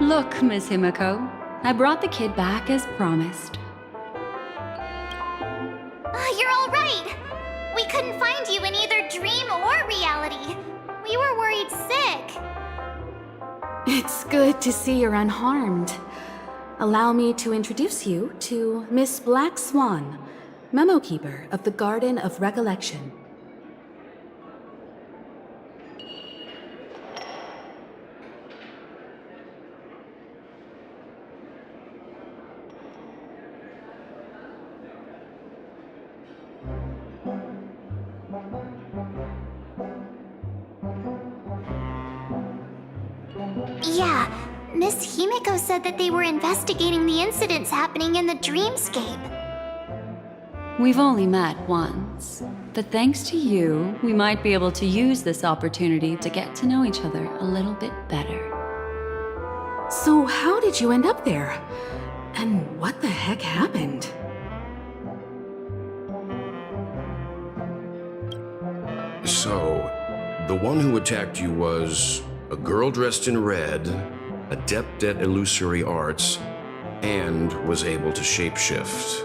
Look, Miss Himiko, I brought the kid back as promised. You're all right. We couldn't find you in either dream or reality. We were worried sick. It's good to see you're unharmed. Allow me to introduce you to Miss Black Swan, Memo Keeper of the Garden of Recollection. Yeah, Miss Himiko said that they were investigating the incidents happening in the dreamscape. We've only met once, but thanks to you, we might be able to use this opportunity to get to know each other a little bit better. So how did you end up there? And what the heck happened? So, the one who attacked you was a girl dressed in red, adept at illusory arts, and was able to shapeshift.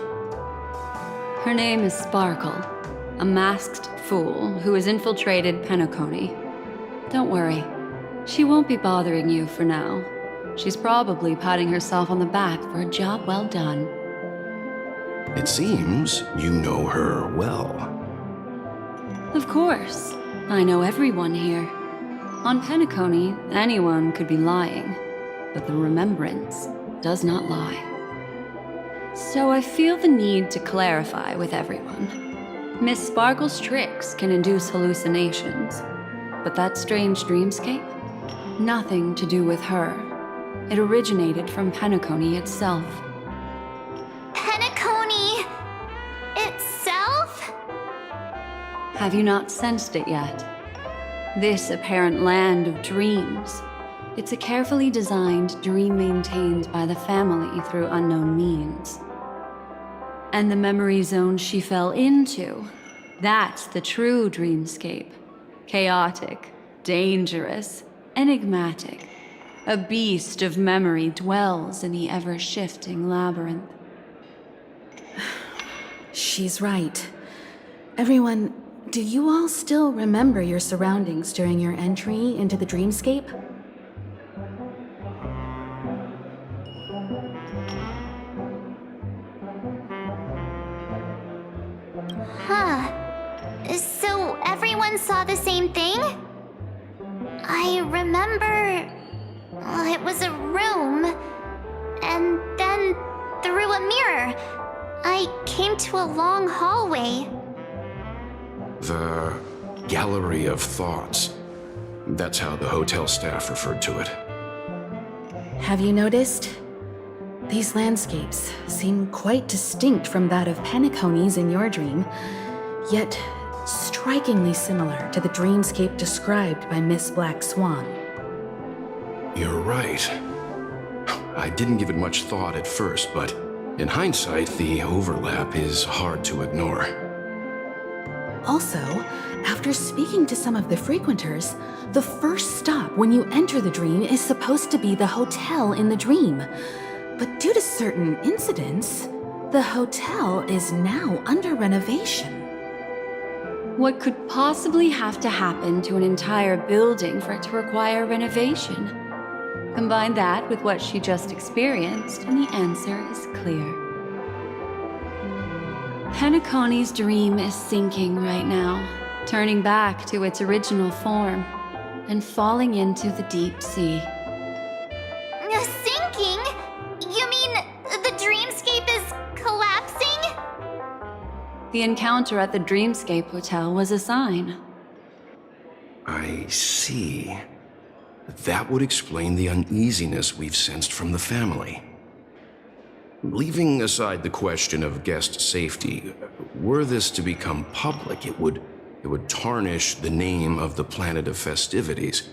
Her name is Sparkle, a masked fool who has infiltrated Penacony. Don't worry, she won't be bothering you for now. She's probably patting herself on the back for a job well done. It seems you know her well. Of course, I know everyone here. On Penacony, anyone could be lying, but the remembrance does not lie. So I feel the need to clarify with everyone. Miss Sparkle's tricks can induce hallucinations, but that strange dreamscape? Nothing to do with her. It originated from Penacony itself. Penacony itself? Have you not sensed it yet? This apparent land of dreams. It's a carefully designed dream maintained by the family through unknown means. And the memory zone she fell into, that's the true dreamscape. Chaotic, dangerous, enigmatic. A beast of memory dwells in the ever-shifting labyrinth. She's right. Everyone, do you all still remember your surroundings during your entry into the dreamscape? Huh. So everyone saw the same thing? I remember... it was a room. And then, through a mirror, I came to a long hallway. The Gallery of Thoughts. That's how the hotel staff referred to it. Have you noticed? These landscapes seem quite distinct from that of Penacony's in your dream, yet strikingly similar to the dreamscape described by Miss Black Swan. You're right. I didn't give it much thought at first, but in hindsight, the overlap is hard to ignore. Also, after speaking to some of the frequenters, the first stop when you enter the dream is supposed to be the hotel in the dream. But due to certain incidents, the hotel is now under renovation. What could possibly have to happen to an entire building for it to require renovation? Combine that with what she just experienced, and the answer is clear. Penacony's dream is sinking right now, turning back to its original form, and falling into the deep sea. Sinking? You mean the dreamscape is collapsing? The encounter at the Dreamscape Hotel was a sign. I see. That would explain the uneasiness we've sensed from the family. Leaving aside the question of guest safety, were this to become public, it would tarnish the name of the planet of festivities.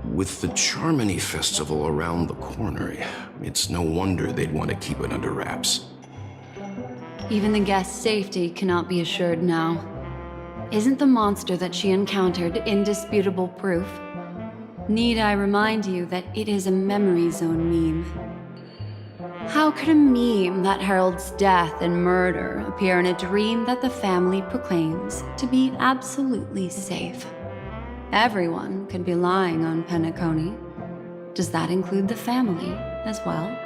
With the Charmony Festival around the corner, it's no wonder they'd want to keep it under wraps. Even the guest's safety cannot be assured now. Isn't the monster that she encountered indisputable proof? Need I remind you that it is a memory zone meme? How could a meme that heralds death and murder appear in a dream that the family proclaims to be absolutely safe? Everyone could be lying on Penacony. Does that include the family as well?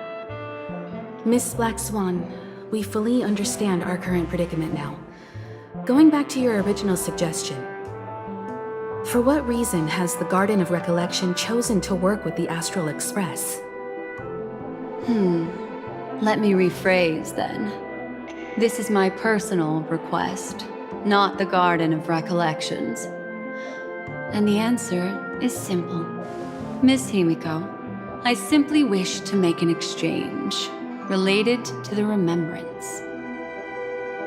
Miss Black Swan, we fully understand our current predicament now. Going back to your original suggestion, for what reason has the Garden of Recollection chosen to work with the Astral Express? Let me rephrase then. This is my personal request, not the Garden of Recollections. And the answer is simple. Miss Himiko, I simply wish to make an exchange related to the remembrance.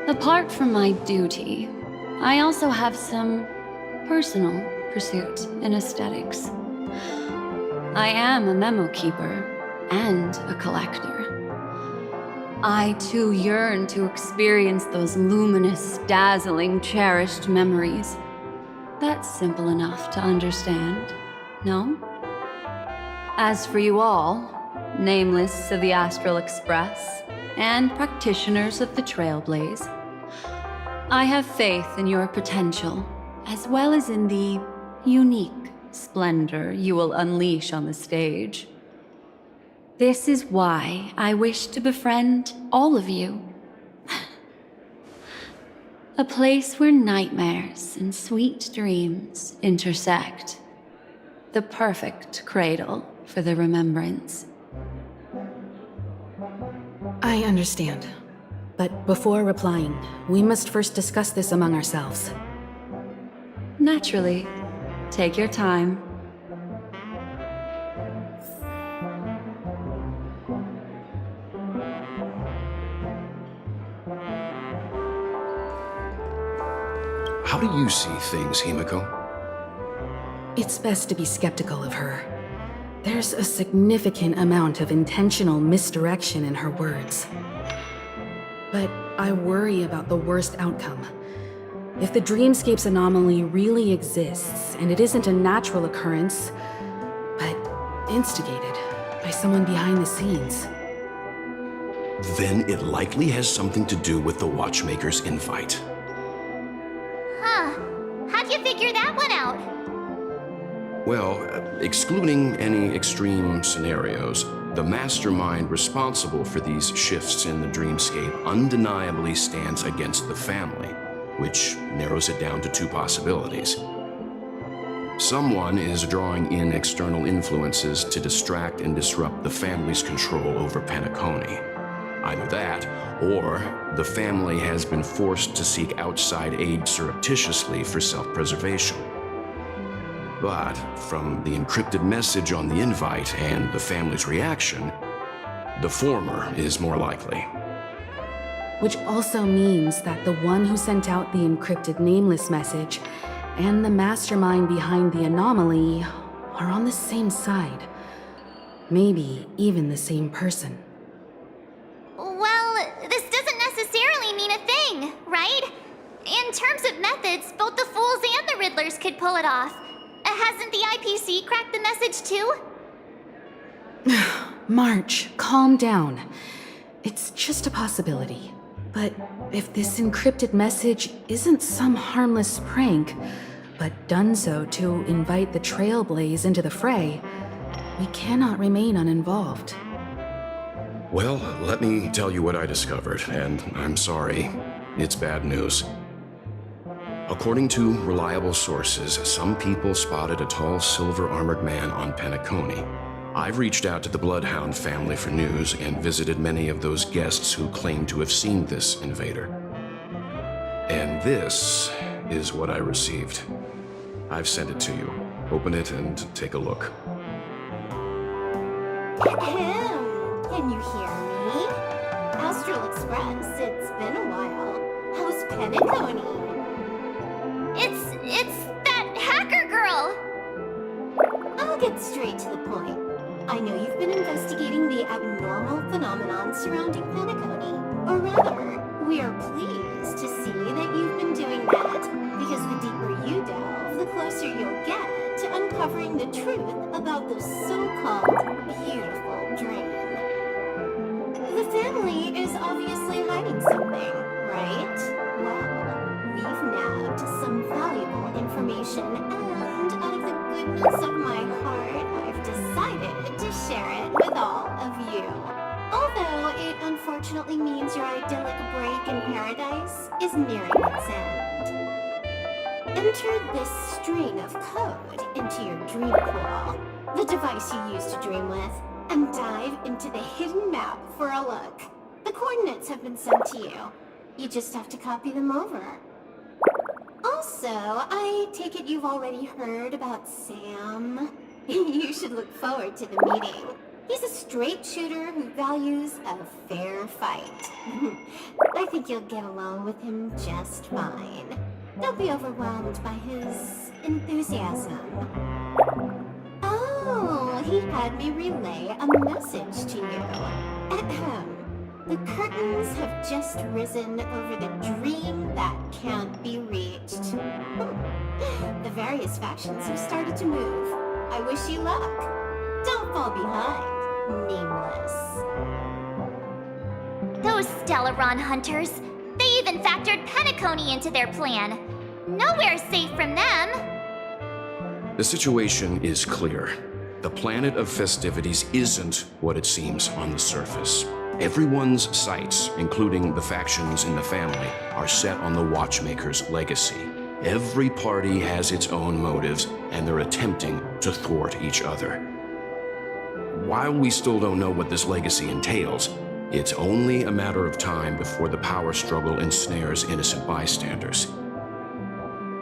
Apart from my duty, I also have some personal pursuit in aesthetics. I am a memo keeper and a collector. I too yearn to experience those luminous, dazzling, cherished memories. That's simple enough to understand, no? As for you all, nameless of the Astral Express and practitioners of the Trailblaze, I have faith in your potential, as well as in the unique splendor you will unleash on the stage. This is why I wish to befriend all of you. A place where nightmares and sweet dreams intersect. The perfect cradle for the remembrance. I understand. But before replying, we must first discuss this among ourselves. Naturally. Take your time. How do you see things, Himiko? It's best to be skeptical of her. There's a significant amount of intentional misdirection in her words. But I worry about the worst outcome. If the dreamscape's anomaly really exists, and it isn't a natural occurrence, but instigated by someone behind the scenes. Then it likely has something to do with the Watchmaker's invite. Huh. How'd you figure that one out? Well, excluding any extreme scenarios, the mastermind responsible for these shifts in the dreamscape undeniably stands against the family, which narrows it down to two possibilities. Someone is drawing in external influences to distract and disrupt the family's control over Penacony. Either that, or the family has been forced to seek outside aid surreptitiously for self-preservation. But from the encrypted message on the invite and the family's reaction, the former is more likely. Which also means that the one who sent out the encrypted nameless message and the mastermind behind the anomaly are on the same side. Maybe even the same person. Well, this doesn't necessarily mean a thing, right? In terms of methods, both the Fools and the Riddlers could pull it off. Hasn't the IPC cracked the message too? March, calm down. It's just a possibility. But if this encrypted message isn't some harmless prank, but done so to invite the Trailblaze into the fray, we cannot remain uninvolved. Well, let me tell you what I discovered, and I'm sorry. It's bad news. According to reliable sources, some people spotted a tall, silver-armored man on Penacony. I've reached out to the Bloodhound family for news and visited many of those guests who claim to have seen this invader. And this is what I received. I've sent it to you. Open it and take a look. Ahem. Can you hear me? Astral Express, it's been a while. How's Penacony? It's that hacker girl! I'll get straight to the point. I know you've been investigating the abnormal phenomenon surrounding Penacony. Or rather, we are pleased to see that you've been doing that, because the deeper you delve, the closer you'll get to uncovering uncovering the truth about the so-called beautiful dream. The family is obviously hiding something, right? Well, we've nabbed some valuable information, and out of the goodness of my heart, I've decided to share it with all of you. Although it unfortunately means your idyllic break in paradise is nearing its end. Enter this string of code into your dream pool, the device you use to dream with, and dive into the hidden map for a look. The coordinates have been sent to you. You just have to copy them over. Also, I take it you've already heard about Sam. You should look forward to the meeting. He's a straight shooter who values a fair fight. I think you'll get along with him just fine. Don't be overwhelmed by his enthusiasm. Oh, he had me relay a message to you. Ahem. The curtains have just risen over the dream that can't be reached. The various factions have started to move. I wish you luck. Don't fall behind, nameless. Those Stellaron hunters. They even factored Penacony into their plan. Nowhere's safe from them. The situation is clear. The planet of festivities isn't what it seems on the surface. Everyone's sights, including the factions in the family, are set on the Watchmaker's legacy. Every party has its own motives, and they're attempting to thwart each other. While we still don't know what this legacy entails, it's only a matter of time before the power struggle ensnares innocent bystanders.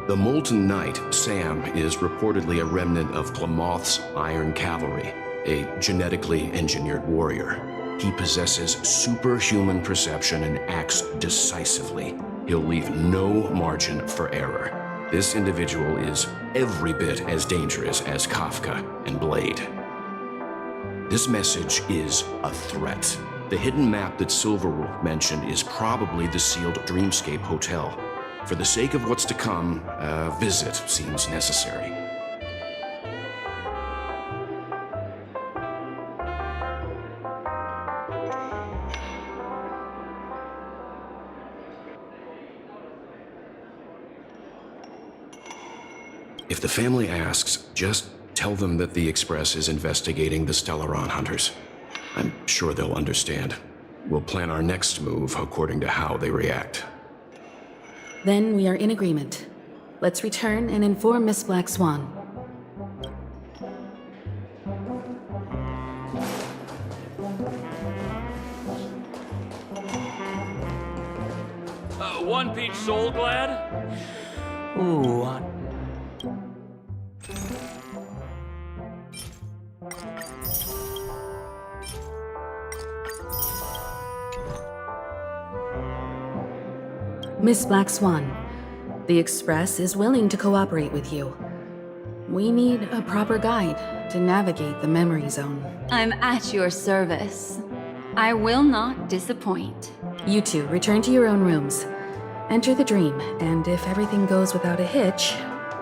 The Molten Knight, Sam, is reportedly a remnant of Klamoth's Iron Cavalry, a genetically engineered warrior. He possesses superhuman perception and acts decisively. He'll leave no margin for error. This individual is every bit as dangerous as Kafka and Blade. This message is a threat. The hidden map that Silverwolf mentioned is probably the sealed Dreamscape Hotel. For the sake of what's to come, a visit seems necessary. If the family asks, just tell them that the Express is investigating the Stellaron hunters. I'm sure they'll understand. We'll plan our next move according to how they react. Then we are in agreement. Let's return and inform Miss Black Swan. One peach soul glad? Ooh. Miss Black Swan, the Express is willing to cooperate with you. We need a proper guide to navigate the memory zone. I'm at your service. I will not disappoint. You two return to your own rooms. Enter the dream, and if everything goes without a hitch,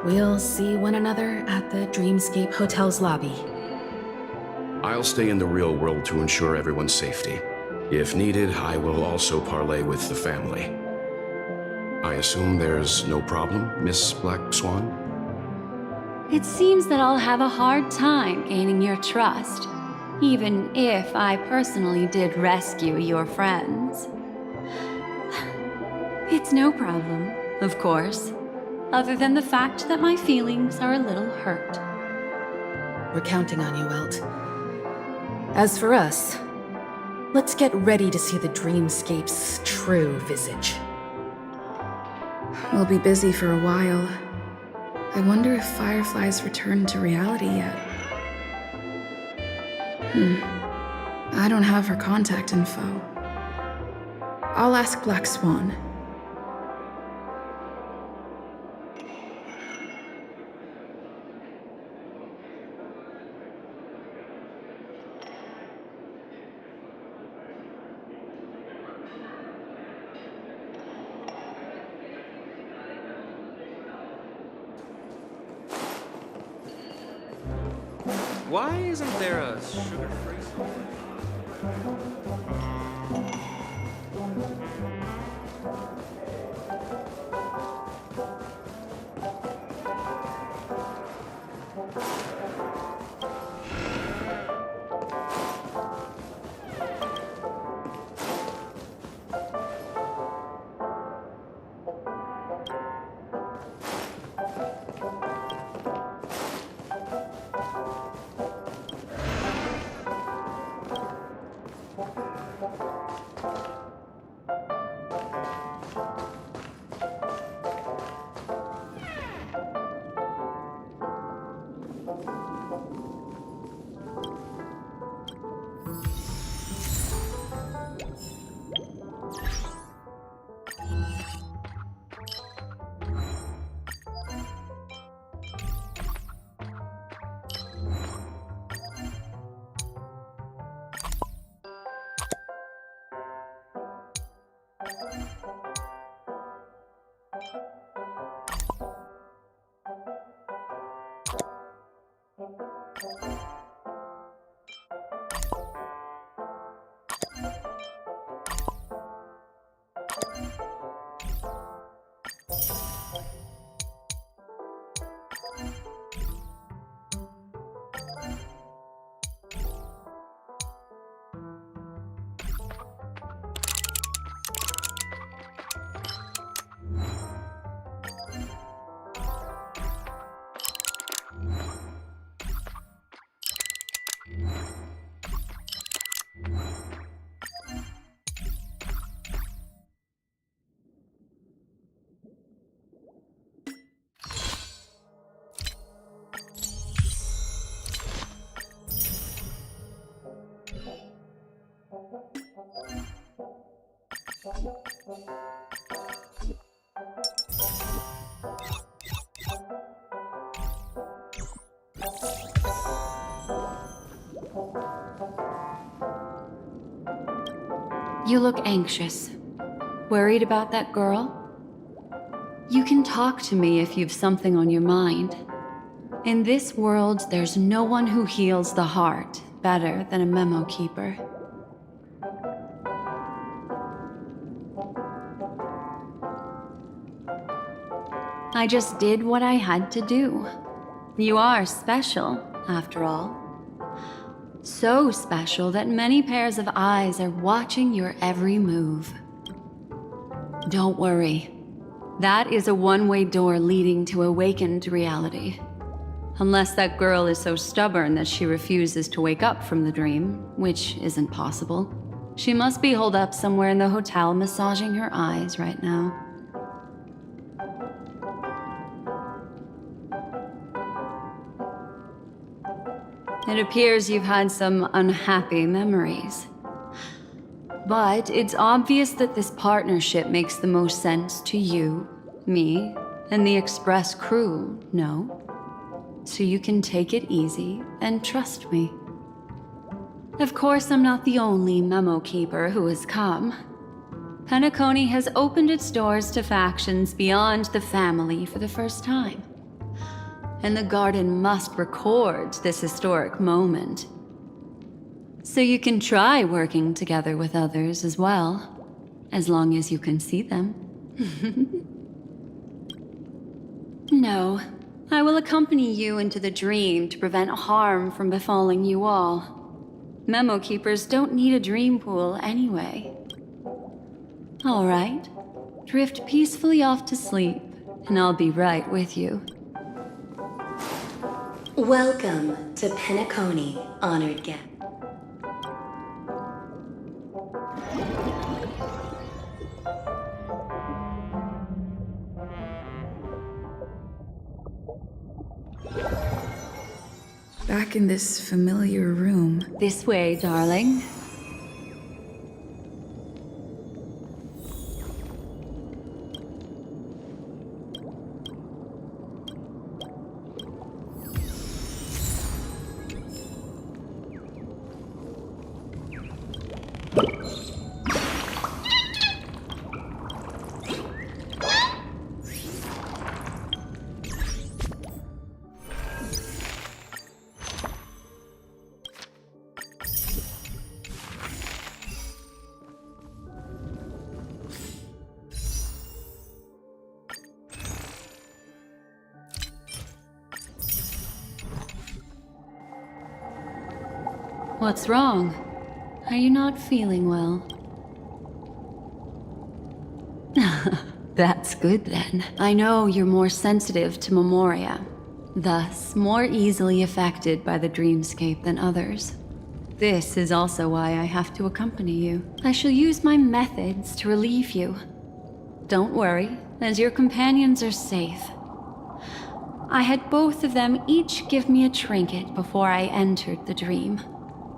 we'll see one another at the Dreamscape Hotel's lobby. I'll stay in the real world to ensure everyone's safety. If needed, I will also parley with the family. I assume there's no problem, Miss Black Swan? It seems that I'll have a hard time gaining your trust, even if I personally did rescue your friends. It's no problem, of course, other than the fact that my feelings are a little hurt. We're counting on you, Welt. As for us, let's get ready to see the Dreamscape's true visage. We'll be busy for a while. I wonder if Firefly's returned to reality yet. I don't have her contact info. I'll ask Black Swan. Why isn't there a sugar-free song? You look anxious. Worried about that girl? You can talk to me if you've something on your mind. In this world, there's no one who heals the heart better than a memo keeper. I just did what I had to do. You are special, after all. So special that many pairs of eyes are watching your every move. Don't worry. That is a one-way door leading to awakened reality. Unless that girl is so stubborn that she refuses to wake up from the dream, which isn't possible. She must be holed up somewhere in the hotel massaging her eyes right now. It appears you've had some unhappy memories. But it's obvious that this partnership makes the most sense to you, me, and the Express crew, no? So you can take it easy and trust me. Of course, I'm not the only memo keeper who has come. Penacony has opened its doors to factions beyond the family for the first time. And the Garden must record this historic moment. So you can try working together with others as well, as long as you can see them. No, I will accompany you into the dream to prevent harm from befalling you all. Memo keepers don't need a dream pool anyway. All right, drift peacefully off to sleep, and I'll be right with you. Welcome to Penacony, honored guest. Back in this familiar room. This way, darling. What's wrong? Are you not feeling well? That's good then. I know you're more sensitive to memoria, thus more easily affected by the dreamscape than others. This is also why I have to accompany you. I shall use my methods to relieve you. Don't worry, as your companions are safe. I had both of them each give me a trinket before I entered the dream.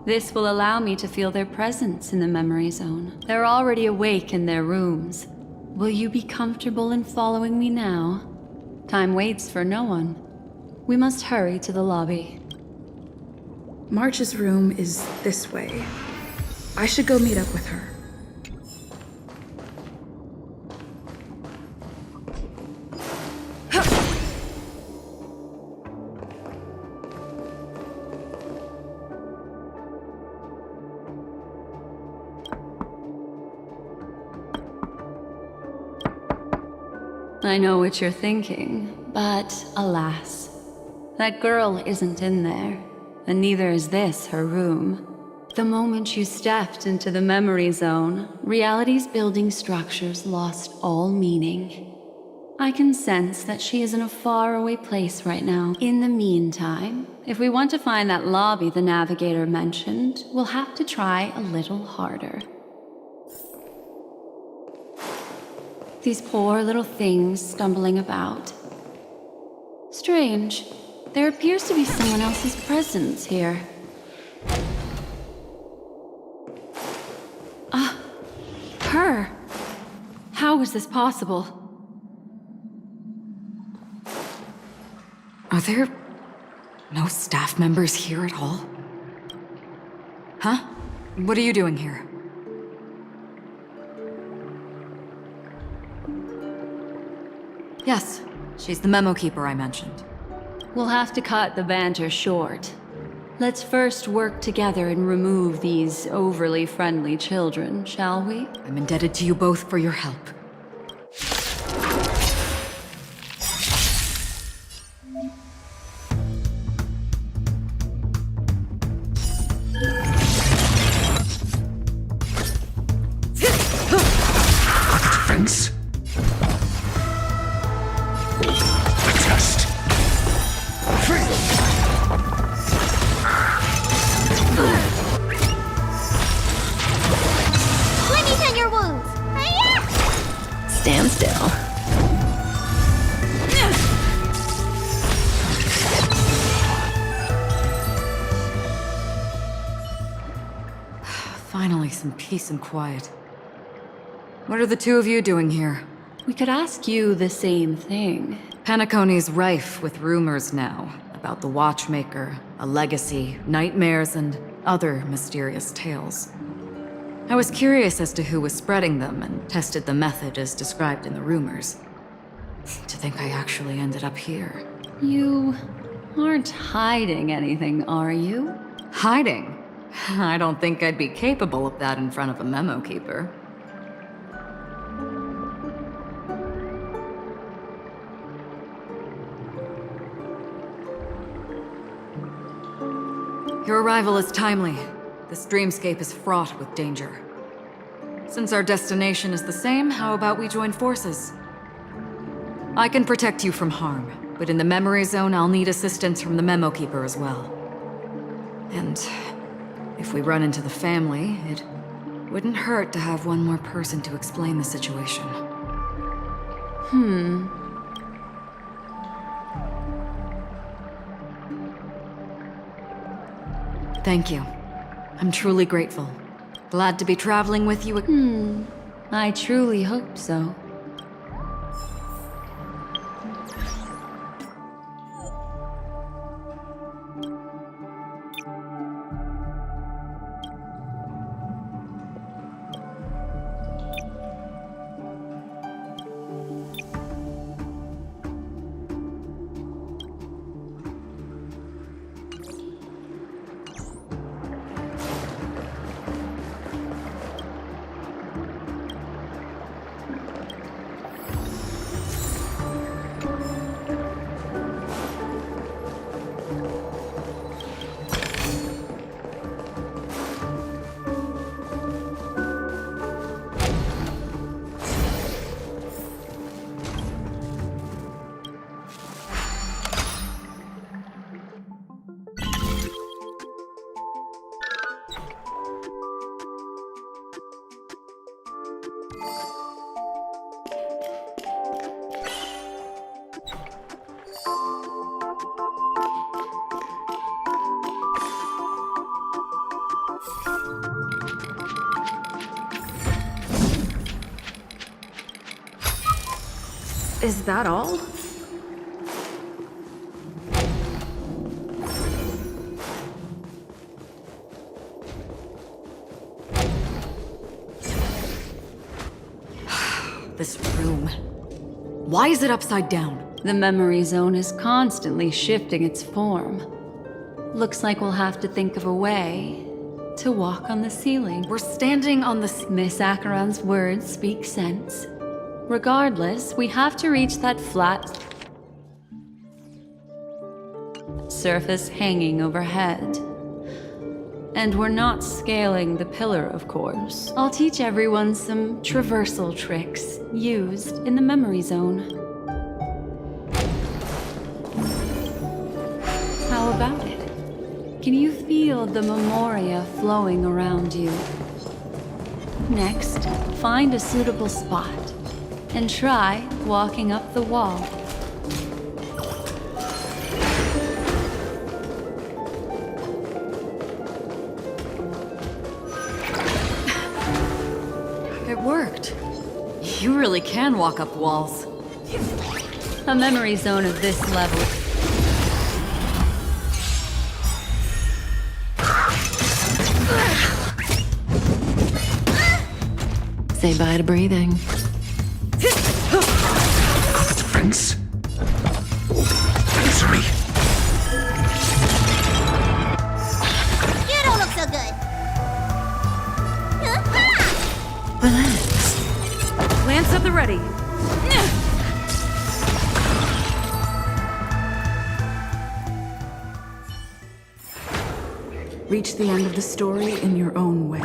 This will allow me to feel their presence in the memory zone. They're already awake in their rooms. Will you be comfortable in following me now? Time waits for no one. We must hurry to the lobby. March's room is this way. I should go meet up with her. I know what you're thinking, but alas, that girl isn't in there, and neither is this her room. The moment you stepped into the memory zone, reality's building structures lost all meaning. I can sense that she is in a faraway place right now. In the meantime, if we want to find that lobby the navigator mentioned, we'll have to try a little harder. These poor little things stumbling about. Strange. There appears to be someone else's presence here. Her! How is this possible? Are there no staff members here at all? Huh? What are you doing here? Yes, she's the memo keeper I mentioned. We'll have to cut the banter short. Let's first work together and remove these overly friendly children, shall we? I'm indebted to you both for your help. Defense? The test. Let me tend your wounds. Hi-ya! Stand still. Finally, some peace and quiet. What are the two of you doing here? We could ask you the same thing. Penacony's rife with rumors now about the Watchmaker, a legacy, nightmares, and other mysterious tales. I was curious as to who was spreading them and tested the method as described in the rumors. To think I actually ended up here. You aren't hiding anything, are you? Hiding? I don't think I'd be capable of that in front of a memo keeper. Your arrival is timely. This dreamscape is fraught with danger. Since our destination is the same, how about we join forces? I can protect you from harm, but in the memory zone, I'll need assistance from the memo keeper as well. And if we run into the family, it wouldn't hurt to have one more person to explain the situation. Thank you. I'm truly grateful. Glad to be traveling with you. I truly hope so. Is that all? This room. Why is it upside down? The memory zone is constantly shifting its form. Looks like we'll have to think of a way to walk on the ceiling. We're standing on the Miss Acheron's words speak sense. Regardless, we have to reach that flat surface hanging overhead. And we're not scaling the pillar, of course. I'll teach everyone some traversal tricks used in the memory zone. How about it? Can you feel the memoria flowing around you? Next, find a suitable spot and try walking up the wall. It worked. You really can walk up walls. A memory zone of this level. Say bye to breathing. Friends? Answer me. You don't look so good. Relax. Lance at the ready. Reach the end of the story in your own way.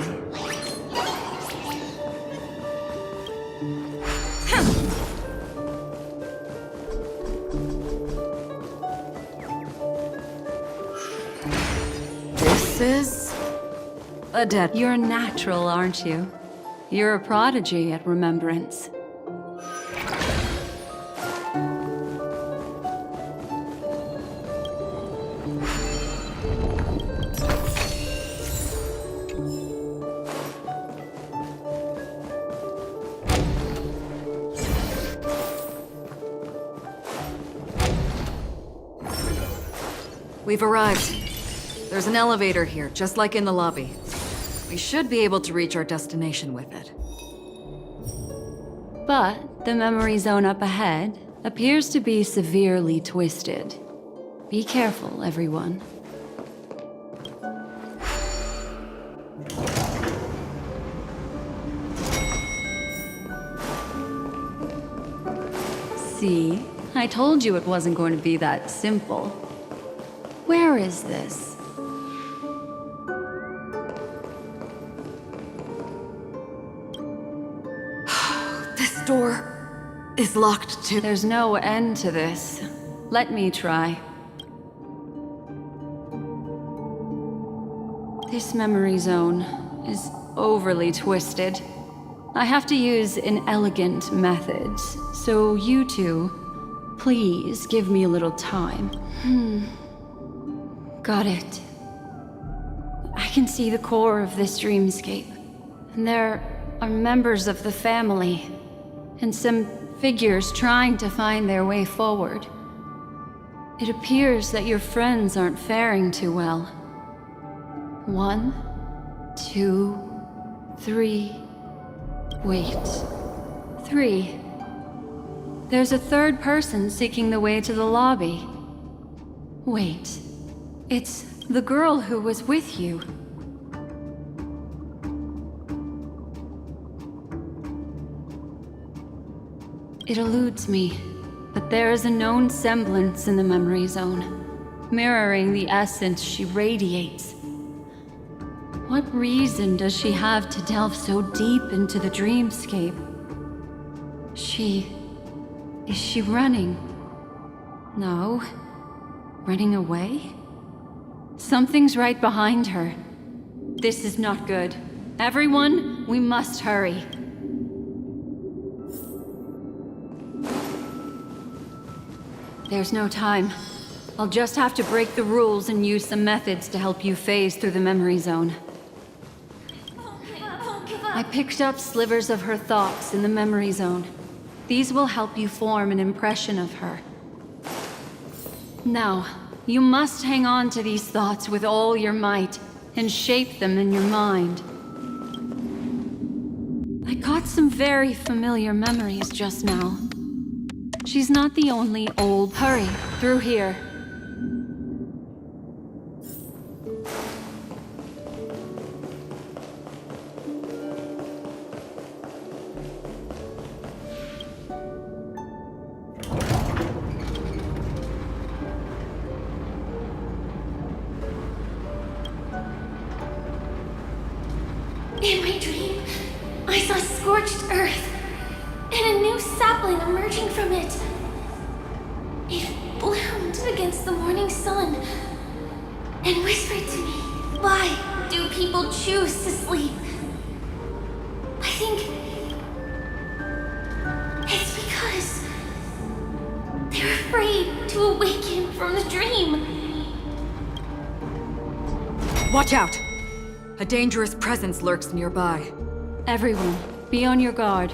This is a dead. You're natural, aren't you? You're a prodigy at remembrance. We've arrived. There's an elevator here, just like in the lobby. We should be able to reach our destination with it. But the memory zone up ahead appears to be severely twisted. Be careful, everyone. See? I told you it wasn't going to be that simple. Where is this? This door is locked too. There's no end to this. Let me try. This memory zone is overly twisted. I have to use inelegant methods, so you two, please give me a little time. Got it. I can see the core of this dreamscape, and there are members of the family, and some figures trying to find their way forward. It appears that your friends aren't faring too well. 1, 2, 3. Wait. 3. There's a third person seeking the way to the lobby. Wait. It's the girl who was with you. It eludes me, but there is a known semblance in the memory zone, mirroring the essence she radiates. What reason does she have to delve so deep into the dreamscape? Is she running? No. Running away? Something's right behind her. This is not good. Everyone, we must hurry. There's no time. I'll just have to break the rules and use some methods to help you phase through the memory zone. I picked up slivers of her thoughts in the memory zone. These will help you form an impression of her. Now, you must hang on to these thoughts with all your might and shape them in your mind. I caught some very familiar memories just now. She's not the only old... Hurry, through here. In my dream, I saw scorched earth and a new sapling emerging from it. It bloomed against the morning sun and whispered to me, "Why do people choose to sleep?" I think it's because they're afraid to awaken from the dream. Watch out! A dangerous presence lurks nearby. Everyone, be on your guard.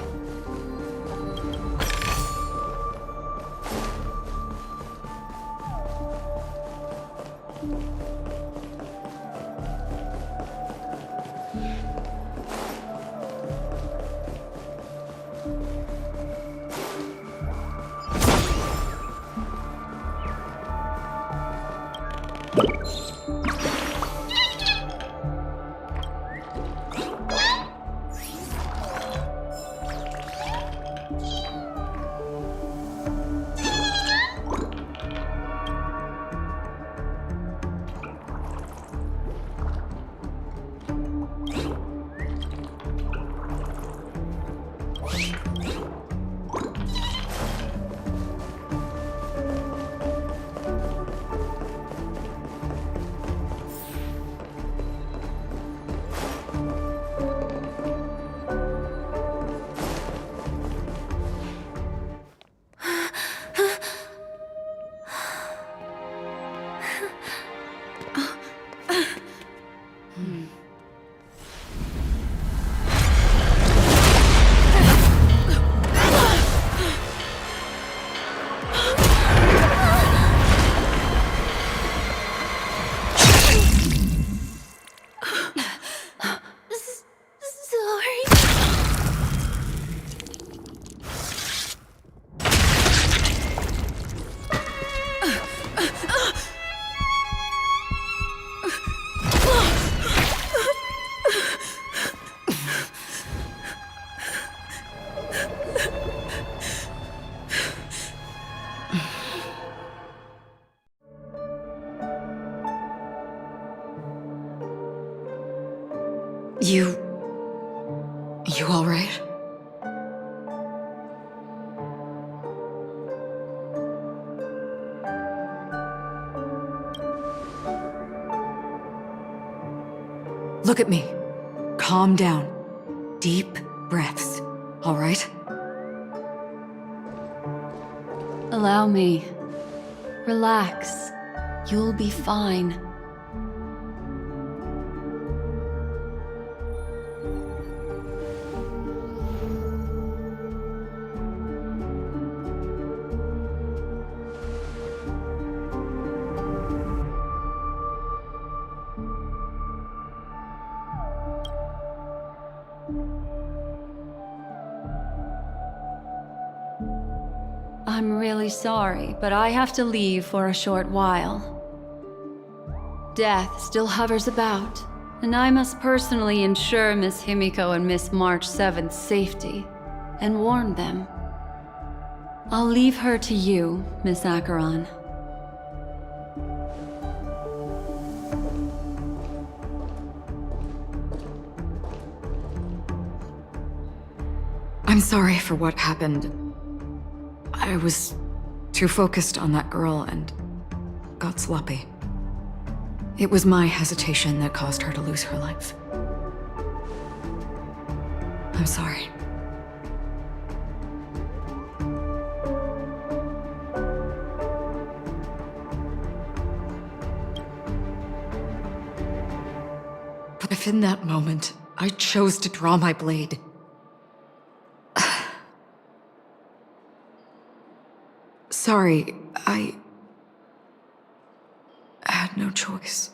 You all right? Look at me. Calm down. Deep breaths, all right? Allow me. Relax. You'll be fine. I'm really sorry, but I have to leave for a short while. Death still hovers about, and I must personally ensure Miss Himiko and Miss March 7th's safety, and warn them. I'll leave her to you, Miss Acheron. I'm sorry for what happened. I was too focused on that girl and got sloppy. It was my hesitation that caused her to lose her life. I'm sorry. But if in that moment I chose to draw my blade, Sorry, I had no choice.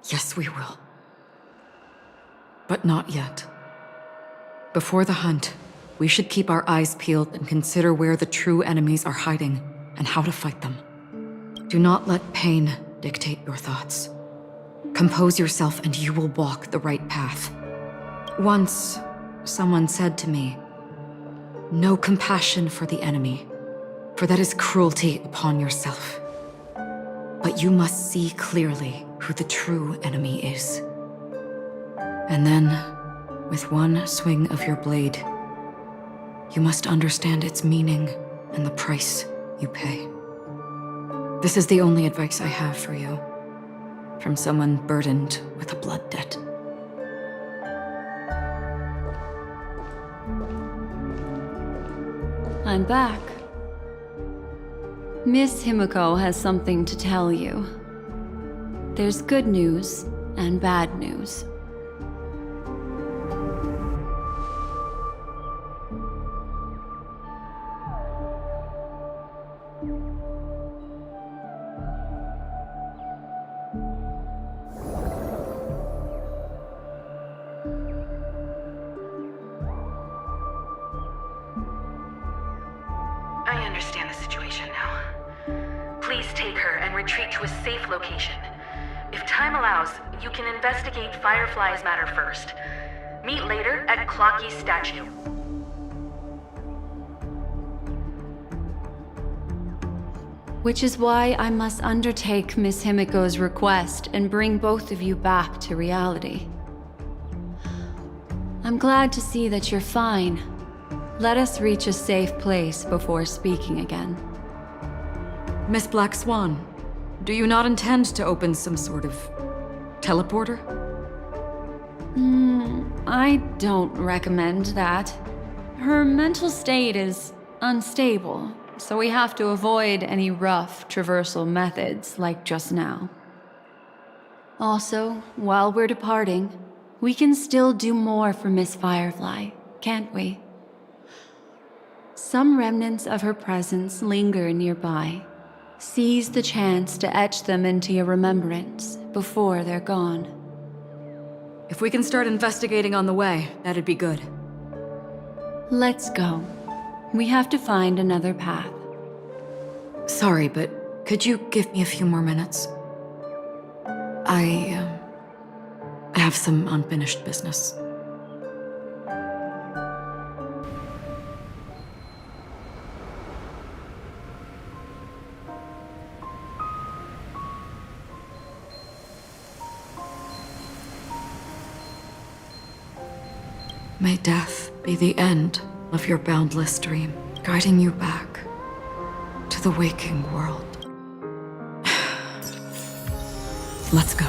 Yes, we will. But not yet. Before the hunt, we should keep our eyes peeled and consider where the true enemies are hiding and how to fight them. Do not let pain dictate your thoughts. Compose yourself and you will walk the right path. Once, someone said to me, "No compassion for the enemy, for that is cruelty upon yourself. But you must see clearly who the true enemy is. And then, with one swing of your blade, you must understand its meaning and the price you pay." This is the only advice I have for you, from someone burdened with a blood debt. I'm back. Miss Himiko has something to tell you. There's good news and bad news. I understand the situation now. Please take her and retreat to a safe location. If time allows, you can investigate Firefly's matter first. Meet later at Clocky's statue. Which is why I must undertake Miss Himiko's request and bring both of you back to reality. I'm glad to see that you're fine. Let us reach a safe place before speaking again. Miss Black Swan, do you not intend to open some sort of teleporter? I don't recommend that. Her mental state is unstable, so we have to avoid any rough traversal methods like just now. Also, while we're departing, we can still do more for Miss Firefly, can't we? Some remnants of her presence linger nearby. Seize the chance to etch them into your remembrance before they're gone. If we can start investigating on the way, that'd be good. Let's go. We have to find another path. Sorry, but could you give me a few more minutes? I have some unfinished business. May death be the end of your boundless dream, guiding you back to the waking world. Let's go.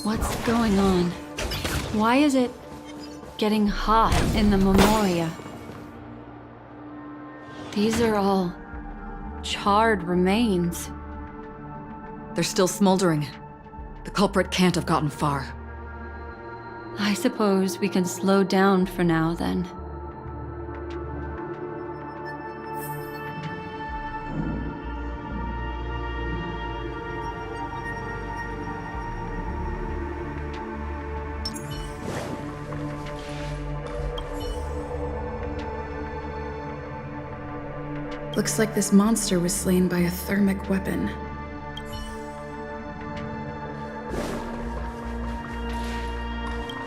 What's going on? Why is it getting hot in the Memoria? These are all charred remains. They're still smoldering. The culprit can't have gotten far. I suppose we can slow down for now, then. Looks like this monster was slain by a thermic weapon.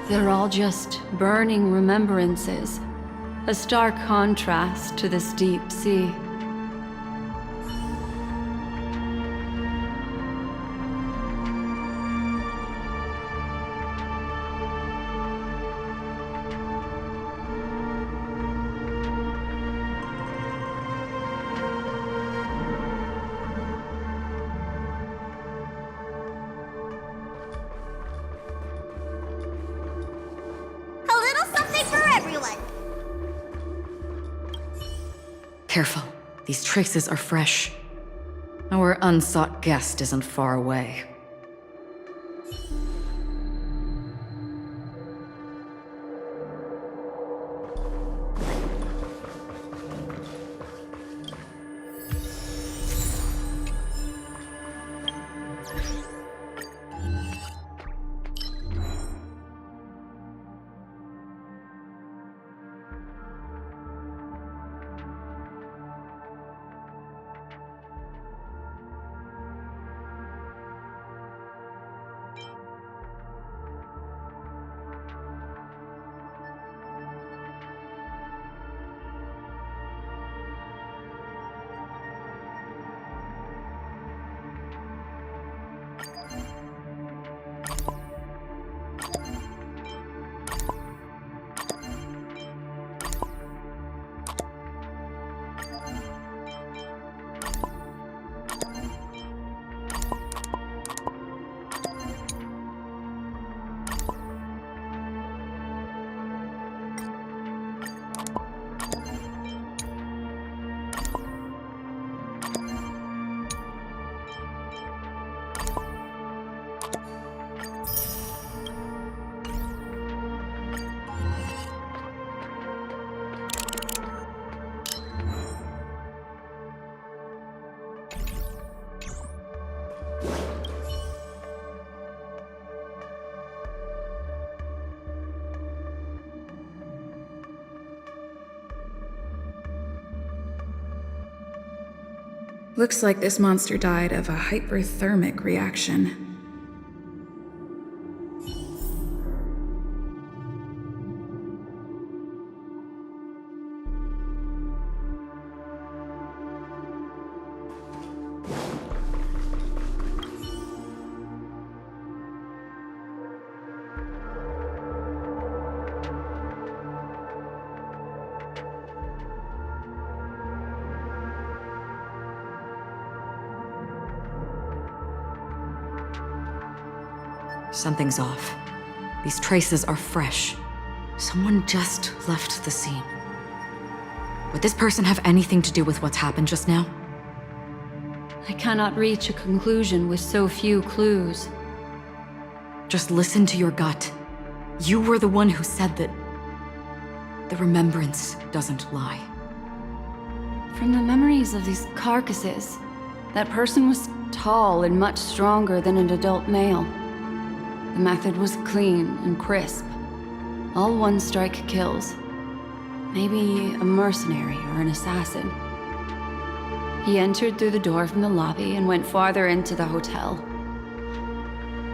They're all just burning remembrances. A stark contrast to this deep sea. A little something for everyone. Careful. These traces are fresh. Our unsought guest isn't far away. Looks like this monster died of a hyperthermic reaction. Something's off. These traces are fresh. Someone just left the scene. Would this person have anything to do with what's happened just now? I cannot reach a conclusion with so few clues. Just listen to your gut. You were the one who said that the remembrance doesn't lie. From the memories of these carcasses, that person was tall and much stronger than an adult male. The method was clean and crisp. All one-strike kills. Maybe a mercenary or an assassin. He entered through the door from the lobby and went farther into the hotel.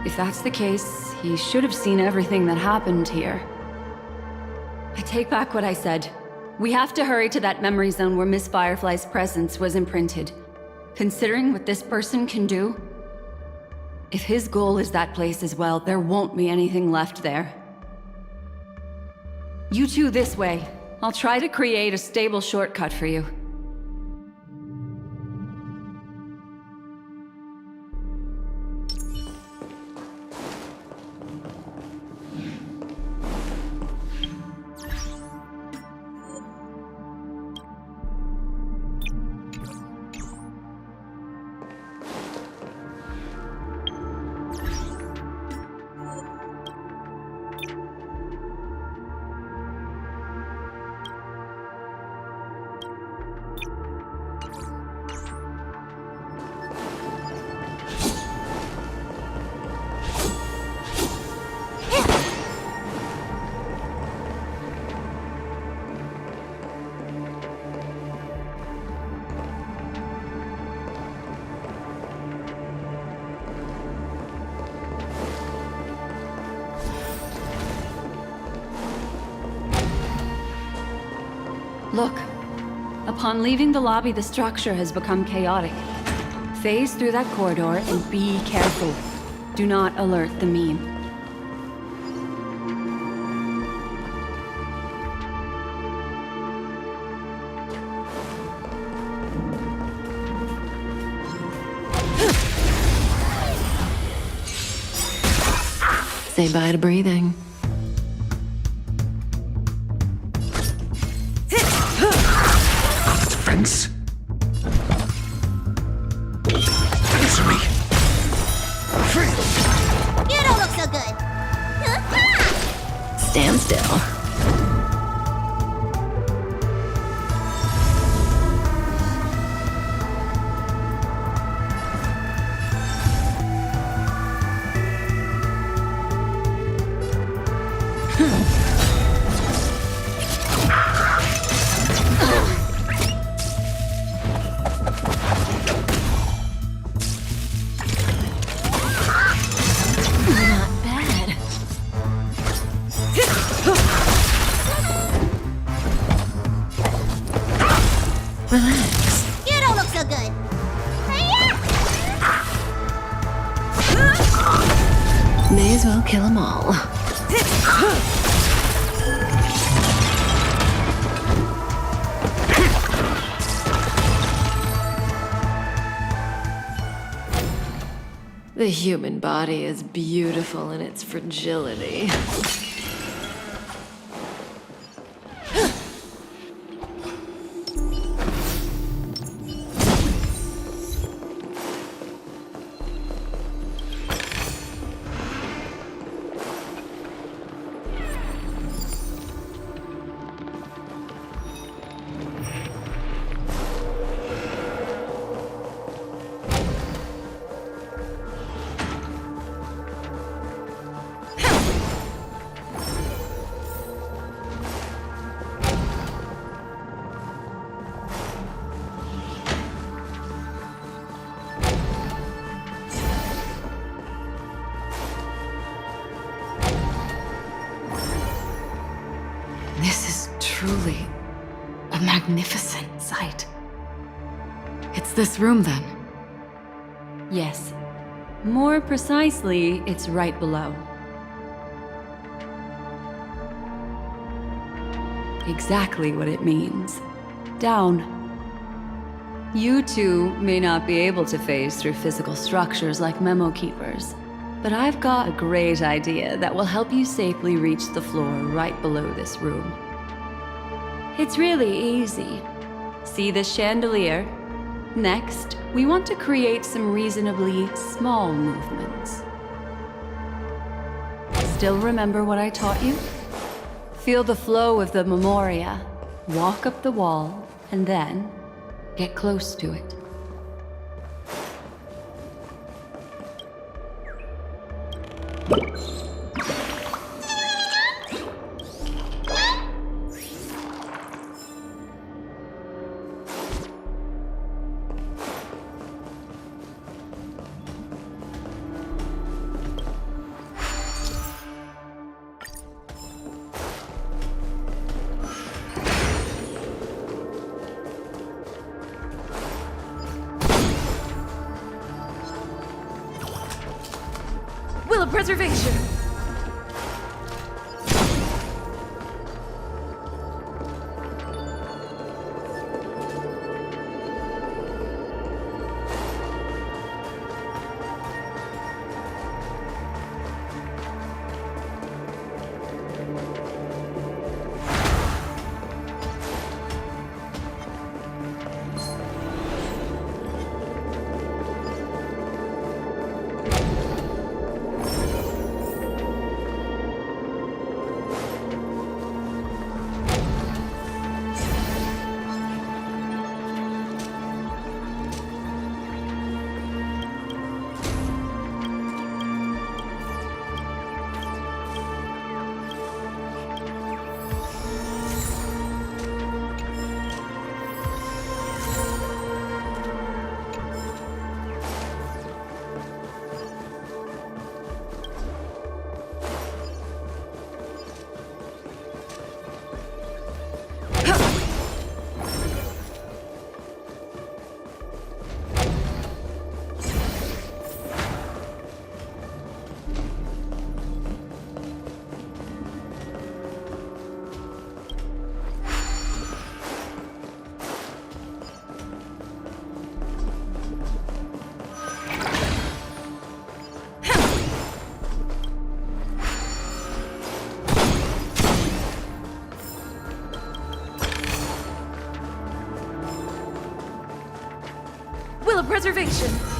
If that's the case, he should have seen everything that happened here. I take back what I said. We have to hurry to that memory zone where Miss Firefly's presence was imprinted. Considering what this person can do, if his goal is that place as well, there won't be anything left there. You two this way. I'll try to create a stable shortcut for you. Look. Upon leaving the lobby, the structure has become chaotic. Phase through that corridor and be careful. Do not alert the meme. Say bye to breathing. Fence? Answer me! You don't look so good. Stand still. Not bad. Relax. You don't look so good. May as well kill them all. The human body is beautiful in its fragility. This is truly a magnificent sight. It's this room, then. Yes. More precisely, it's right below. Exactly what it means. Down. You two may not be able to phase through physical structures like memo keepers, but I've got a great idea that will help you safely reach the floor right below this room. It's really easy. See this chandelier? Next, we want to create some reasonably small movements. Still remember what I taught you? Feel the flow of the memoria, walk up the wall, and then get close to it. Will of preservation! preservation!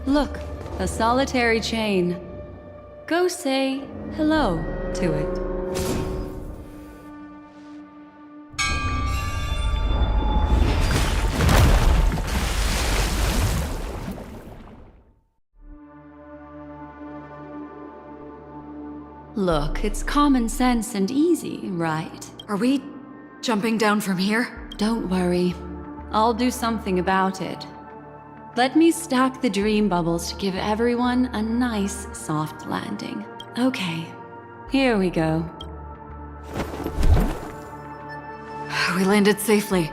Look, a solitary chain. Go say hello to it. Look, it's common sense and easy, right? Are we jumping down from here? Don't worry. I'll do something about it. Let me stack the dream bubbles to give everyone a nice, soft landing. Okay, here we go. We landed safely.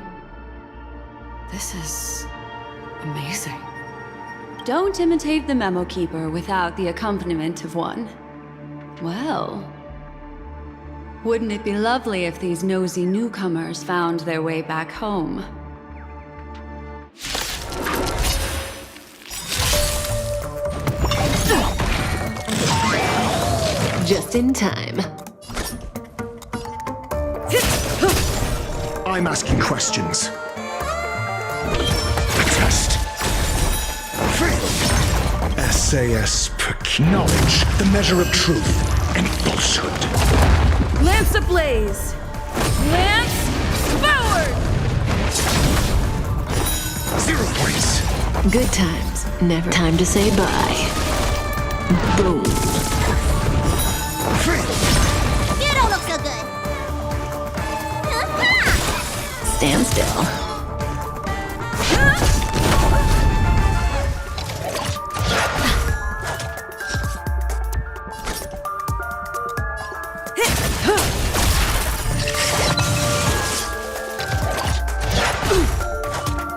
This is amazing. Don't imitate the memo keeper without the accompaniment of one. Well, wouldn't it be lovely if these nosy newcomers found their way back home? Just in time. I'm asking questions. A test. SAS knowledge, the measure of truth and falsehood. Lance ablaze! Lance forward! 0 points. Good times. Never time to say bye. Boom. You don't look so good. Stand still.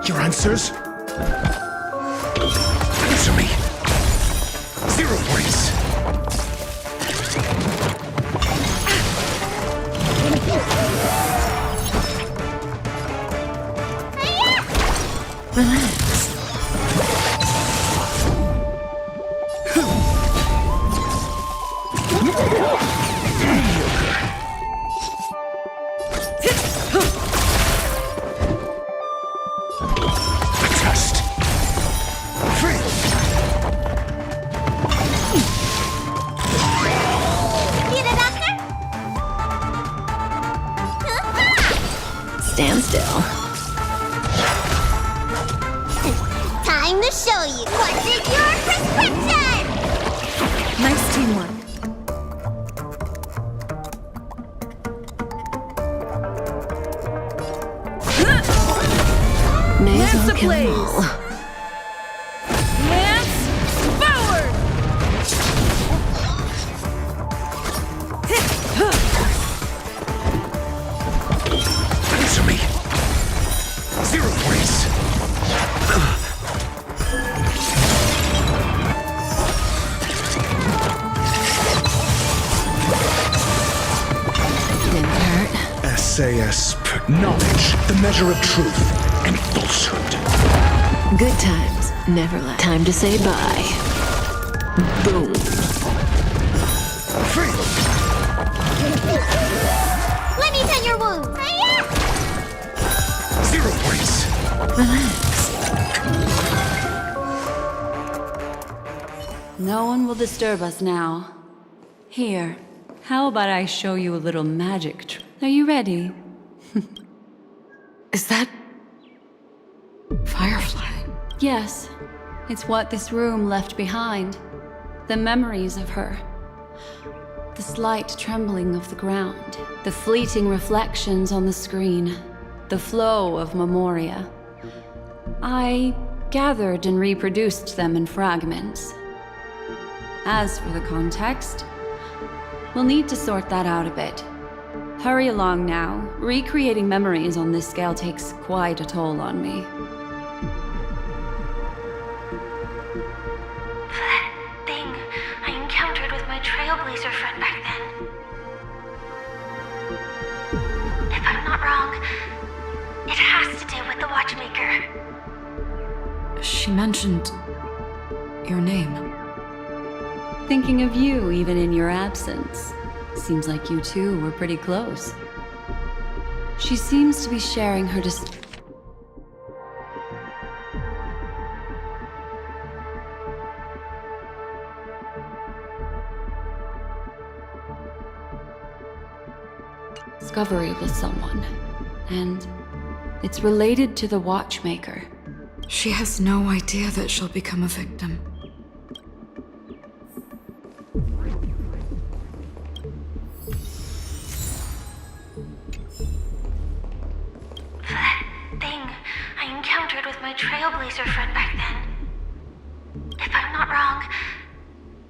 Your answers? Answer me. 0 points. Test. Free. Need a doctor? Stand still. Time to show you what's in your prescription! Nice teamwork. May as well kill them all. Answer me. 0 points. Didn't hurt. SAS. Knowledge, the measure of truth and falsehood. Good times never last. Time to say bye. Boom. Free. Let me tend your wound! 0 points. Relax. No one will disturb us now. Here, how about I show you a little magic Are you ready? Is that... Firefly? Yes. It's what this room left behind. The memories of her. The slight trembling of the ground. The fleeting reflections on the screen. The flow of memoria. I gathered and reproduced them in fragments. As for the context, we'll need to sort that out a bit. Hurry along now. Recreating memories on this scale takes quite a toll on me. That thing I encountered with my trailblazer friend back then. If I'm not wrong, it has to do with the watchmaker. She mentioned... your name. Thinking of you even in your absence. Seems like you two were pretty close. She seems to be sharing her discovery with someone, and it's related to the watchmaker. She has no idea that she'll become a victim. That thing I encountered with my trailblazer friend back then. If I'm not wrong,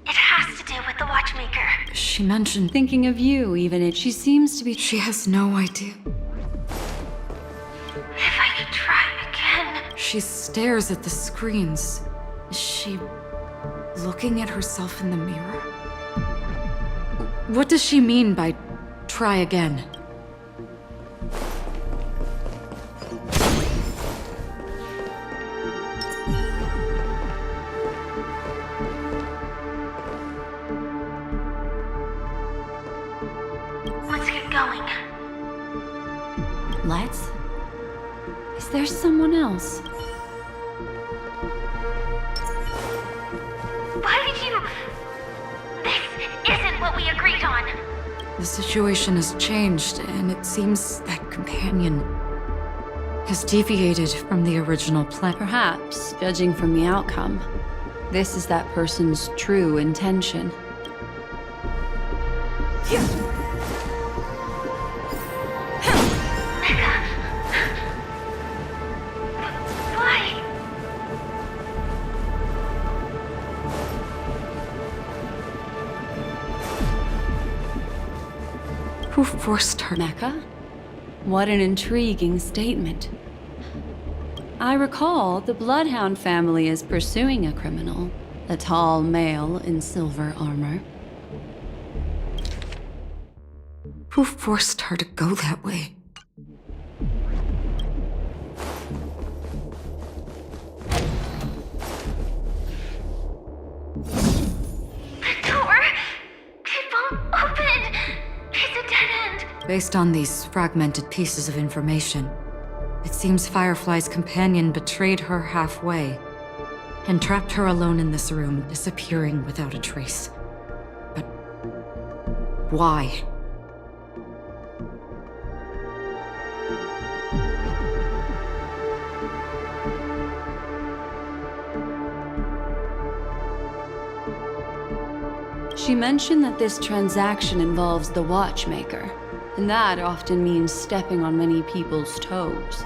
it has to do with the watchmaker. She mentioned... Thinking of you even if she seems to be... She has no idea. If I could try again. She stares at the screens. Is she... looking at herself in the mirror? What does she mean by... try again? Let's get going. Let's? Is there someone else? Why did you... This isn't what we agreed on. The situation has changed, and it seems that companion has deviated from the original plan. Perhaps, judging from the outcome, this is that person's true intention. Why? Who forced her? Mecca? What an intriguing statement. I recall the Bloodhound family is pursuing a criminal, a tall male in silver armor. Who forced her to go that way? Based on these fragmented pieces of information, it seems Firefly's companion betrayed her halfway and trapped her alone in this room, disappearing without a trace. But why? She mentioned that this transaction involves the watchmaker, and that often means stepping on many people's toes.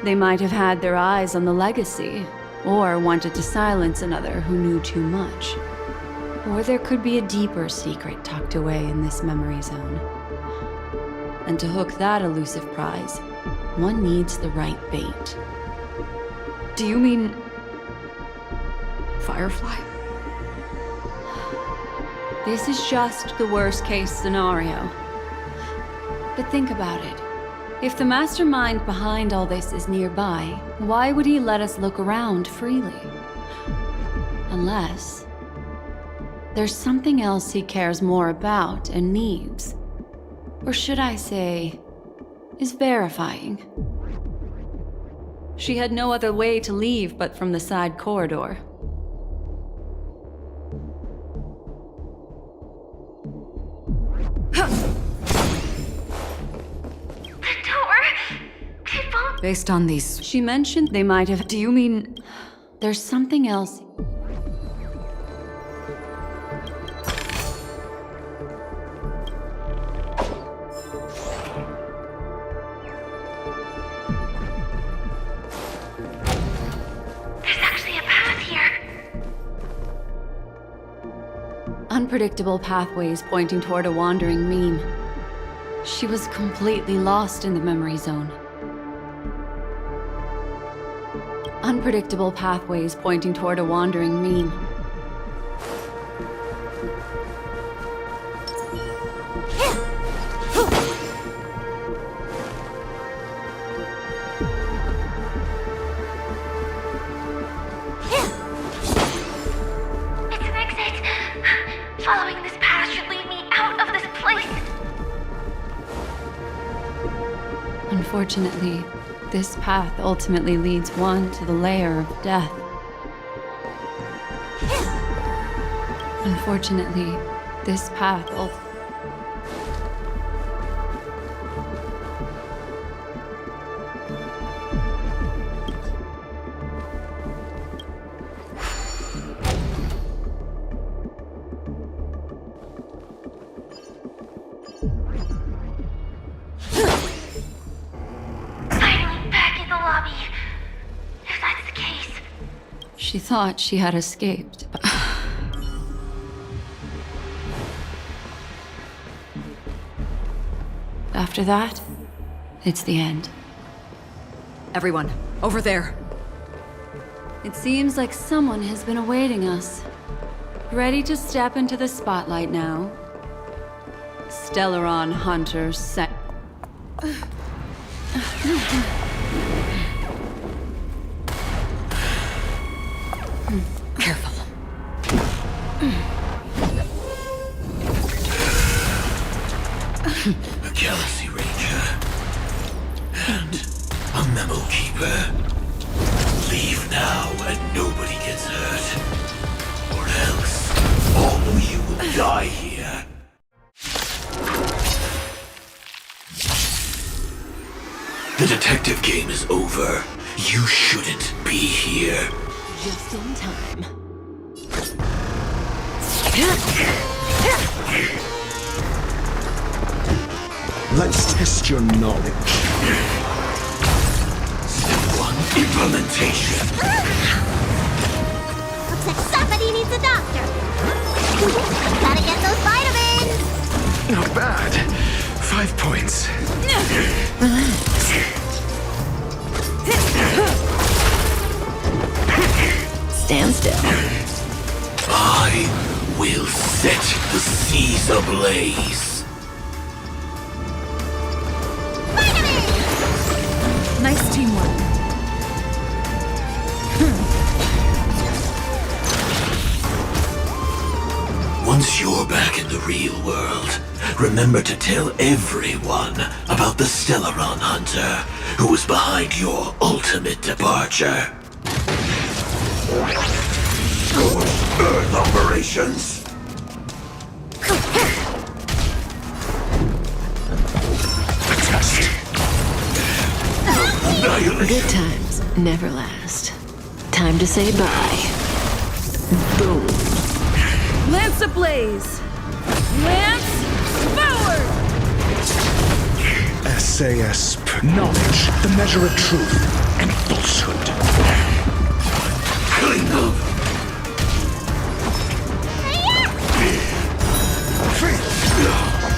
They might have had their eyes on the legacy, or wanted to silence another who knew too much. Or there could be a deeper secret tucked away in this memory zone. And to hook that elusive prize, one needs the right bait. Do you mean Firefly? This is just the worst-case scenario. But think about it. If the mastermind behind all this is nearby, why would he let us look around freely? Unless there's something else he cares more about and needs. Or should I say, is verifying. She had no other way to leave but from the side corridor. Based on these... She mentioned they might have... Do you mean... There's something else. There's actually a path here. Unpredictable pathways pointing toward a wandering meme. She was completely lost in the memory zone. Unpredictable pathways pointing toward a wandering meme. It's an exit. Following this path should lead me out of this place. Unfortunately, this path ultimately leads one to the lair of death. Unfortunately, this path She thought she had escaped. After that, it's the end. Everyone, over there. It seems like someone has been awaiting us. Ready to step into the spotlight now. Stellaron Hunter set. Careful. A Galaxy Ranger. And a Memo Keeper. Leave now and nobody gets hurt. Or else, all of you will die here. The detective game is over. You shouldn't be here. Just in time. Let's test your knowledge. Step 1, implementation. Looks like somebody needs a doctor. Gotta get those vitamins. Not bad. 5 points. Stand still. I will set the seas ablaze. Nice teamwork. Once you're back in the real world, remember to tell everyone about the Stellaron Hunter who was behind your ultimate departure. Earth operations! Good times never last. Time to say bye. Boom. Lance ablaze! Lance forward! SAS, knowledge, the measure of truth and falsehood. Clean up!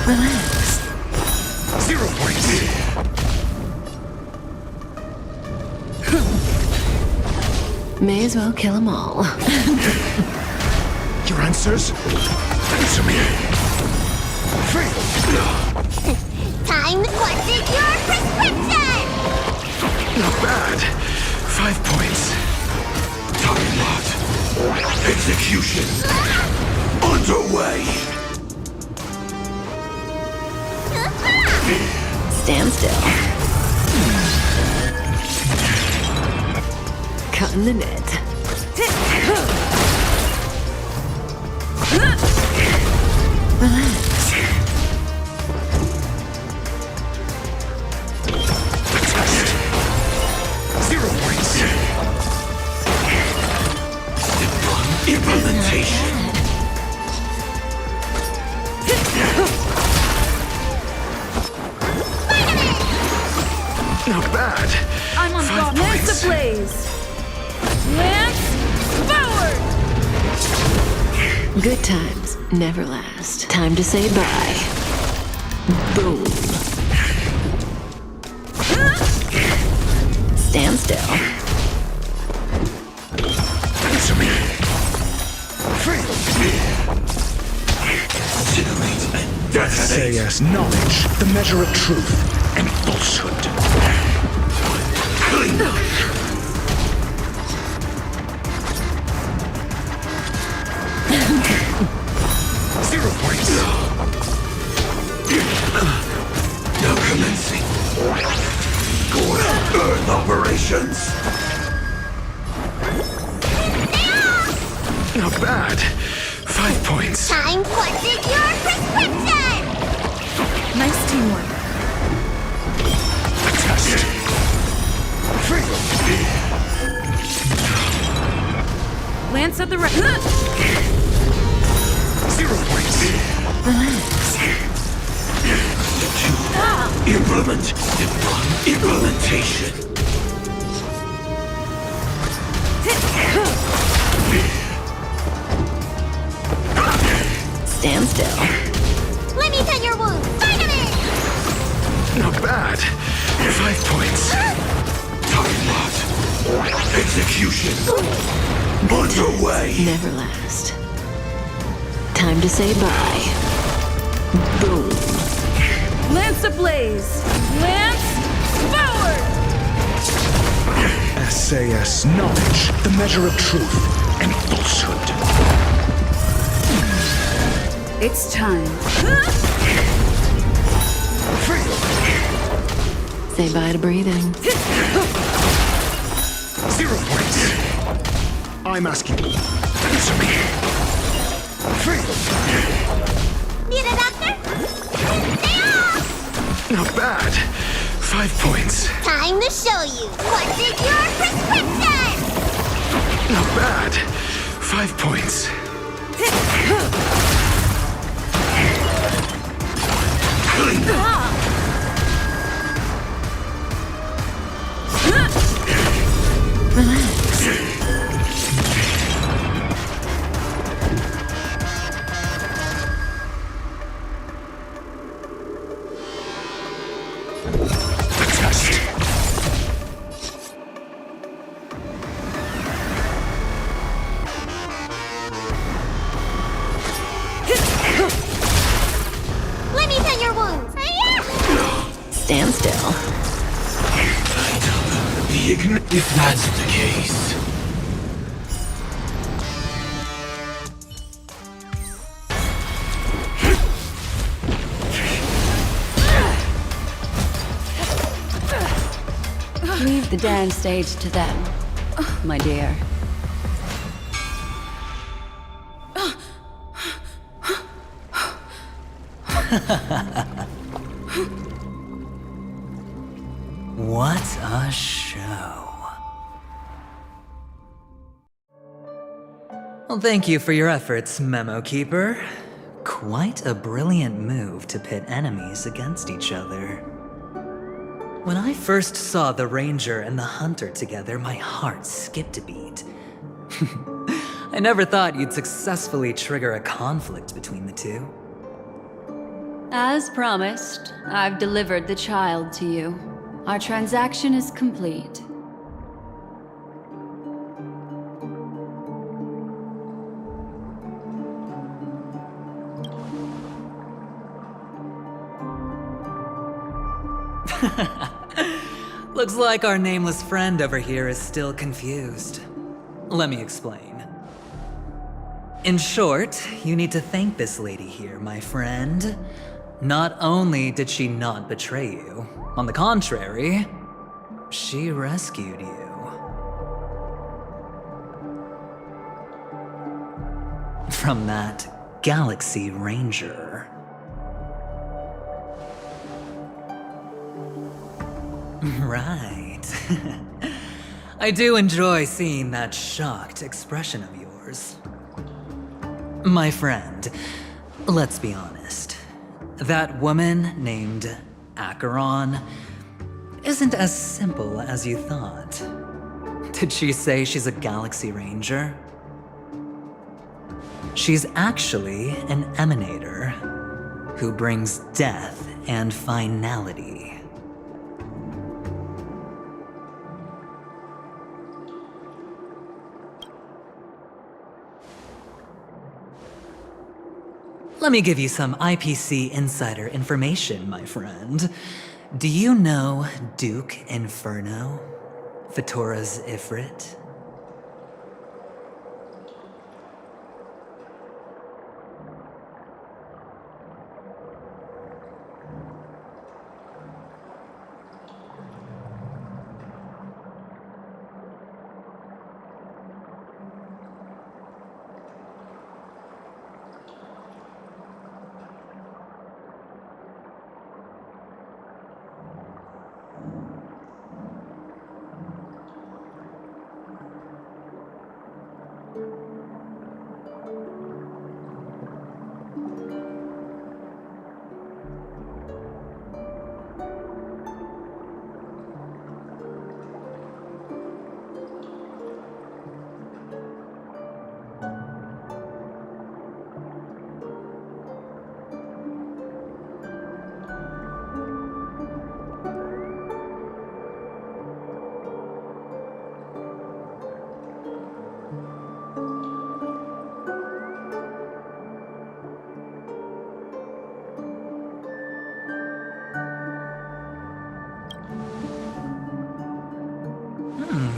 Relax. 0 points. May as well kill them all. Your answers? Answer me. 3. Time to question your prescription! Not bad. 5 points. Time lot. Execution. Underway. Stand still. Cutting the net. Relax. Zero points. Implementation. Not bad. I'm on 5 top. Lance points. ablaze! Lance forward! Good times never last. Time to say bye. Boom. Stand still. Answer me. 3. Incinerate and detonate. SAS, knowledge, the measure of truth and falsehood. Clean up. Zero points. Now commencing. Earth operations. Not bad. 5 points. Time to question your prescription! Nice teamwork. Test. 3. Lance at the right. 0 points. Relax. Implementation. Stand still. Let me pen your wound! Vitamin! Not bad. 5 points. Time lot. Execution. Underway. Never last. Time to say bye. Boom. Lance ablaze! Lance forward! SAS, knowledge, the measure of truth and falsehood. It's time. 3. Say bye to breathing. 0 points. I'm asking. Answer me. 3. Need a doctor? Stay off! Not bad. 5 points. Time to show you what is your prescription! Not bad. 5 points. Clean up. Relax. Test. Let me pen your wounds! Stand still. If that's the case. the dance stage to them, my dear. What a show. Well, thank you for your efforts, Memo Keeper. Quite a brilliant move to pit enemies against each other. When I first saw the Ranger and the Hunter together, my heart skipped a beat. I never thought you'd successfully trigger a conflict between the two. As promised, I've delivered the child to you. Our transaction is complete. Looks like our nameless friend over here is still confused. Let me explain. In short, you need to thank this lady here, my friend. Not only did she not betray you, on the contrary, she rescued you. From that Galaxy Ranger. Right. I do enjoy seeing that shocked expression of yours. My friend, let's be honest. That woman named Acheron isn't as simple as you thought. Did she say she's a Galaxy Ranger? She's actually an emanator who brings death and finality. Let me give you some IPC insider information, my friend. Do you know Duke Inferno? Fatora's Ifrit?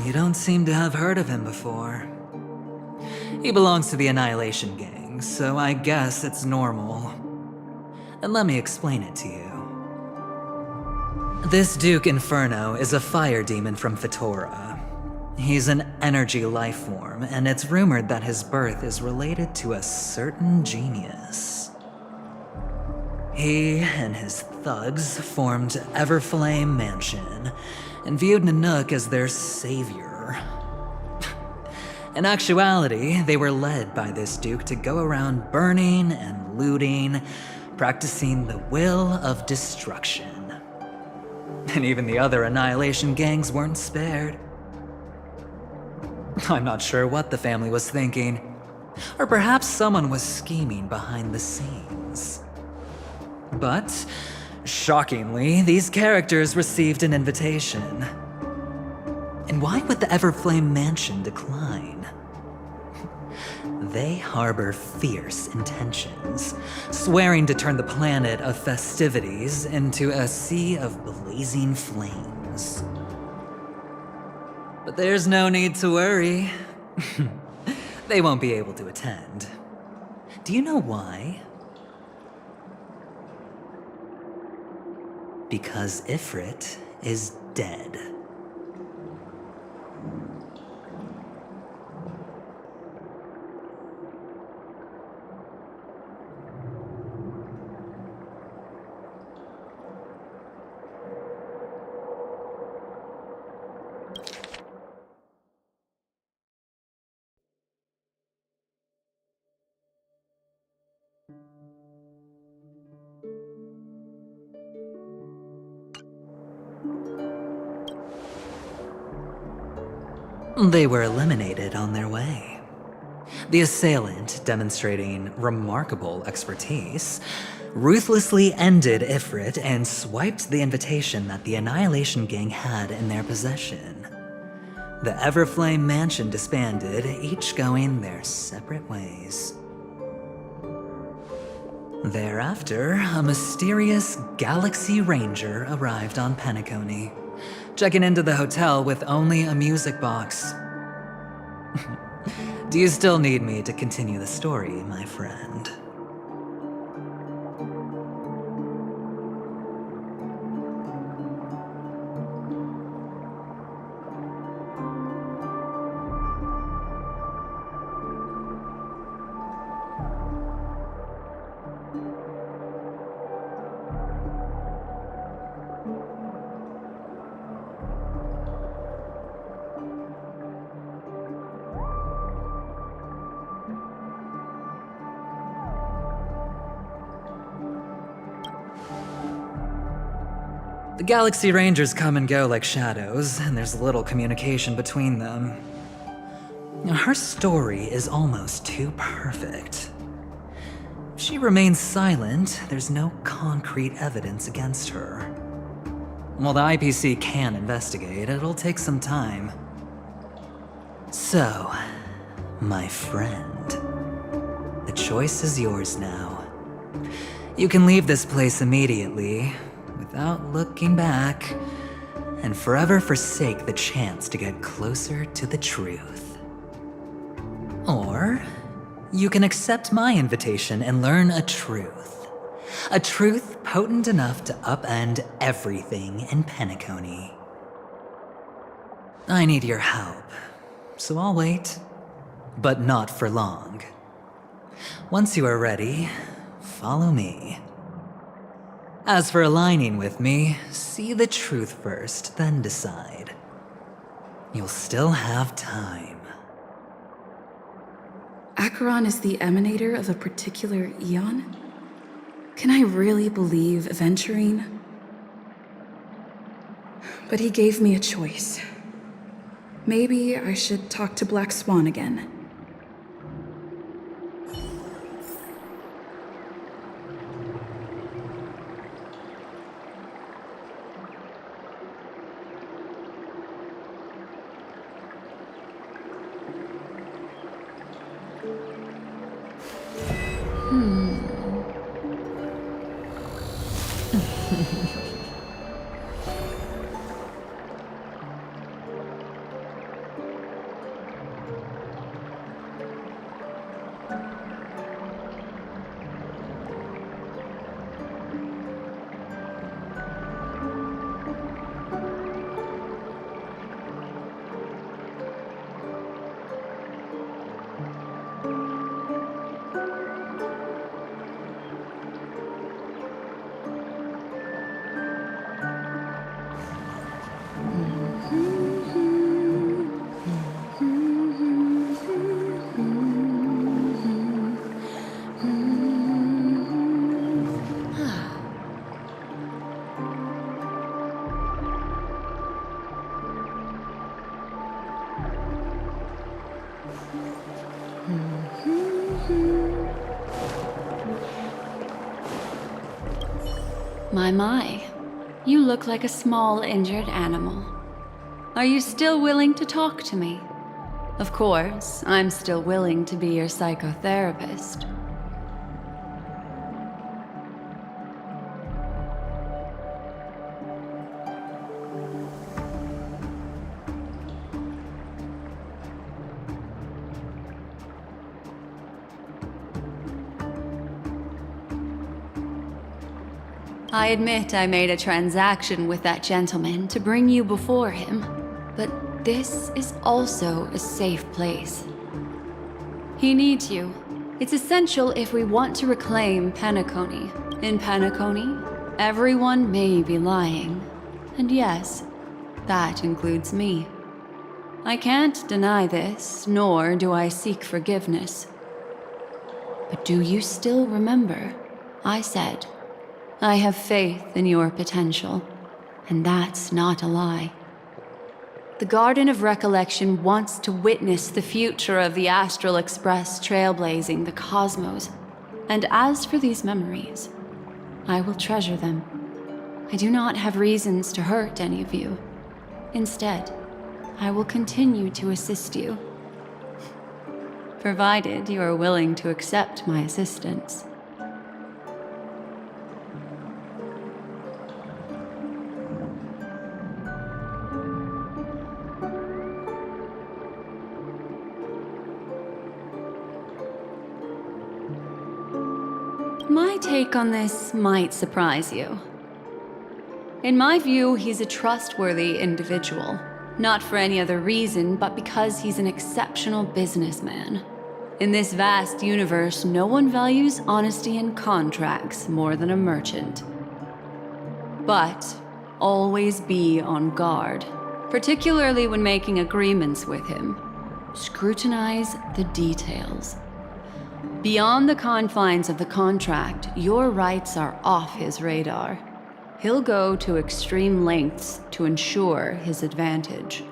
You don't seem to have heard of him before. He belongs to the Annihilation Gang, so I guess it's normal. And let me explain it to you. This Duke Inferno is a fire demon from Fatora. He's an energy life form, and it's rumored that his birth is related to a certain genius. He and his thugs formed Everflame Mansion, and viewed Nanook as their savior. In actuality, they were led by this Duke to go around burning and looting, practicing the will of destruction. And even the other Annihilation gangs weren't spared. I'm not sure what the family was thinking, or perhaps someone was scheming behind the scenes. But shockingly, these characters received an invitation. And why would the Everflame Mansion decline? They harbor fierce intentions, swearing to turn the planet of festivities into a sea of blazing flames. But there's no need to worry. They won't be able to attend. Do you know why? Because Ifrit is dead. They were eliminated on their way. The assailant, demonstrating remarkable expertise, ruthlessly ended Ifrit and swiped the invitation that the Annihilation Gang had in their possession. The Everflame Mansion disbanded, each going their separate ways. Thereafter, a mysterious Galaxy Ranger arrived on Penacony, checking into the hotel with only a music box. Do you still need me to continue the story, my friend? The Galaxy Rangers come and go like shadows, and there's little communication between them. Her story is almost too perfect. If she remains silent, there's no concrete evidence against her. While the IPC can investigate, it'll take some time. So, my friend, the choice is yours now. You can leave this place immediately, without looking back, and forever forsake the chance to get closer to the truth. Or, you can accept my invitation and learn a truth. A truth potent enough to upend everything in Penacony. I need your help, so I'll wait, but not for long. Once you are ready, follow me. As for aligning with me, see the truth first, then decide. You'll still have time. Acheron is the emanator of a particular eon? Can I really believe Aventurine? But he gave me a choice. Maybe I should talk to Black Swan again. My. You look like a small injured animal. Are you still willing to talk to me? Of course, I'm still willing to be your psychotherapist. I admit I made a transaction with that gentleman to bring you before him, but this is also a safe place. He needs you. It's essential if we want to reclaim Penacony. In Penacony, everyone may be lying. And yes, that includes me. I can't deny this, nor do I seek forgiveness. But do you still remember? I said, I have faith in your potential, and that's not a lie. The Garden of Recollection wants to witness the future of the Astral Express trailblazing the cosmos. And as for these memories, I will treasure them. I do not have reasons to hurt any of you. Instead, I will continue to assist you. Provided you are willing to accept my assistance. My take on this might surprise you. In my view, he's a trustworthy individual. Not for any other reason, but because he's an exceptional businessman. In this vast universe, no one values honesty in contracts more than a merchant. But always be on guard, particularly when making agreements with him. Scrutinize the details. Beyond the confines of the contract, your rights are off his radar. He'll go to extreme lengths to ensure his advantage.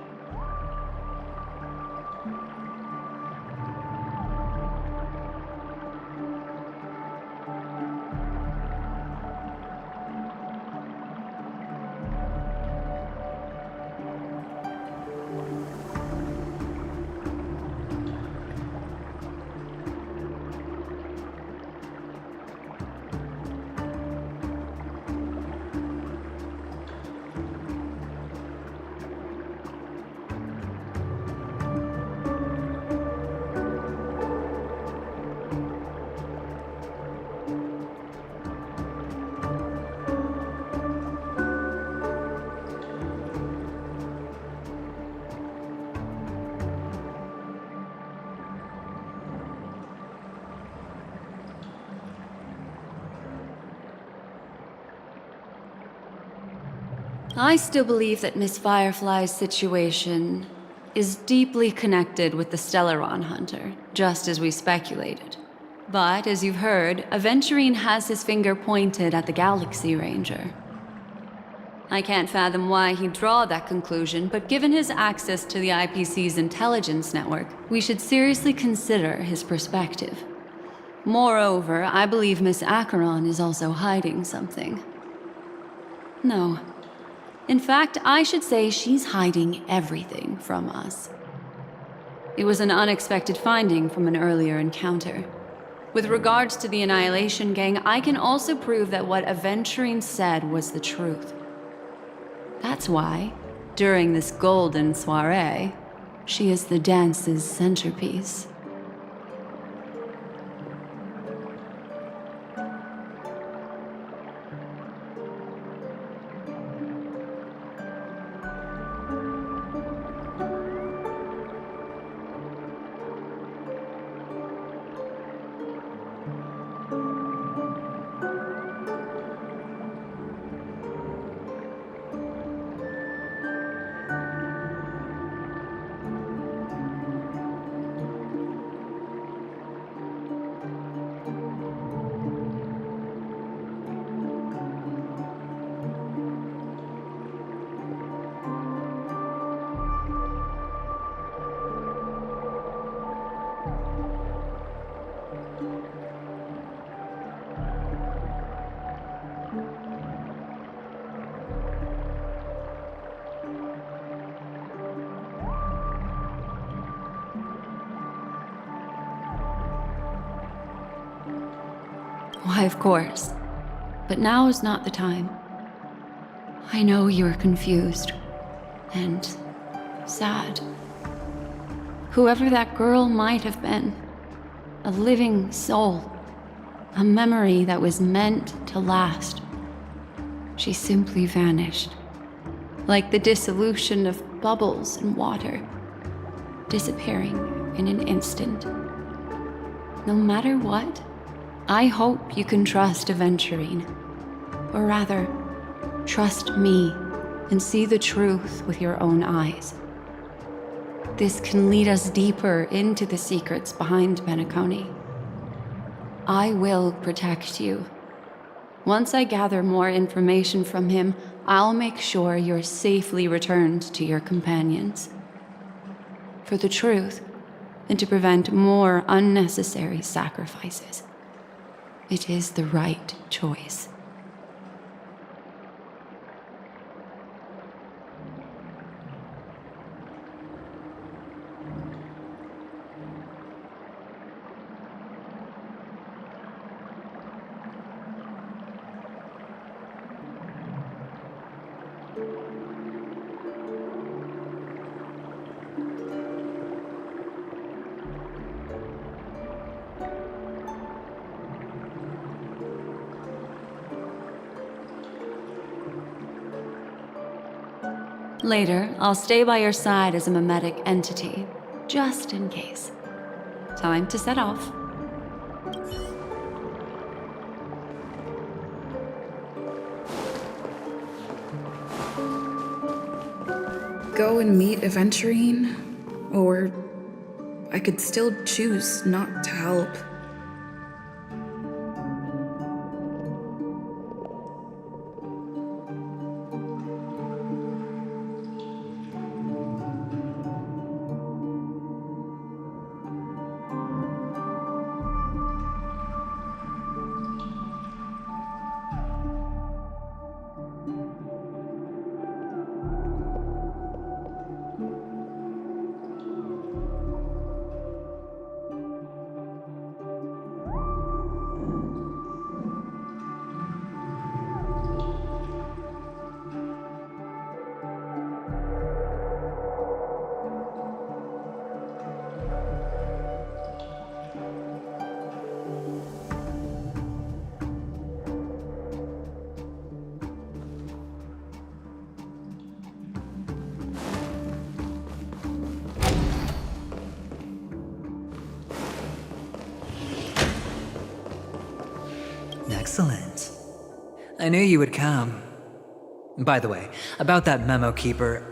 I still believe that Miss Firefly's situation is deeply connected with the Stellaron Hunter, just as we speculated. But, as you've heard, Aventurine has his finger pointed at the Galaxy Ranger. I can't fathom why he'd draw that conclusion, but given his access to the IPC's intelligence network, we should seriously consider his perspective. Moreover, I believe Miss Acheron is also hiding something. No. In fact, I should say she's hiding everything from us. It was an unexpected finding from an earlier encounter. With regards to the Annihilation Gang, I can also prove that what Aventurine said was the truth. That's why, during this golden soiree, she is the dance's centerpiece. Why, of course. But now is not the time. I know you are confused and sad. Whoever that girl might have been, a living soul, a memory that was meant to last. She simply vanished, like the dissolution of bubbles in water, disappearing in an instant. No matter what, I hope you can trust Aventurine. Or rather, trust me and see the truth with your own eyes. This can lead us deeper into the secrets behind Penacony. I will protect you. Once I gather more information from him, I'll make sure you're safely returned to your companions. For the truth, and to prevent more unnecessary sacrifices. It is the right choice. Later, I'll stay by your side as a mimetic entity, just in case. Time to set off. Go and meet Aventurine? Or I could still choose not to help. Excellent. I knew you would come. By the way, about that memo keeper...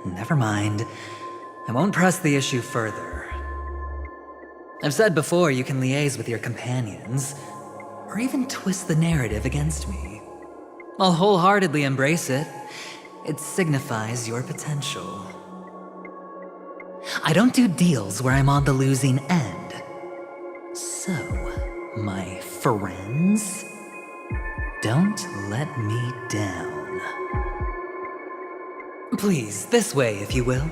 Never mind. I won't press the issue further. I've said before you can liaise with your companions, or even twist the narrative against me. I'll wholeheartedly embrace it. It signifies your potential. I don't do deals where I'm on the losing end. So, my friends, don't let me down. Please, this way, if you will.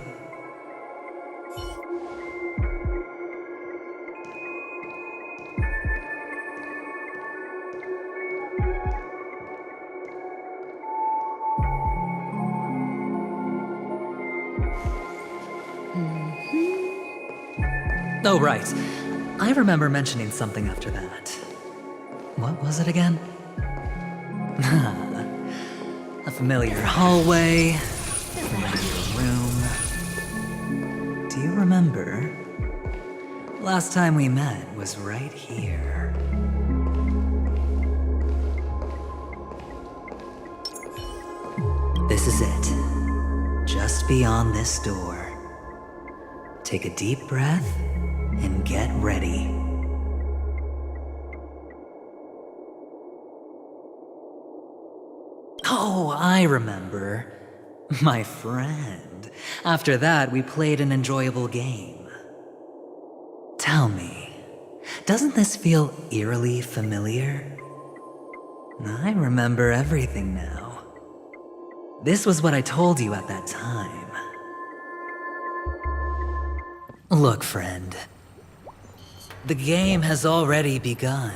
Oh, right. I remember mentioning something after that. What was it again? A familiar hallway, a familiar room. Do you remember? Last time we met was right here. This is it. Just beyond this door. Take a deep breath and get ready. Oh, I remember. My friend. After that, we played an enjoyable game. Tell me, doesn't this feel eerily familiar? I remember everything now. This was what I told you at that time. Look, friend. The game has already begun.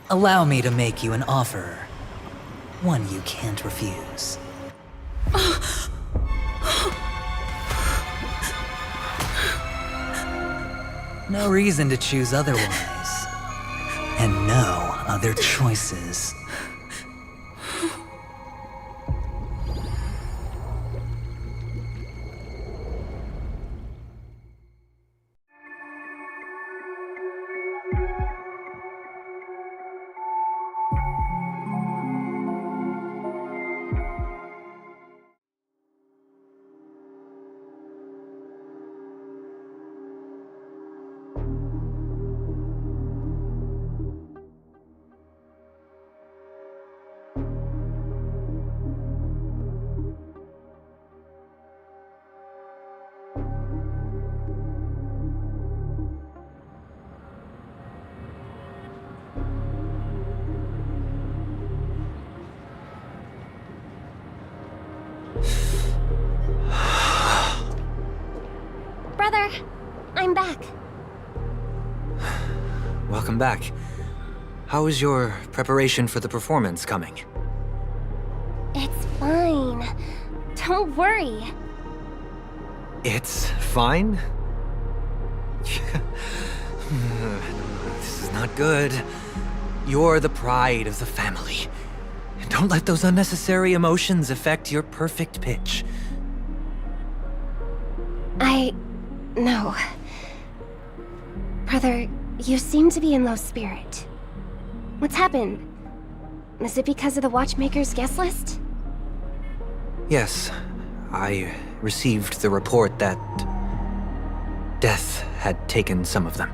Allow me to make you an offer. One you can't refuse. No reason to choose otherwise. And no other choices. brother. I'm back. Welcome back. How is your preparation for the performance coming? It's fine. Don't worry. It's fine? This is not good. You're the pride of the family. Don't let those unnecessary emotions affect your perfect pitch. No. Brother, you seem to be in low spirit. What's happened? Is it because of the Watchmaker's guest list? Yes, I received the report that death had taken some of them.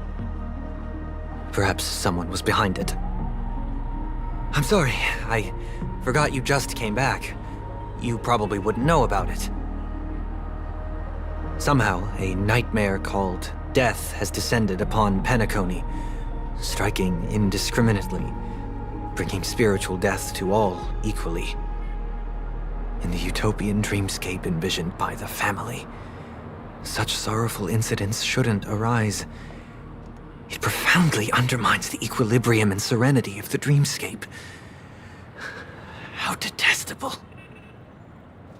Perhaps someone was behind it. I'm sorry, I forgot you just came back. You probably wouldn't know about it. Somehow, a nightmare called death has descended upon Penacony, striking indiscriminately, bringing spiritual death to all equally. In the utopian dreamscape envisioned by the family, such sorrowful incidents shouldn't arise. It profoundly undermines the equilibrium and serenity of the dreamscape. How detestable.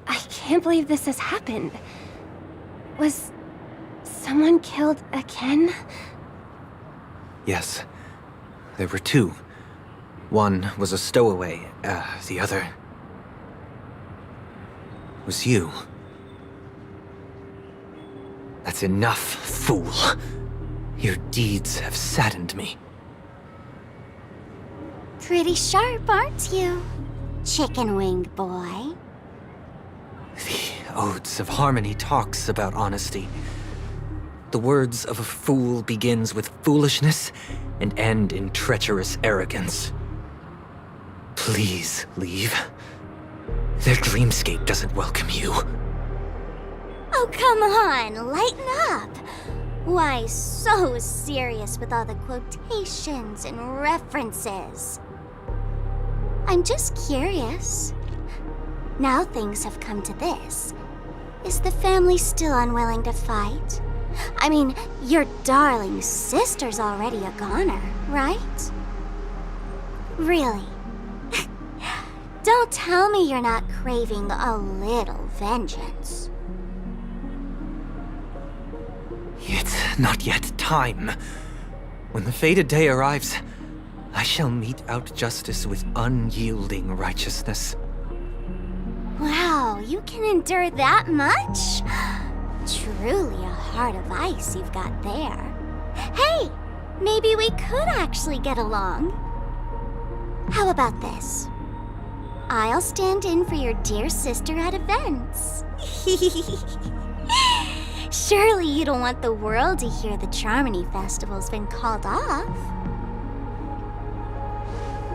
I can't believe this has happened. Was someone killed again? Yes, there were two. One was a stowaway, the other was you. That's enough, fool. Your deeds have saddened me. Pretty sharp, aren't you, chicken-winged boy? The Odes of Harmony talks about honesty. The words of a fool begins with foolishness and end in treacherous arrogance. Please leave. Their dreamscape doesn't welcome you. Oh, come on, lighten up. Why so serious with all the quotations and references? I'm just curious. Now things have come to this. Is the family still unwilling to fight? I mean, your darling sister's already a goner, right? Really? Don't tell me you're not craving a little vengeance. It's not yet time. When the fated day arrives, I shall mete out justice with unyielding righteousness. Wow, you can endure that much? Truly a heart of ice you've got there. Hey, maybe we could actually get along. How about this? I'll stand in for your dear sister at events. Surely you don't want the world to hear the Charmony Festival's been called off.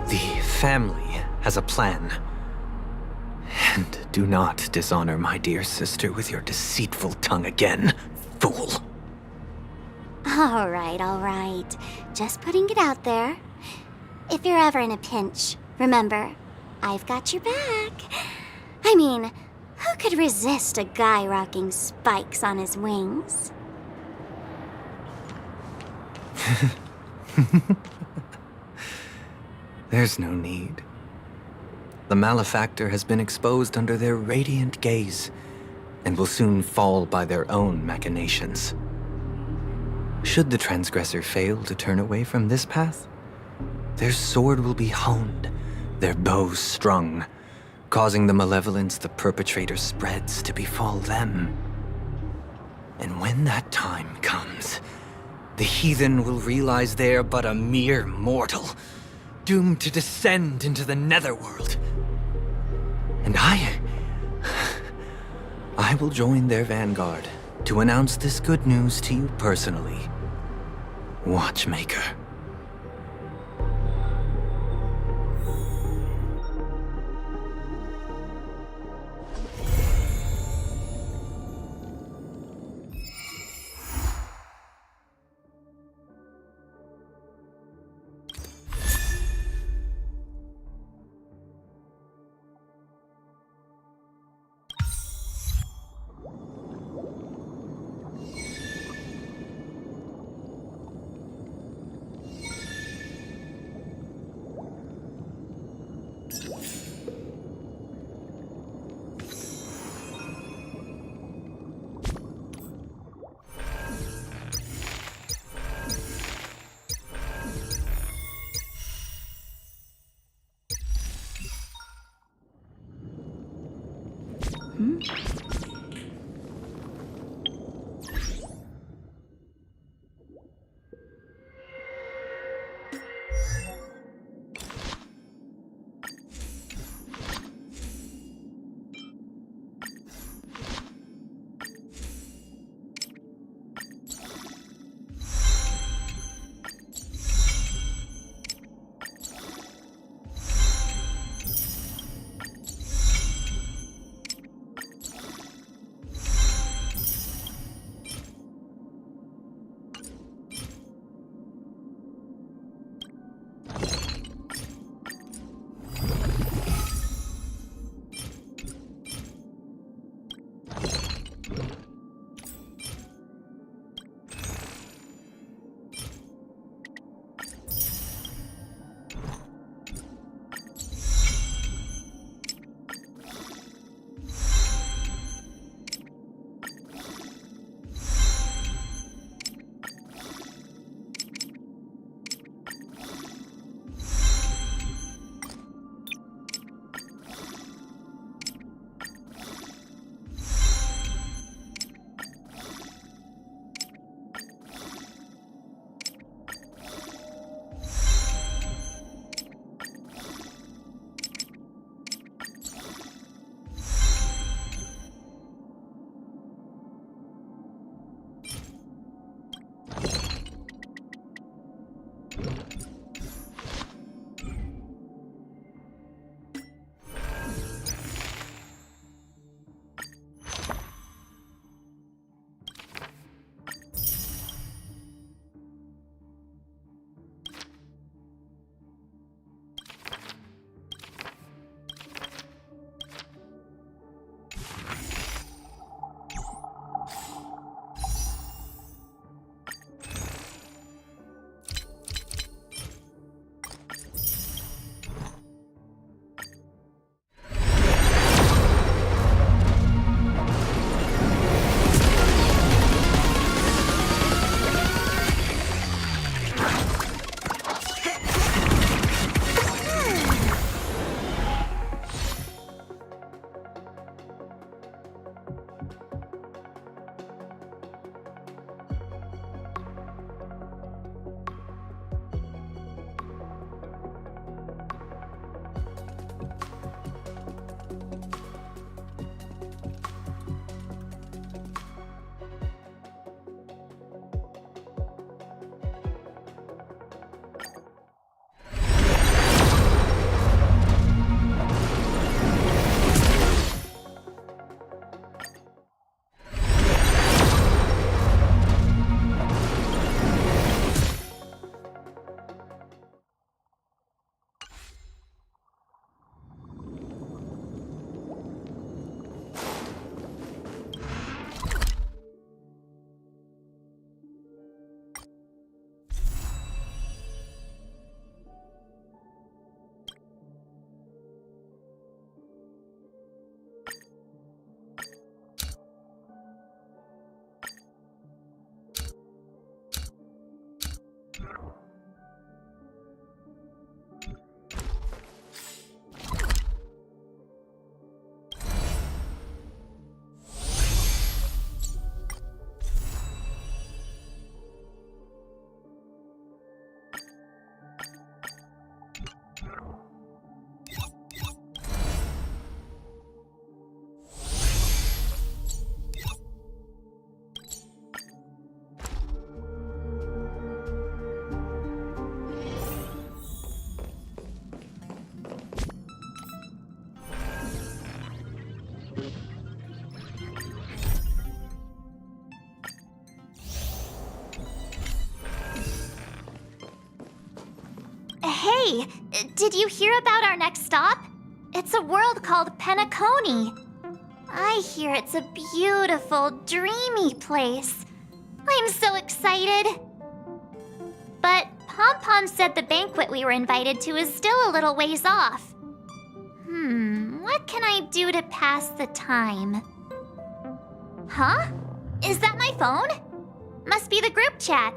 The family has a plan. And do not dishonor my dear sister with your deceitful tongue again, fool. All right. Just putting it out there. If you're ever in a pinch, remember, I've got your back. I mean, who could resist a guy rocking spikes on his wings? There's no need. The malefactor has been exposed under their radiant gaze, and will soon fall by their own machinations. Should the transgressor fail to turn away from this path, their sword will be honed, their bow strung, causing the malevolence the perpetrator spreads to befall them. And when that time comes, the heathen will realize they're but a mere mortal, doomed to descend into the netherworld. And I will join their vanguard to announce this good news to you personally, Watchmaker. Hey, did you hear about our next stop? It's a world called Penacony. I hear it's a beautiful, dreamy place. I'm so excited. But Pom Pom said the banquet we were invited to is still a little ways off. What can I do to pass the time? Huh? Is that my phone? Must be the group chat.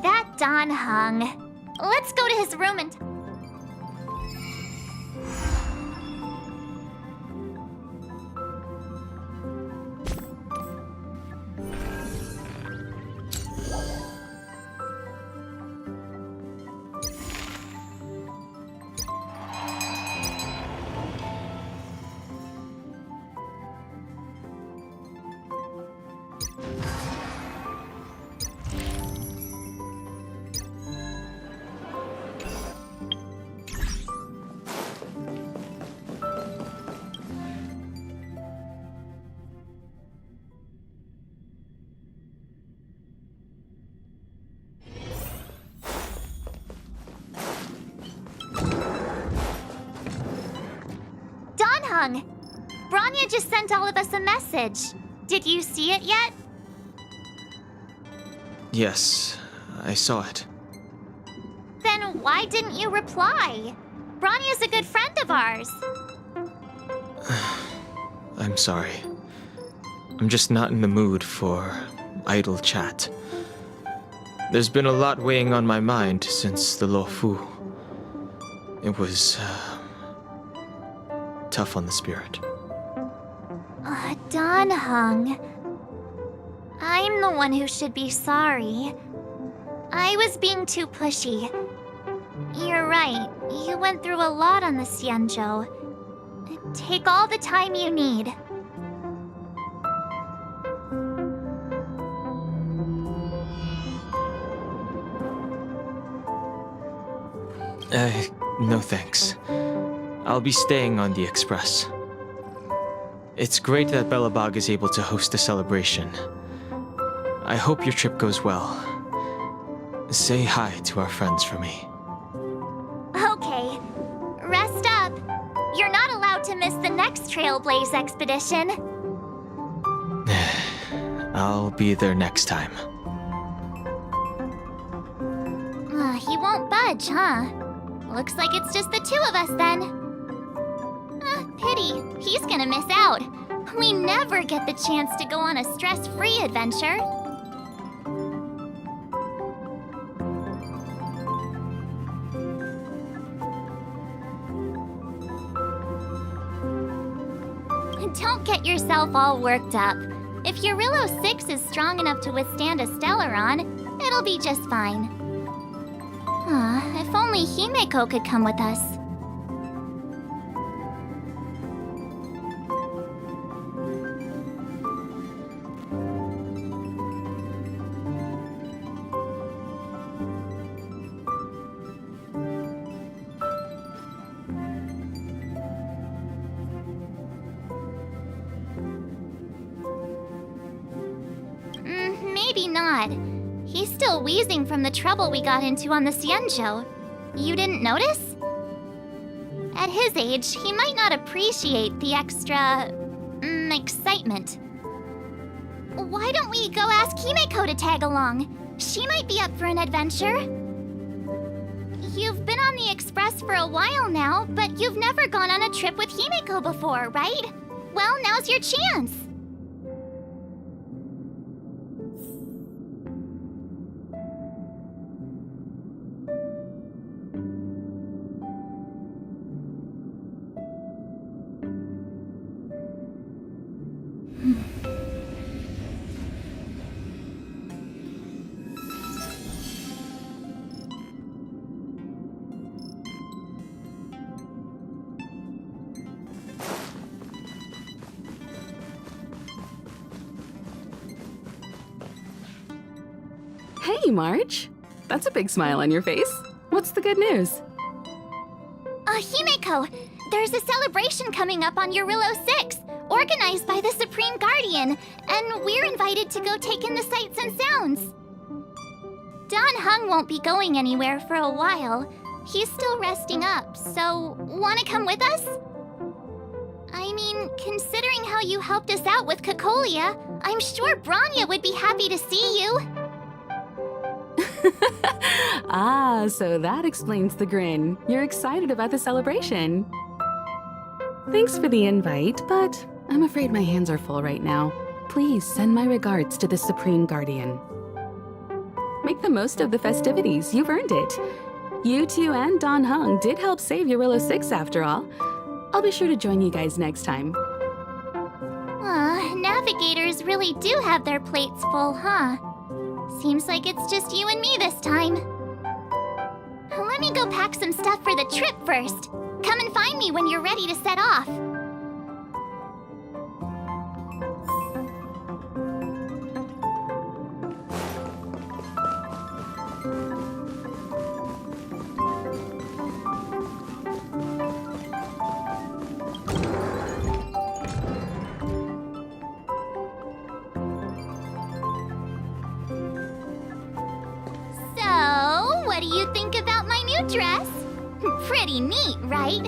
That Don Hung. Let's go to his room and... Branya just sent all of us a message. Did you see it yet? Yes, I saw it. Then why didn't you reply? Branya's a good friend of ours. I'm sorry. I'm just not in the mood for idle chat. There's been a lot weighing on my mind since the Lo Fu. It was tough on the spirit. Don Hung. I'm the one who should be sorry. I was being too pushy. You're right. You went through a lot on the Xianzhou. Take all the time you need. No thanks. I'll be staying on the Express. It's great that Belobog is able to host a celebration. I hope your trip goes well. Say hi to our friends for me. Okay. Rest up. You're not allowed to miss the next Trailblaze expedition. I'll be there next time. He won't budge, huh? Looks like it's just the two of us then. Pity. He's gonna miss out. We never get the chance to go on a stress-free adventure. Don't get yourself all worked up. If your Rillo 6 is strong enough to withstand a Stellaron, it'll be just fine. If only Himeko could come with us. Maybe not. He's still wheezing from the trouble we got into on the Xianzhou. You didn't notice? At his age, he might not appreciate the extra... excitement. Why don't we go ask Himeko to tag along? She might be up for an adventure. You've been on the Express for a while now, but you've never gone on a trip with Himeko before, right? Well, now's your chance. Hey, March. That's a big smile on your face. What's the good news? Himeko, there's a celebration coming up on Eurillo 6, organized by the Supreme Guardian, and we're invited to go take in the sights and sounds. Don Hung won't be going anywhere for a while. He's still resting up, so wanna come with us? I mean, considering how you helped us out with Cocolia, I'm sure Branya would be happy to see you. Ah, so that explains the grin. You're excited about the celebration. Thanks for the invite, but I'm afraid my hands are full right now. Please send my regards to the Supreme Guardian. Make the most of the festivities. You've earned it. You two and Don Hung did help save Eurillo 6 after all. I'll be sure to join you guys next time. Navigators really do have their plates full, huh? Seems like it's just you and me this time. Let me go pack some stuff for the trip first. Come and find me when you're ready to set off. So, what do you think about my new dress? Pretty neat, right?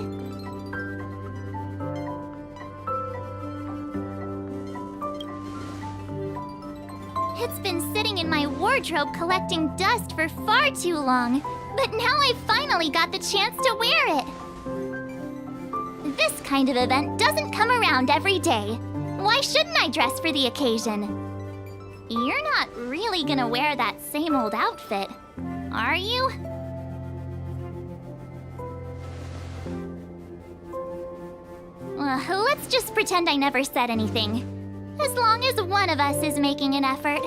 It's been sitting in my wardrobe collecting dust for far too long, but now I finally got the chance to wear it. This kind of event doesn't come around every day. Why shouldn't I dress for the occasion? You're not really gonna wear that same old outfit, are you? Let's just pretend I never said anything. As long as one of us is making an effort.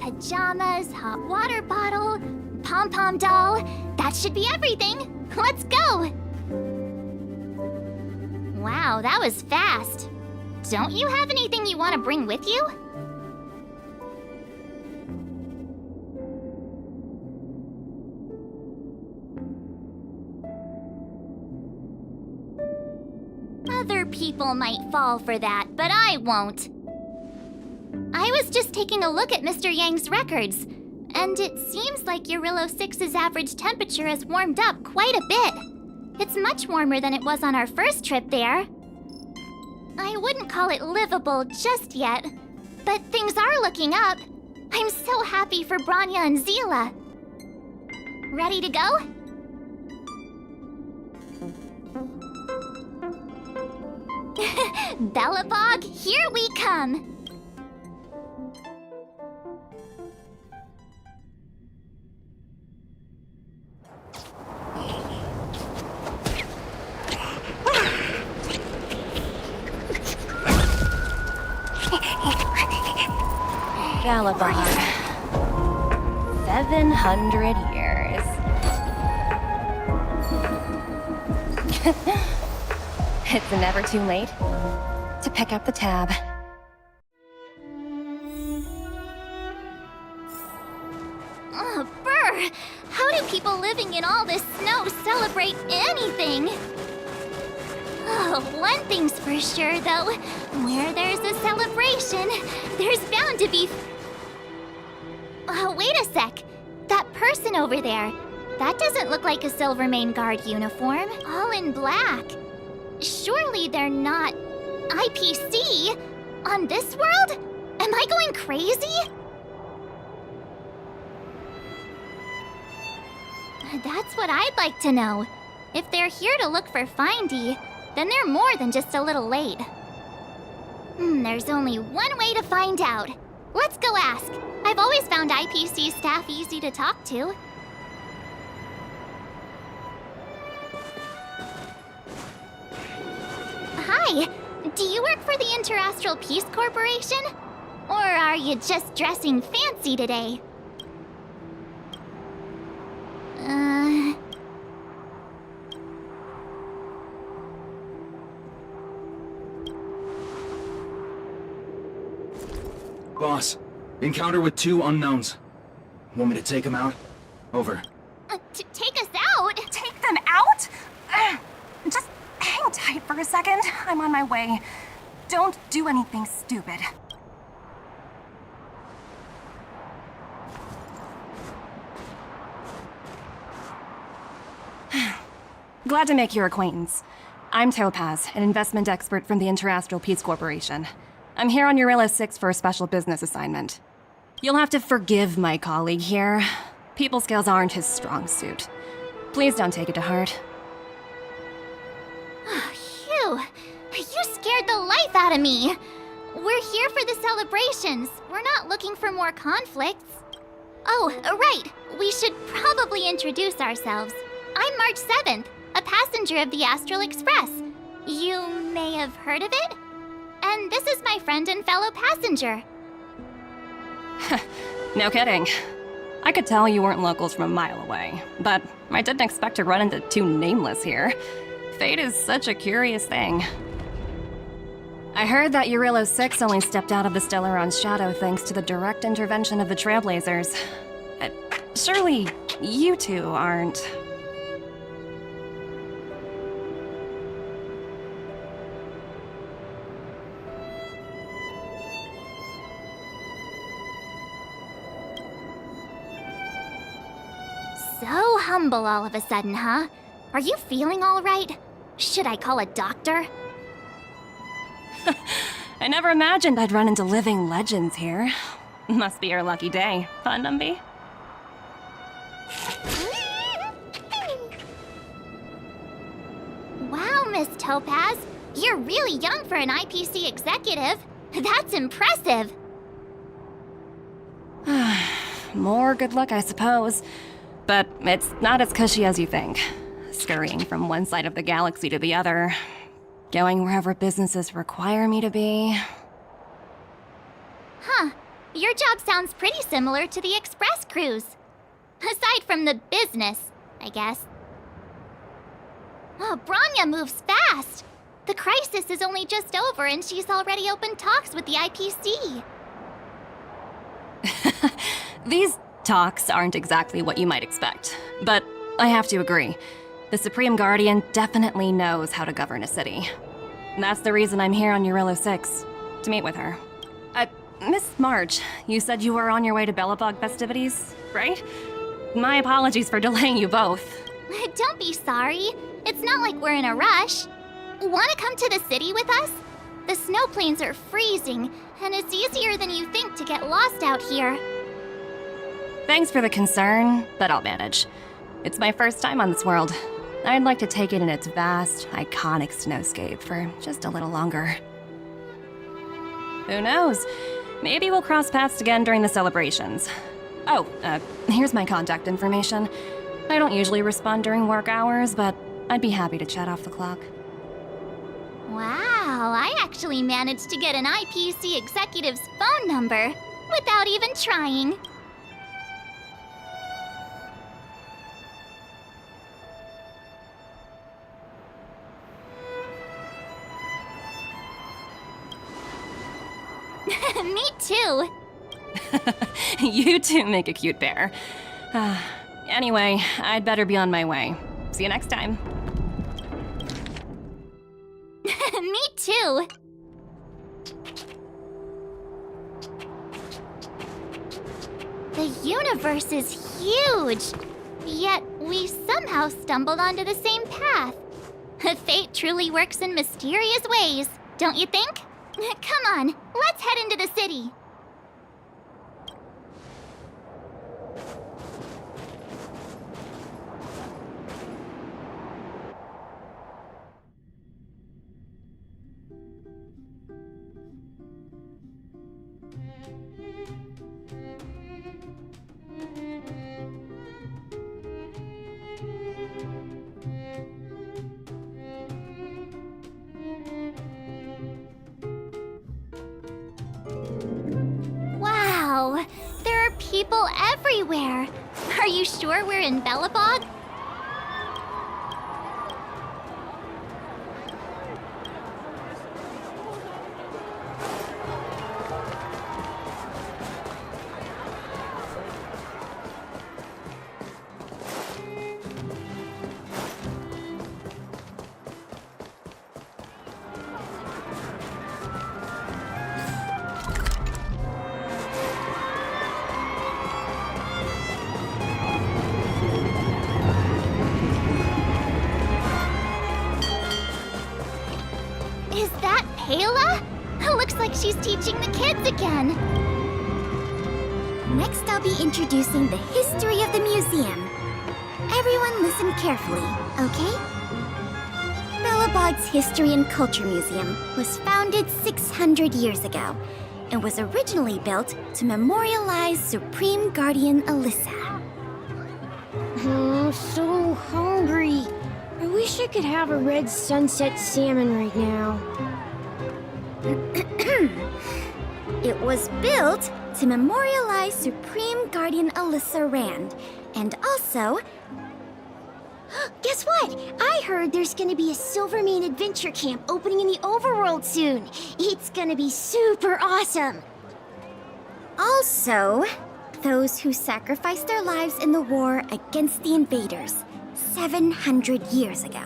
Pajamas, hot water bottle, pom-pom doll. That should be everything. Let's go! Wow, that was fast. Don't you have anything you want to bring with you? Other people might fall for that, but I won't. I was just taking a look at Mr. Yang's records, and it seems like Eurillo 6's average temperature has warmed up quite a bit. It's much warmer than it was on our first trip there. I wouldn't call it livable just yet, but things are looking up. I'm so happy for Branya and Zila. Ready to go? Bellabog, here we come! Belobog. 700 years. It's never too late to pick up the tab. Oh, brr! How do people living in all this snow celebrate anything? Oh, one thing's for sure, though. Where there's a celebration, there's bound to be... Oh, wait a sec. That person over there. That doesn't look like a Silvermane Guard uniform. All in black. Surely they're not... IPC? On this world? Am I going crazy? That's what I'd like to know. If they're here to look for Findy, then they're more than just a little late. There's only one way to find out. Let's go ask. I've always found IPC staff easy to talk to. Hi, do you work for the Interastral Peace Corporation? Or are you just dressing fancy today? Boss, encounter with 2 unknowns. Want me to take them out? Over. To take us out? Take them out? Just hang tight for a second. I'm on my way. Don't do anything stupid. Glad to make your acquaintance. I'm Topaz, an investment expert from the Interastral Peace Corporation. I'm here on Eurilla 6 for a special business assignment. You'll have to forgive my colleague here. People skills aren't his strong suit. Please don't take it to heart. Phew, you scared the life out of me. We're here for the celebrations. We're not looking for more conflicts. Oh, right. We should probably introduce ourselves. I'm March 7th, a passenger of the Astral Express. You may have heard of it? And this is my friend and fellow passenger. No kidding. I could tell you weren't locals from a mile away, but I didn't expect to run into 2 nameless here. Fate is such a curious thing. I heard that Eurilla 6 only stepped out of the Stellaron's shadow thanks to the direct intervention of the Trailblazers. Surely you two aren't... So humble all of a sudden, huh? Are you feeling all right? Should I call a doctor? I never imagined I'd run into living legends here. Must be your lucky day, huh, Numby? Wow, Miss Topaz. You're really young for an IPC executive. That's impressive. More good luck, I suppose. But it's not as cushy as you think. Scurrying from one side of the galaxy to the other. Going wherever businesses require me to be. Huh. Your job sounds pretty similar to the express cruise. Aside from the business, I guess. Oh, Branya moves fast. The crisis is only just over and she's already opened talks with the IPC. These talks aren't exactly what you might expect. But I have to agree. The Supreme Guardian definitely knows how to govern a city. That's the reason I'm here on Eurilla 6, to meet with her. Miss March, you said you were on your way to Belobog festivities, right? My apologies for delaying you both. Don't be sorry. It's not like we're in a rush. Want to come to the city with us? The snow plains are freezing, and it's easier than you think to get lost out here. Thanks for the concern, but I'll manage. It's my first time on this world. I'd like to take it in its vast, iconic snowscape for just a little longer. Who knows? Maybe we'll cross paths again during the celebrations. Oh, here's my contact information. I don't usually respond during work hours, but I'd be happy to chat off the clock. Wow, I actually managed to get an IPC executive's phone number. without even trying. Me too. You two make a cute pair. Anyway, I'd better be on my way. See you next time. Me too. The universe is huge, yet we somehow stumbled onto the same path. Fate truly works in mysterious ways, don't you think? Come on, let's head into the city. Wow, there are people everywhere. Are you sure we're in Belobog? Is that Payla? Looks like she's teaching the kids again. Next, I'll be introducing the history of the museum. Everyone listen carefully, okay? Belobog's History and Culture Museum was founded 600 years ago and was originally built to memorialize Supreme Guardian Alyssa. I'm so hungry. I wish I could have a red sunset salmon right now. It was built to memorialize Supreme Guardian Alyssa Rand, and also... Guess what? I heard there's gonna be a Silvermane adventure camp opening in the overworld soon. It's gonna be super awesome. Also, those who sacrificed their lives in the war against the invaders 700 years ago.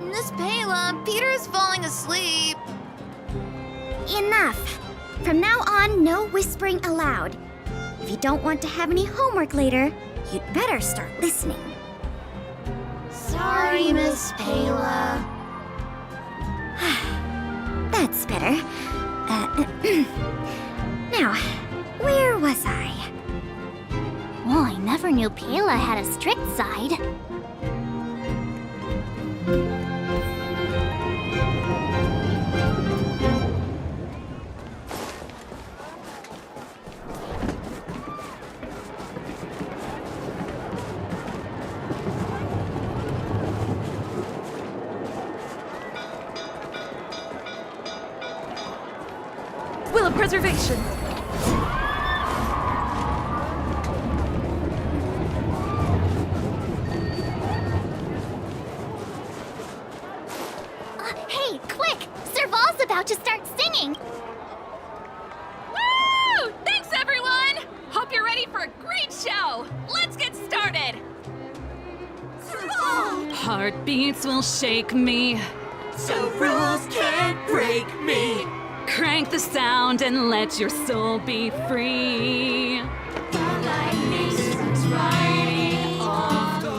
Miss Payla, Peter is falling asleep. Enough! From now on, no whispering allowed. If you don't want to have any homework later, you'd better start listening. Sorry, Miss Payla. That's better. Now, where was I? Oh, I never knew Payla had a strict side. Will of preservation! Hey, quick! Serval's about to start singing! Woo! Thanks, everyone! Hope you're ready for a great show! Let's get started! Serval! Heartbeats will shake me, so rules can't break me. Crank the sound and let your soul be free. The lightning strikes writing off the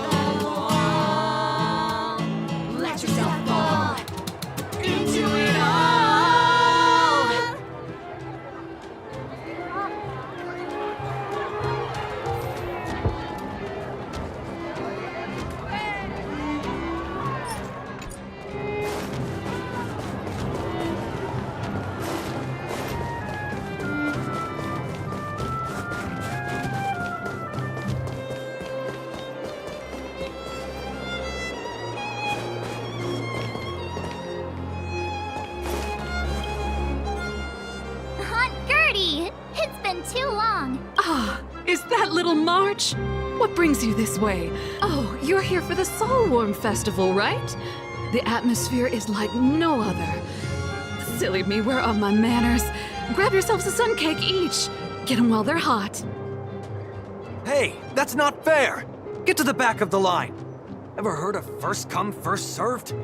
wall. Let yourself fall into it all. too long. Ah, is that little March? What brings you this way? Oh, you're here for the Soulworm Festival, right? The atmosphere is like no other. Silly me, where are my manners? Grab yourselves a sun cake each. Get them while they're hot. Hey, that's not fair! Get to the back of the line! Ever heard of first come, first served?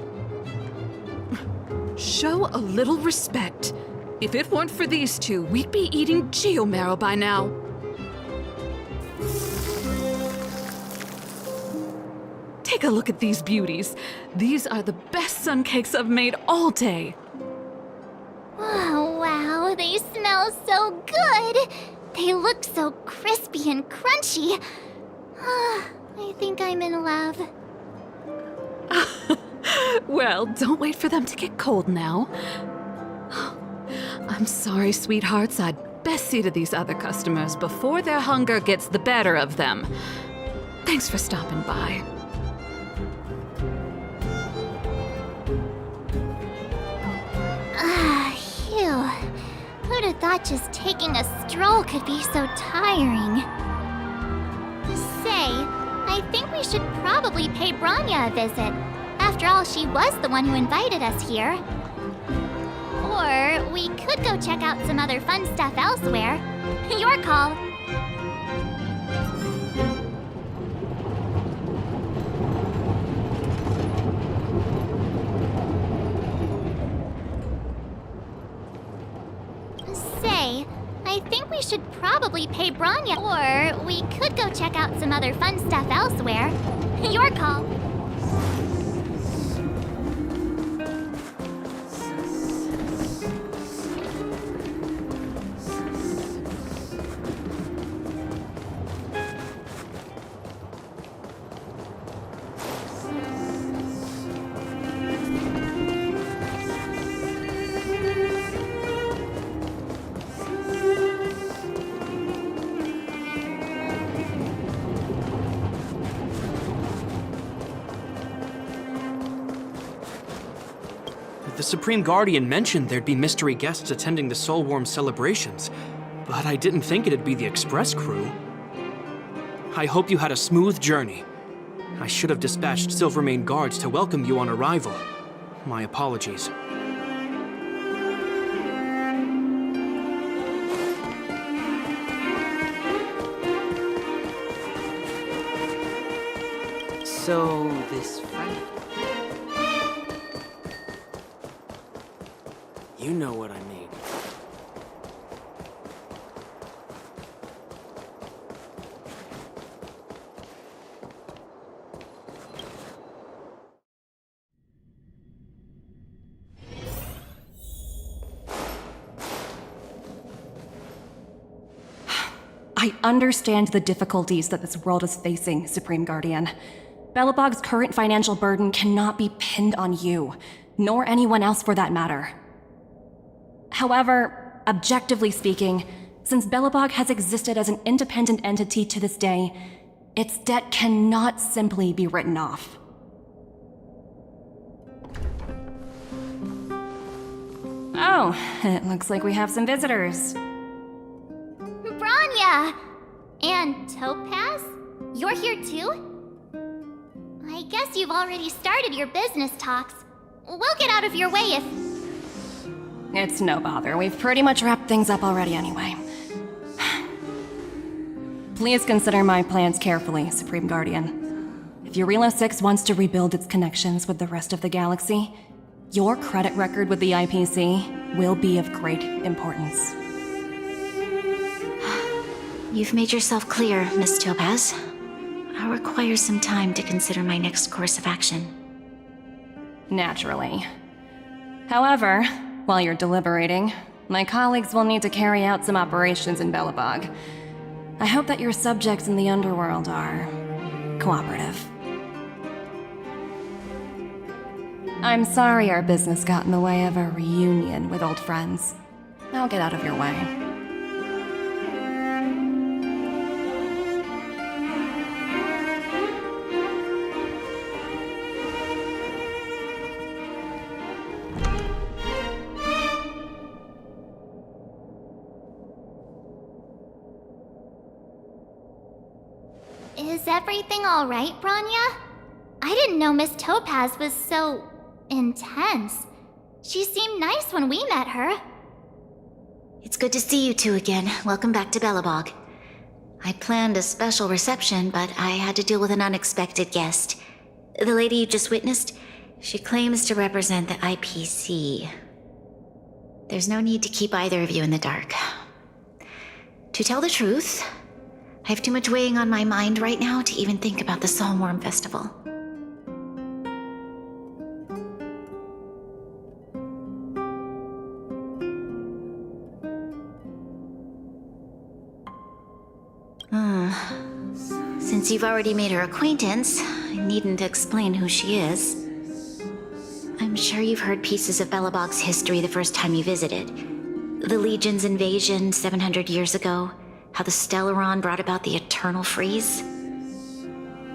Show a little respect. If it weren't for these two, we'd be eating geomarrow by now. Take a look at these beauties. These are the best sun cakes I've made all day. Oh, wow, they smell so good. They look so crispy and crunchy. I think I'm in love. Well, don't wait for them to get cold now. I'm sorry, sweethearts. I'd best see to these other customers before their hunger gets the better of them. Thanks for stopping by. Phew. Who'd have thought just taking a stroll could be so tiring? Say, I think we should probably pay Branya a visit. After all, she was the one who invited us here. Or we could go check out some other fun stuff elsewhere. Your call. Say, I think we should probably pay Branya. Or we could go check out some other fun stuff elsewhere. Your call. The Supreme Guardian mentioned there'd be mystery guests attending the Soulworm celebrations, but I didn't think it'd be the Express crew. I hope you had a smooth journey. I should have dispatched Silvermane guards to welcome you on arrival. My apologies. So, this friend... You know what I mean. I understand the difficulties that this world is facing, Supreme Guardian. Belobog's current financial burden cannot be pinned on you, nor anyone else for that matter. However, objectively speaking, since Belobog has existed as an independent entity to this day, its debt cannot simply be written off. Oh, it looks like we have some visitors. Branya! And Topaz? You're here too? I guess you've already started your business talks. We'll get out of your way if... It's no bother. We've pretty much wrapped things up already anyway. Please consider my plans carefully, Supreme Guardian. If Eurelo 6 wants to rebuild its connections with the rest of the galaxy, your credit record with the IPC will be of great importance. You've made yourself clear, Miss Topaz. I'll require some time to consider my next course of action. Naturally. However, while you're deliberating, my colleagues will need to carry out some operations in Belobog. I hope that your subjects in the underworld are cooperative. I'm sorry our business got in the way of a reunion with old friends. I'll get out of your way. Is everything alright, Branya? I didn't know Miss Topaz was so intense. She seemed nice when we met her. It's good to see you two again. Welcome back to Belobog. I'd planned a special reception, but I had to deal with an unexpected guest. The lady you just witnessed, she claims to represent the IPC. There's no need to keep either of you in the dark. To tell the truth, I have too much weighing on my mind right now to even think about the Soulworm Festival. Since you've already made her acquaintance, I needn't explain who she is. I'm sure you've heard pieces of Belobog's history the first time you visited. The Legion's invasion 700 years ago, how the Stellaron brought about the Eternal Freeze.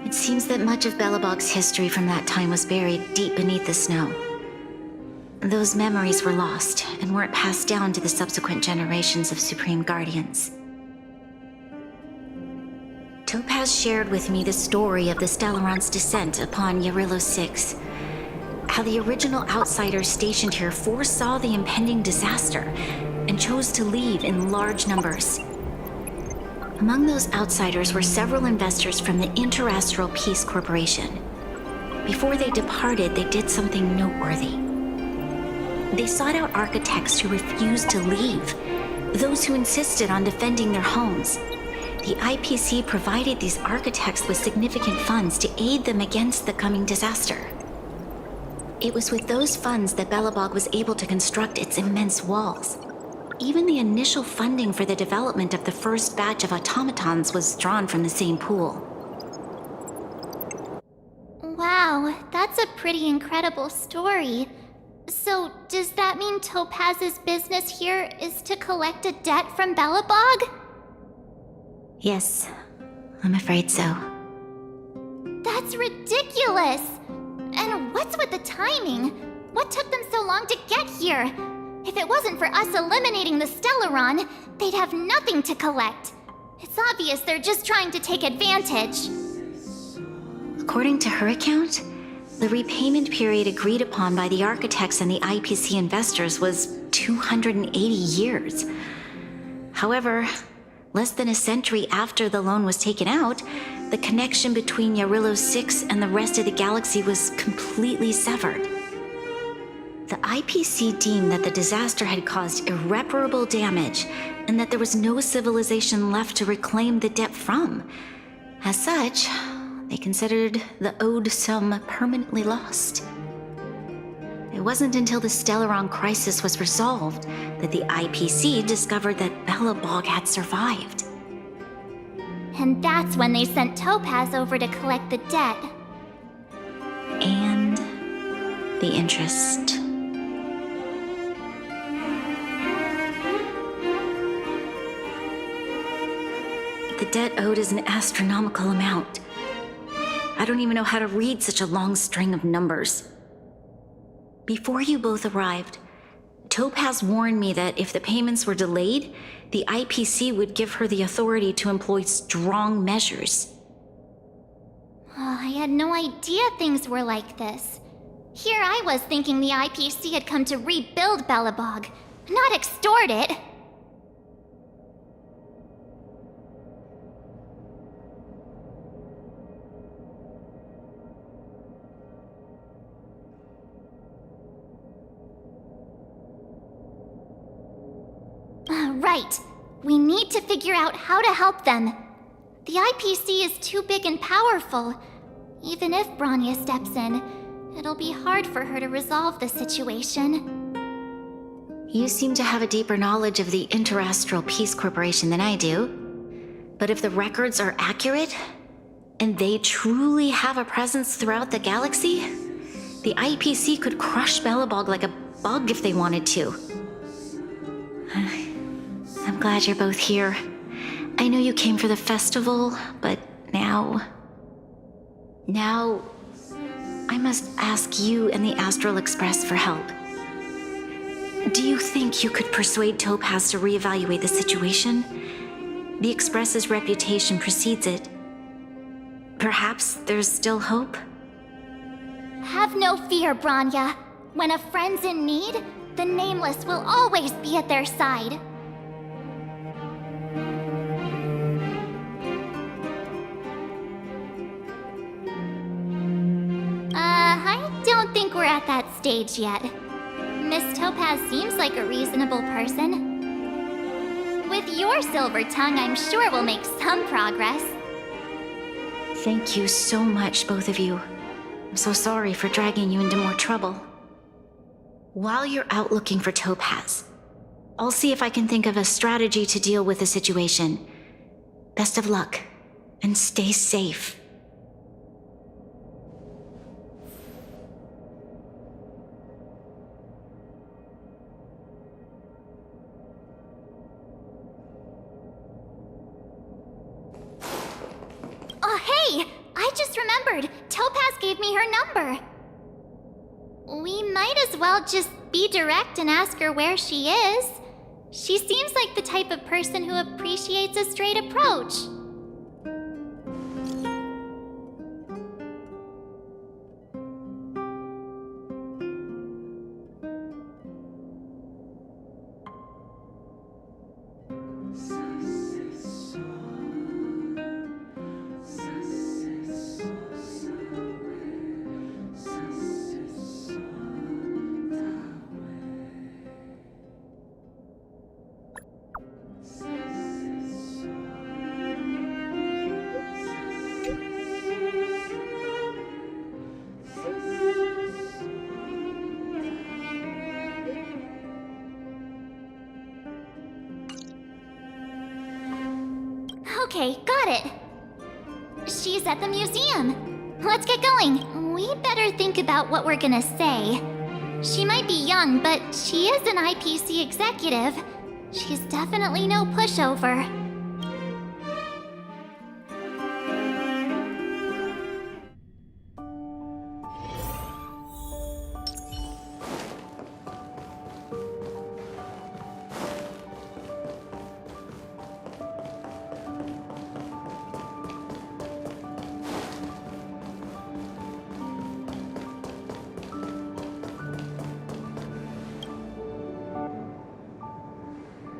It seems that much of Belobog's history from that time was buried deep beneath the snow. Those memories were lost and weren't passed down to the subsequent generations of Supreme Guardians. Topaz shared with me the story of the Stellaron's descent upon Yarillo 6. How the original outsiders stationed here foresaw the impending disaster and chose to leave in large numbers. Among those outsiders were several investors from the Interastral Peace Corporation. Before they departed, they did something noteworthy. They sought out architects who refused to leave, those who insisted on defending their homes. The IPC provided these architects with significant funds to aid them against the coming disaster. It was with those funds that Belobog was able to construct its immense walls. Even the initial funding for the development of the first batch of automatons was drawn from the same pool. Wow, that's a pretty incredible story. So, does that mean Topaz's business here is to collect a debt from Belobog? Yes, I'm afraid so. That's ridiculous! And what's with the timing? What took them so long to get here? If it wasn't for us eliminating the Stellaron, they'd have nothing to collect. It's obvious they're just trying to take advantage. According to her account, the repayment period agreed upon by the architects and the IPC investors was 280 years. However, less than a century after the loan was taken out, the connection between Yarillo 6 and the rest of the galaxy was completely severed. The IPC deemed that the disaster had caused irreparable damage and that there was no civilization left to reclaim the debt from. As such, they considered the owed sum permanently lost. It wasn't until the Stellaron crisis was resolved that the IPC discovered that Belobog had survived. And that's when they sent Topaz over to collect the debt. And the interest. The debt owed is an astronomical amount. I don't even know how to read such a long string of numbers. Before you both arrived, Topaz warned me that if the payments were delayed, the IPC would give her the authority to employ strong measures. I had no idea things were like this. Here I was thinking the IPC had come to rebuild Belobog, not extort it. Right. We need to figure out how to help them. The IPC is too big and powerful. Even if Branya steps in, it'll be hard for her to resolve the situation. You seem to have a deeper knowledge of the Interastral Peace Corporation than I do. But if the records are accurate, and they truly have a presence throughout the galaxy, the IPC could crush Belobog like a bug if they wanted to. I'm glad you're both here. I know you came for the festival, but now I must ask you and the Astral Express for help. Do you think you could persuade Topaz to reevaluate the situation? The Express's reputation precedes it. Perhaps there's still hope? Have no fear, Branya. When a friend's in need, the Nameless will always be at their side. I don't think we're at that stage yet. Miss Topaz seems like a reasonable person. With your silver tongue, I'm sure we'll make some progress. Thank you so much, both of you. I'm so sorry for dragging you into more trouble. While you're out looking for Topaz, I'll see if I can think of a strategy to deal with the situation. Best of luck, and stay safe. Oh, hey! I just remembered. Topaz gave me her number. We might as well just be direct and ask her where she is. She seems like the type of person who appreciates a straight approach. Okay, got it. She's at the museum. Let's get going. We better think about what we're gonna say. She might be young, but she is an IPC executive. She's definitely no pushover.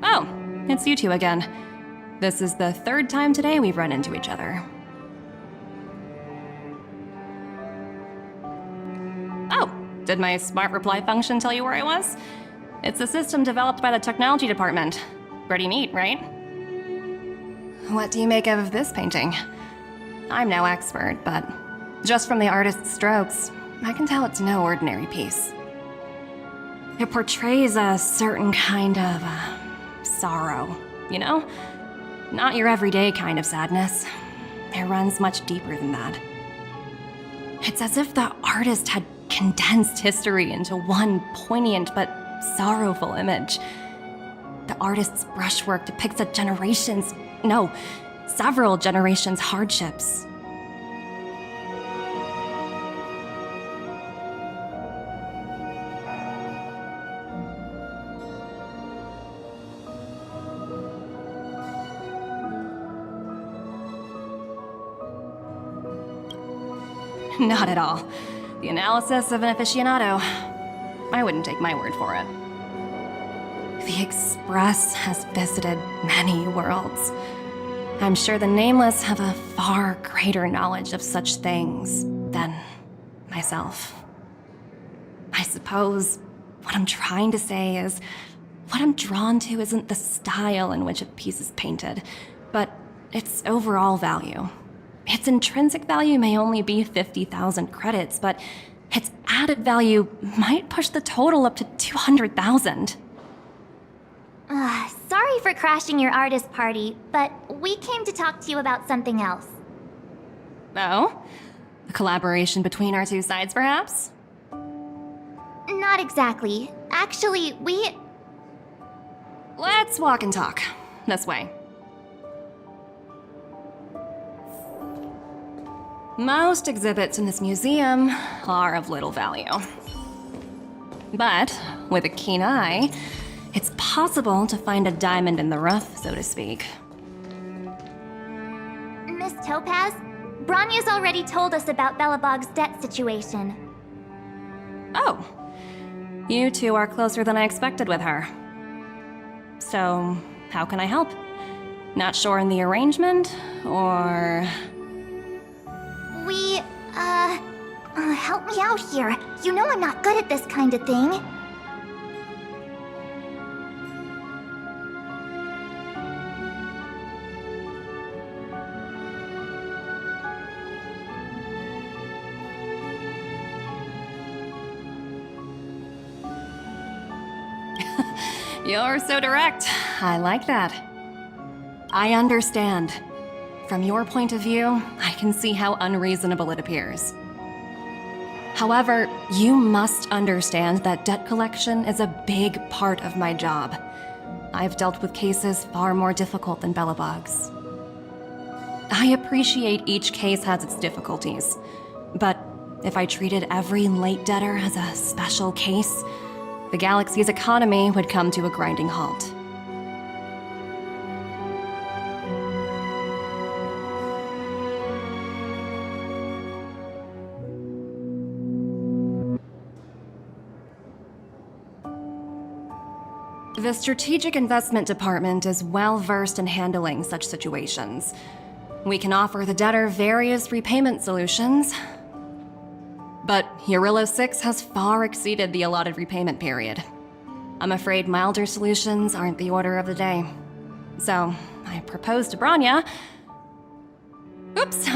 Oh, it's you two again. This is the third time today we've run into each other. Oh, did my smart reply function tell you where I was? It's a system developed by the technology department. Pretty neat, right? What do you make of this painting? I'm no expert, but just from the artist's strokes, I can tell it's no ordinary piece. It portrays a certain kind of sorrow, you know? Not your everyday kind of sadness. It runs much deeper than that. It's as if the artist had condensed history into one poignant but sorrowful image. The artist's brushwork depicts several generations' hardships. Not at all. The analysis of an aficionado. I wouldn't take my word for it. The Express has visited many worlds. I'm sure the Nameless have a far greater knowledge of such things than myself. I suppose what I'm trying to say is, what I'm drawn to isn't the style in which a piece is painted, but its overall value. Its intrinsic value may only be 50,000 credits, but its added value might push the total up to 200,000. Sorry for crashing your artist party, but we came to talk to you about something else. Oh? A collaboration between our two sides, perhaps? Not exactly. Actually, Let's walk and talk. This way. Most exhibits in this museum are of little value. But with a keen eye, it's possible to find a diamond in the rough, so to speak. Miss Topaz, Bronya's already told us about Belobog's debt situation. Oh. You two are closer than I expected with her. So, how can I help? Not sure in the arrangement, or... We, help me out here. You know I'm not good at this kind of thing. You're so direct. I like that. I understand. From your point of view, I can see how unreasonable it appears. However, you must understand that debt collection is a big part of my job. I've dealt with cases far more difficult than Belobog's. I appreciate each case has its difficulties, but if I treated every late debtor as a special case, the galaxy's economy would come to a grinding halt. The Strategic Investment Department is well versed in handling such situations. We can offer the debtor various repayment solutions, but Eurillo 6 has far exceeded the allotted repayment period. I'm afraid milder solutions aren't the order of the day. So, I proposed to Bronya. Oops,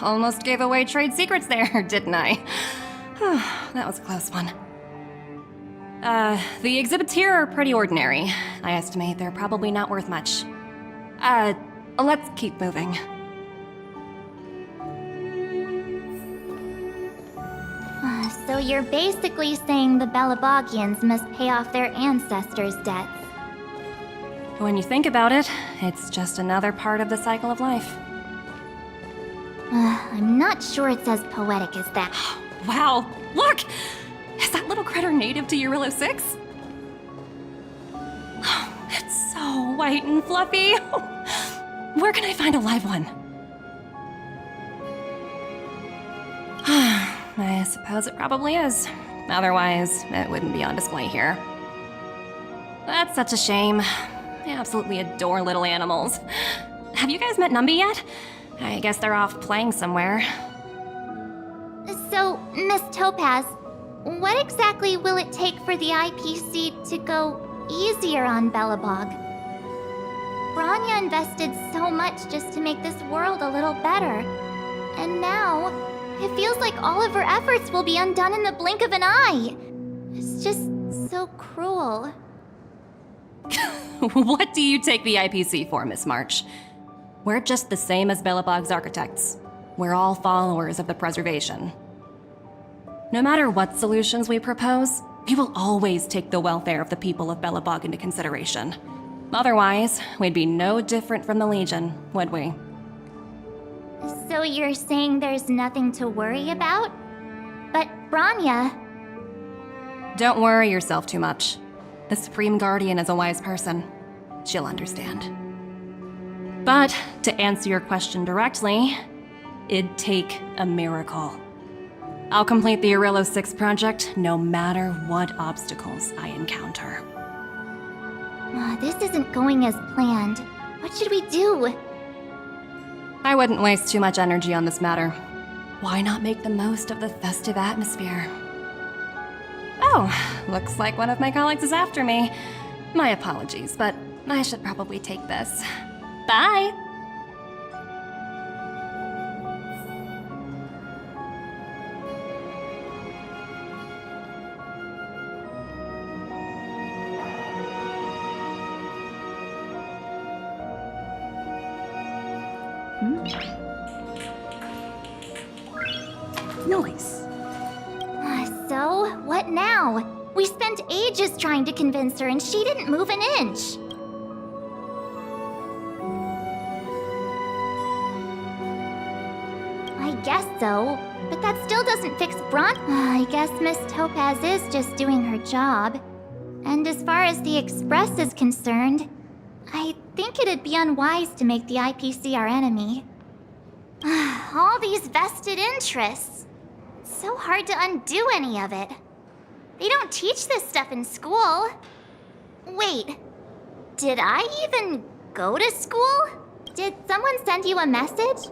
almost gave away trade secrets there, didn't I? That was a close one. The exhibits here are pretty ordinary. I estimate they're probably not worth much. Let's keep moving. So you're basically saying the Belabogians must pay off their ancestors' debts. When you think about it, it's just another part of the cycle of life. I'm not sure it's as poetic as that. Wow, look! Is that little critter native to Eurillo 6? It's so white and fluffy. Where can I find a live one? I suppose it probably is. Otherwise, it wouldn't be on display here. That's such a shame. I absolutely adore little animals. Have you guys met Numby yet? I guess they're off playing somewhere. So, Miss Topaz, what exactly will it take for the IPC to go easier on Belobog? Bronya invested so much just to make this world a little better. And now, it feels like all of her efforts will be undone in the blink of an eye. It's just so cruel. What do you take the IPC for, Miss March? We're just the same as Belobog's architects. We're all followers of the preservation. No matter what solutions we propose, we will always take the welfare of the people of Belobog into consideration. Otherwise, we'd be no different from the Legion, would we? So you're saying there's nothing to worry about? But Bronya... Don't worry yourself too much. The Supreme Guardian is a wise person. She'll understand. But, to answer your question directly, it'd take a miracle. I'll complete the Eurillo 6 project no matter what obstacles I encounter. This isn't going as planned. What should we do? I wouldn't waste too much energy on this matter. Why not make the most of the festive atmosphere? Oh, looks like one of my colleagues is after me. My apologies, but I should probably take this. Bye! Nice. So, what now? We spent ages trying to convince her and she didn't move an inch. I guess so, but that still doesn't fix I guess Miss Topaz is just doing her job. And as far as the Express is concerned, I think it'd be unwise to make the IPC our enemy. All these vested interests. So hard to undo any of it. They don't teach this stuff in school. Wait, did I even go to school? Did someone send you a message?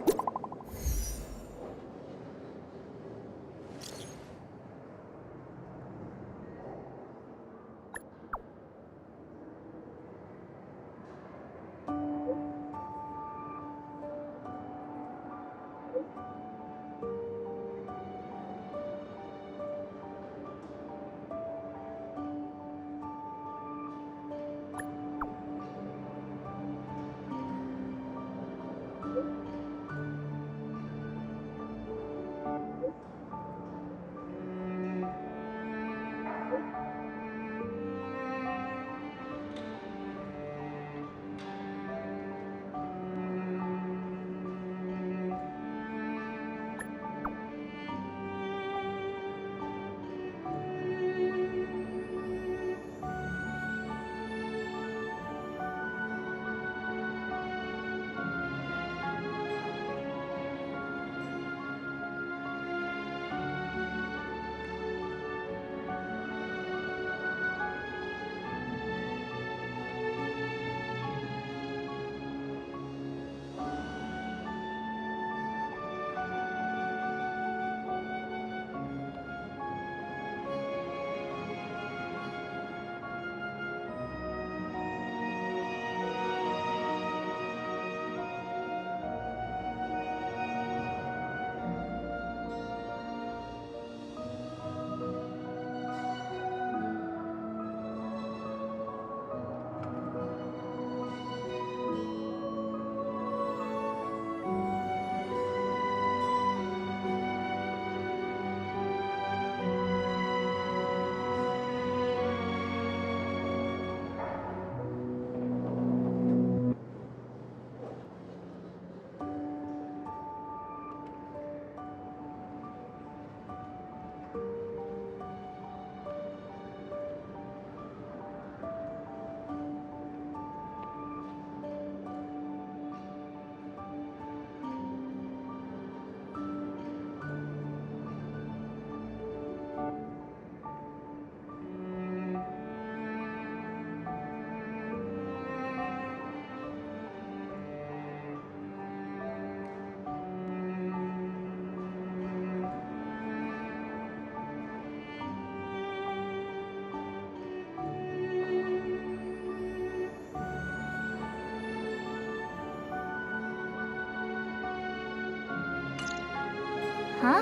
Huh?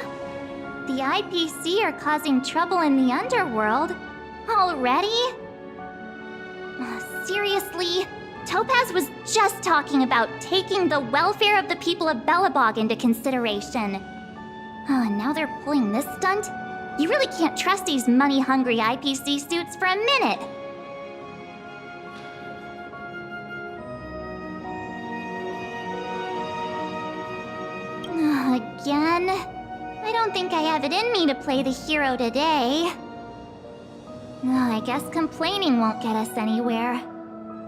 The IPC are causing trouble in the underworld? Already? Seriously? Topaz was just talking about taking the welfare of the people of Belobog into consideration. And now they're pulling this stunt? You really can't trust these money-hungry IPC suits for a minute. Again? I don't think I have it in me to play the hero today. I guess complaining won't get us anywhere.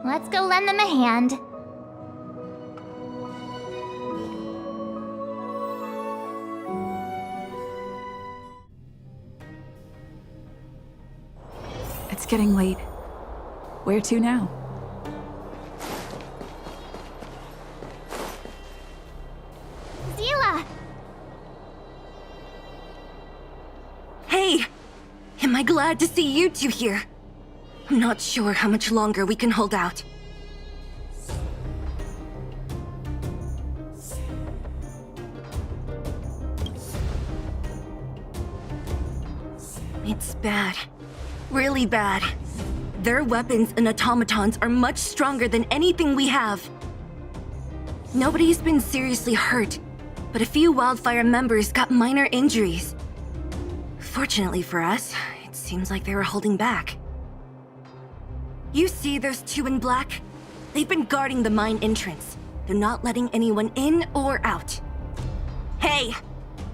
Let's go lend them a hand. It's getting late. Where to now? Zila! Hey! Am I glad to see you two here? I'm not sure how much longer we can hold out. It's bad. Really bad. Their weapons and automatons are much stronger than anything we have. Nobody's been seriously hurt, but a few Wildfire members got minor injuries. Fortunately for us, it seems like they were holding back. You see those two in black? They've been guarding the mine entrance. They're not letting anyone in or out. Hey!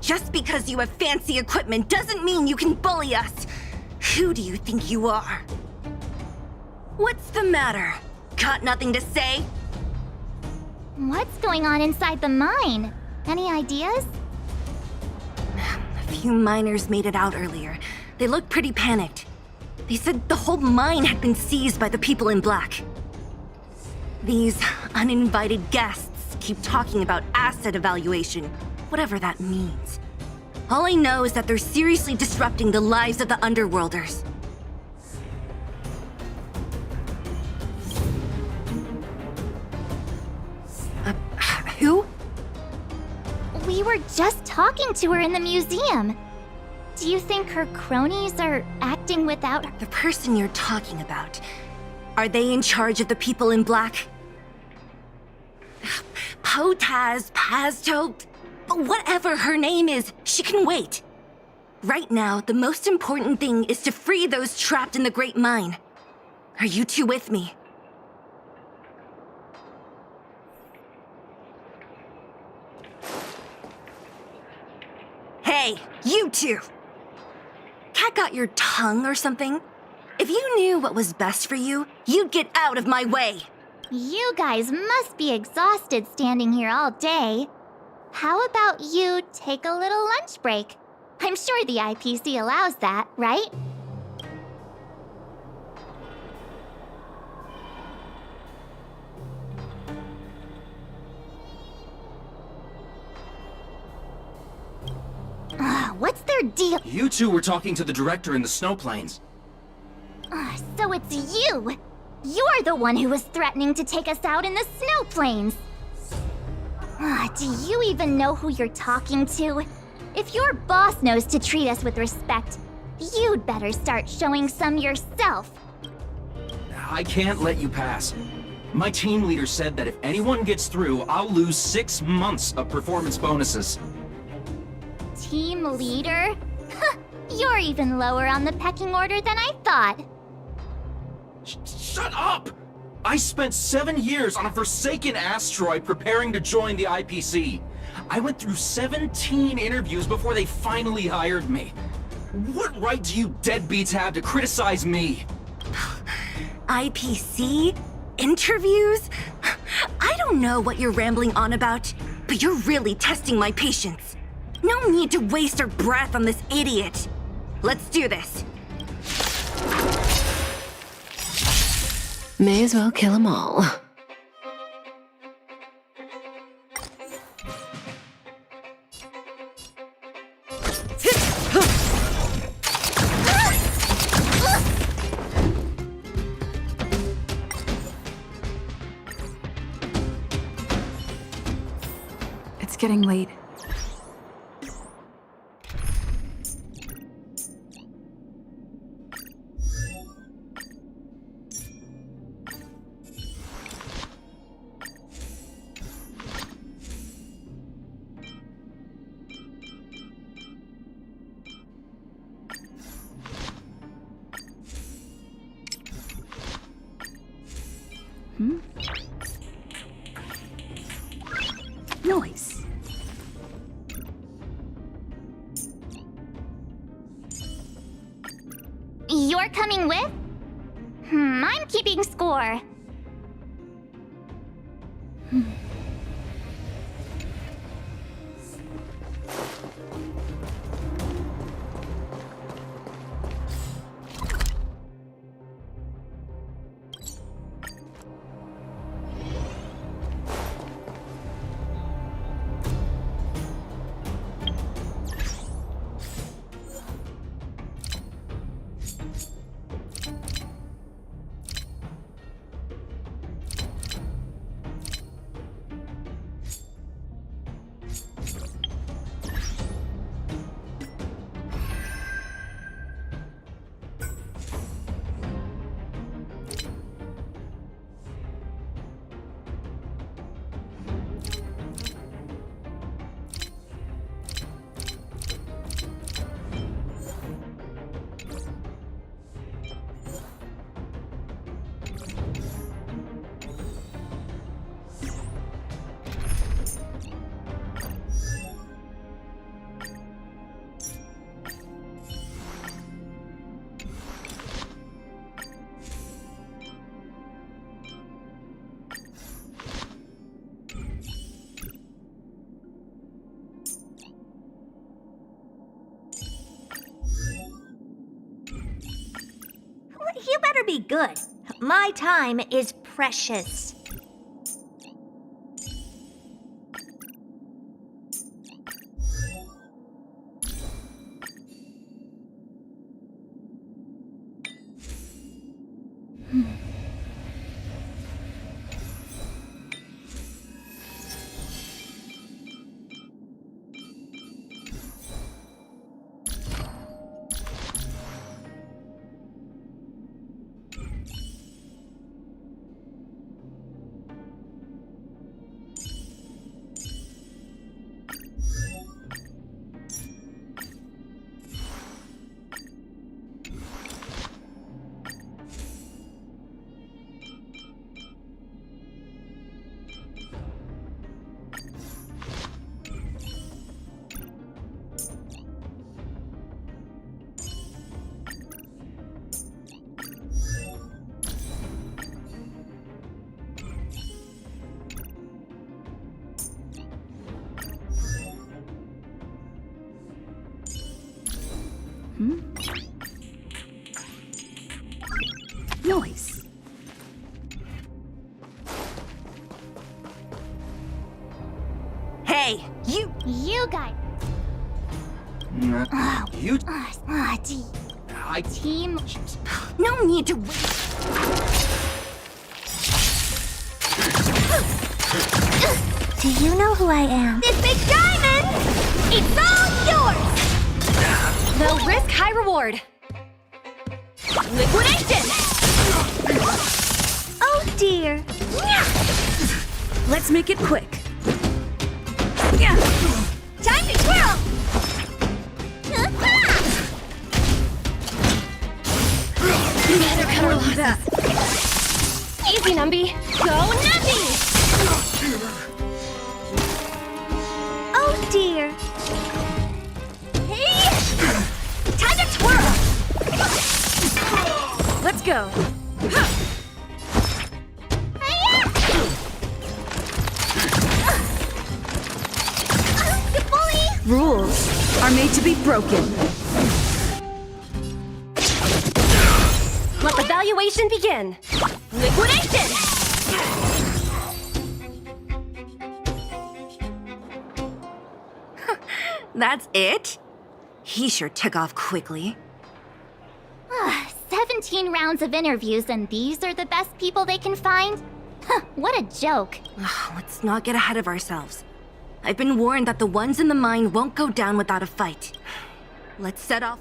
Just because you have fancy equipment doesn't mean you can bully us! Who do you think you are? What's the matter? Got nothing to say? What's going on inside the mine? Any ideas? A few miners made it out earlier. They looked pretty panicked. They said the whole mine had been seized by the people in black. These uninvited guests keep talking about asset evaluation, whatever that means. All I know is that they're seriously disrupting the lives of the Underworlders. Who? We were just talking to her in the museum. Do you think her cronies are acting without her? The person you're talking about. Are they in charge of the people in black? Potaz, Pazto, whatever her name is, she can wait. Right now, the most important thing is to free those trapped in the Great Mine. Are you two with me? Hey, you two! Cat got your tongue or something? If you knew what was best for you, you'd get out of my way! You guys must be exhausted standing here all day. How about you take a little lunch break? I'm sure the IPC allows that, right? What's their deal? You two were talking to the director in the snow plains. So it's you! You're the one who was threatening to take us out in the snow plains! Do you even know who you're talking to? If your boss knows to treat us with respect, you'd better start showing some yourself. I can't let you pass. My team leader said that if anyone gets through, I'll lose 6 months of performance bonuses. Team leader? You're even lower on the pecking order than I thought. Shut up! I spent 7 years on a forsaken asteroid preparing to join the IPC. I went through 17 interviews before they finally hired me. What right do you deadbeats have to criticize me? IPC? Interviews? I don't know what you're rambling on about, but you're really testing my patience. No need to waste our breath on this idiot. Let's do this. May as well kill them all. It's getting late. Noise. You're coming with? I'm keeping score. You better be good. My time is precious. Noise. Hey, you! You guys. You... Gee. I... Team. No need to wait. Do you know who I am? This big diamond! It's all yours! Low risk, high reward. Liquidation! Oh dear. Let's make it quick. Time to twirl! Neither cut our losses. Easy, Numby. Go Numby! Oh dear. Hey! Time to twirl! Let's go. Rules are made to be broken. Let the valuation begin. Liquidation! That's it? He sure took off quickly. 17 rounds of interviews, and these are the best people they can find? Huh, what a joke. Let's not get ahead of ourselves. I've been warned that the ones in the mine won't go down without a fight. Let's set off.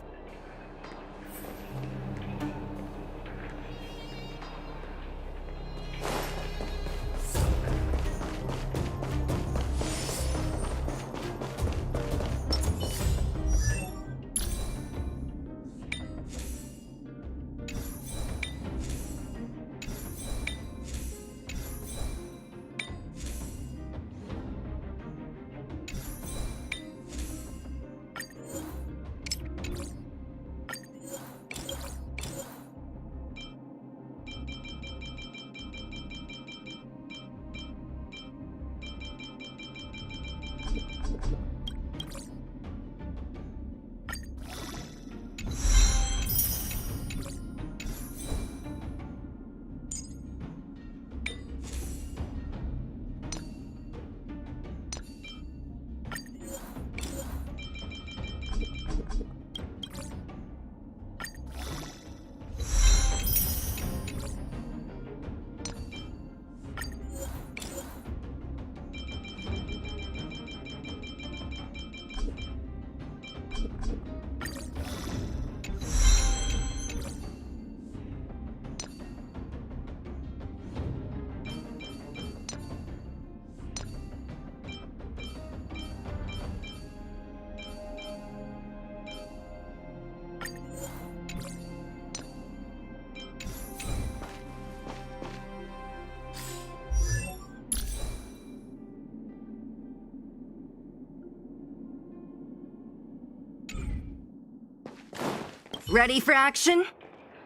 Ready for action?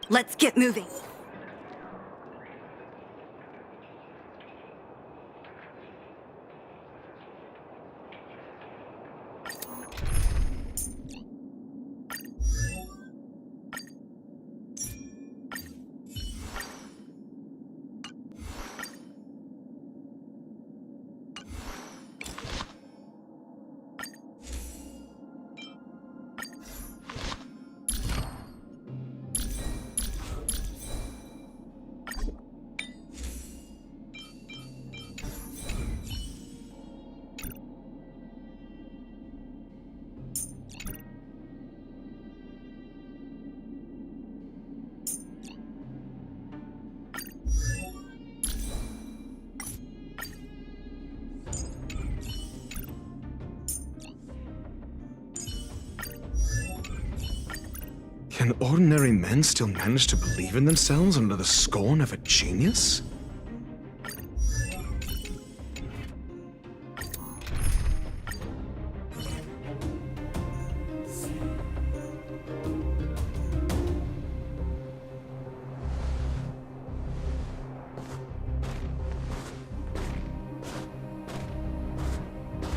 Let's get moving. Can ordinary men still manage to believe in themselves under the scorn of a genius?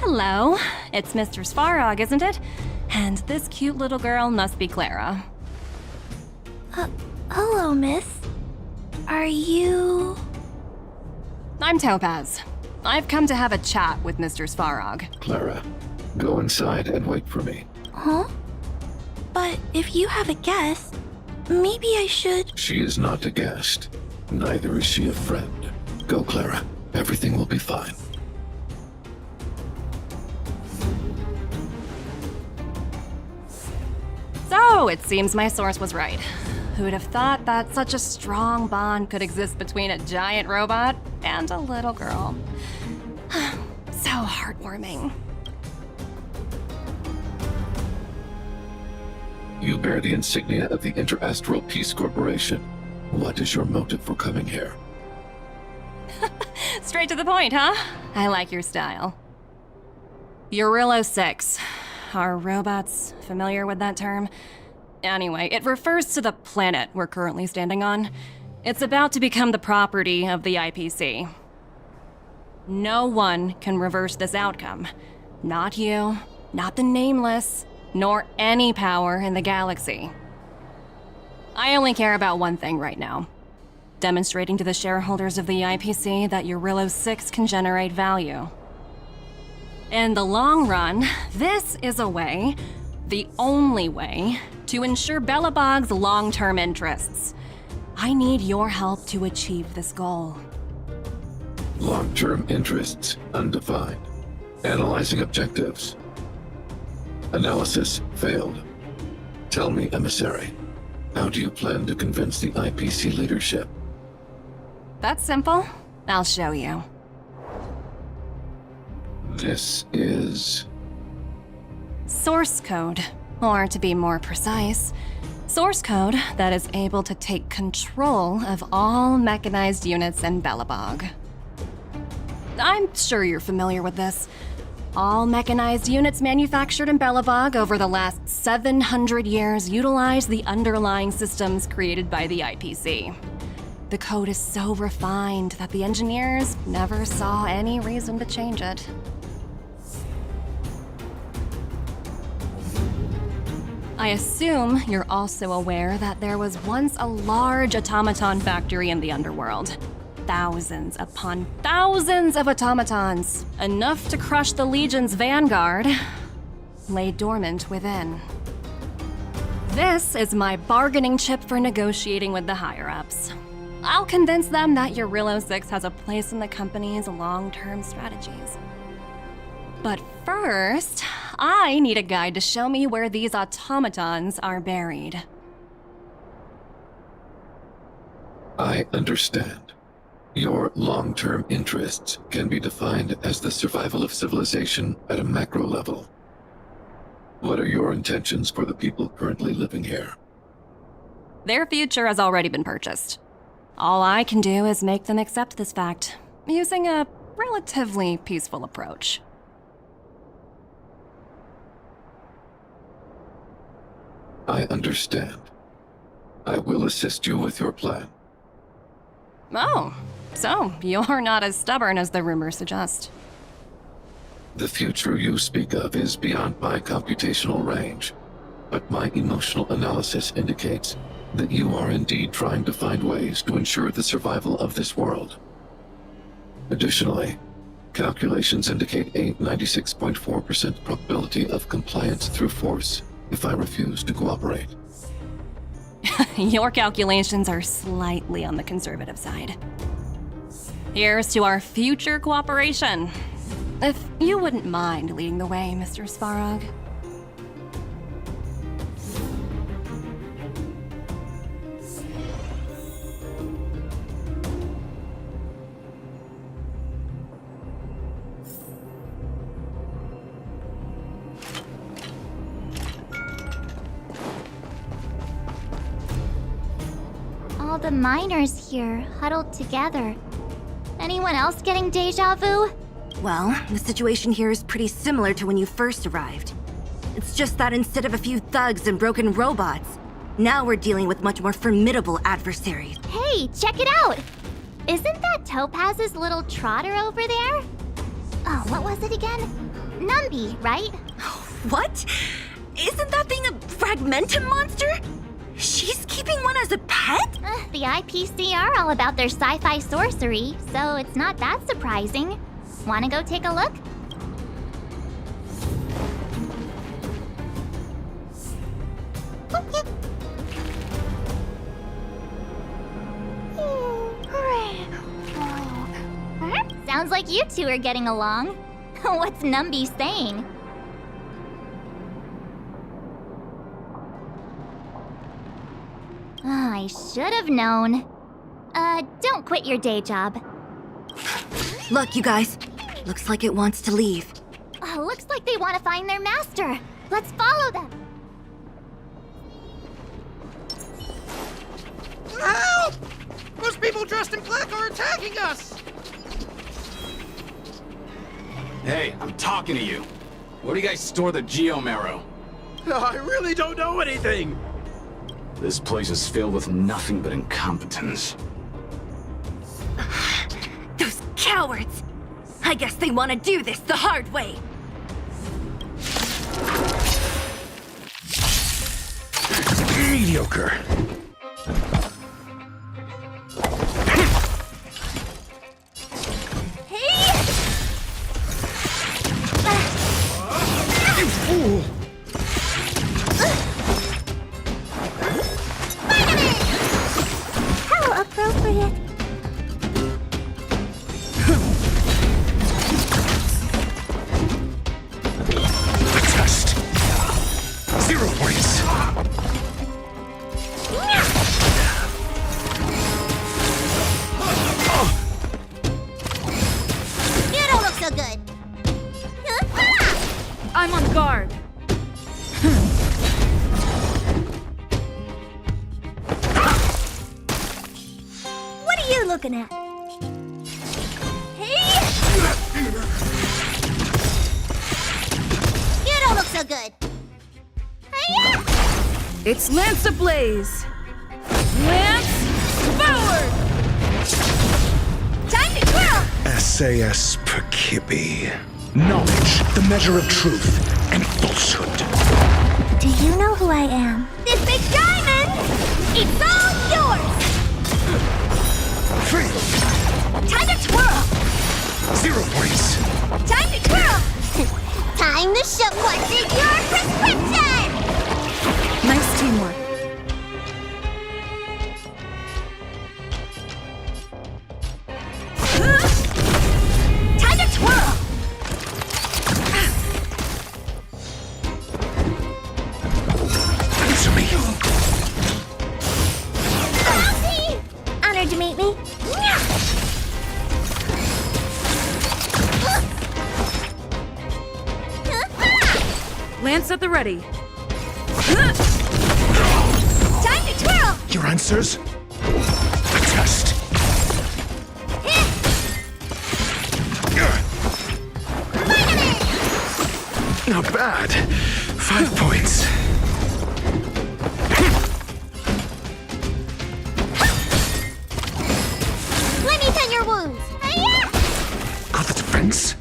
Hello, it's Mr. Svarog, isn't it? And this cute little girl must be Clara. Hello, miss. Are you... I'm Topaz. I've come to have a chat with Mr. Svarog. Clara, go inside and wait for me. Huh? But if you have a guest, maybe I should... She is not a guest. Neither is she a friend. Go, Clara. Everything will be fine. So, it seems my source was right. Who'd have thought that such a strong bond could exist between a giant robot and a little girl? So heartwarming. You bear the insignia of the Interastral Peace Corporation. What is your motive for coming here? Straight to the point, huh? I like your style. Eurillo 6. Are robots familiar with that term? Anyway, it refers to the planet we're currently standing on. It's about to become the property of the IPC. No one can reverse this outcome. Not you, not the Nameless, nor any power in the galaxy. I only care about one thing right now. Demonstrating to the shareholders of the IPC that Eurillo 6 can generate value. In the long run, this is a way, the only way, to ensure Belobog's long-term interests. I need your help to achieve this goal. Long-term interests, undefined. Analyzing objectives. Analysis failed. Tell me, emissary, how do you plan to convince the IPC leadership? That's simple. I'll show you. This is... Source code, or to be more precise, source code that is able to take control of all mechanized units in Belobog. I'm sure you're familiar with this. All mechanized units manufactured in Belobog over the last 700 years utilize the underlying systems created by the IPC. The code is so refined that the engineers never saw any reason to change it. I assume you're also aware that there was once a large automaton factory in the underworld. Thousands upon thousands of automatons, enough to crush the Legion's vanguard, lay dormant within. This is my bargaining chip for negotiating with the higher-ups. I'll convince them that Eurillo 6 has a place in the company's long-term strategies. But first, I need a guide to show me where these automatons are buried. I understand. Your long-term interests can be defined as the survival of civilization at a macro level. What are your intentions for the people currently living here? Their future has already been purchased. All I can do is make them accept this fact, using a relatively peaceful approach. I understand. I will assist you with your plan. Oh, so you're not as stubborn as the rumors suggest. The future you speak of is beyond my computational range, but my emotional analysis indicates that you are indeed trying to find ways to ensure the survival of this world. Additionally, calculations indicate a 96.4% probability of compliance through force if I refuse to cooperate. Your calculations are slightly on the conservative side. Here's to our future cooperation. If you wouldn't mind leading the way, Mr. Svarog. All the miners here, huddled together. Anyone else getting deja vu? Well, the situation here is pretty similar to when you first arrived. It's just that instead of a few thugs and broken robots, now we're dealing with much more formidable adversaries. Hey, check it out! Isn't that Topaz's little trotter over there? Oh, what was it again? Numby, right? What? Isn't that thing a Fragmentum monster? She's keeping one as a pet? The IPC are all about their sci-fi sorcery, so it's not that surprising. Wanna go take a look? Sounds like you two are getting along. What's Numby saying? I should have known. Don't quit your day job. Look, you guys. Looks like it wants to leave. Looks like they want to find their master. Let's follow them. Help! Those people dressed in black are attacking us! Hey, I'm talking to you. Where do you guys store the Geomarrow? I really don't know anything! This place is filled with nothing but incompetence. Those cowards! I guess they want to do this the hard way. Mediocre. You fool! How appropriate. A test. 0 points. You don't look so good. I'm on guard. What are you looking at? Hey! You don't look so good. Hiya! It's Lance ablaze. Lance forward! Time to twirl! SAS Perkibi. Knowledge, the measure of truth and falsehood. Do you know who I am? This big diamond! It's all yours! Free. Time to twirl! 0 points. Time to twirl! Time to show what's in your prescription! Nice teamwork. Time to twirl! Answer me. Bouncy! Honored to meet me. Lance at the ready. Time to twirl! Your answers? A test. Not bad. 5 points. Let me tend your wounds. Hiya! Got the defense?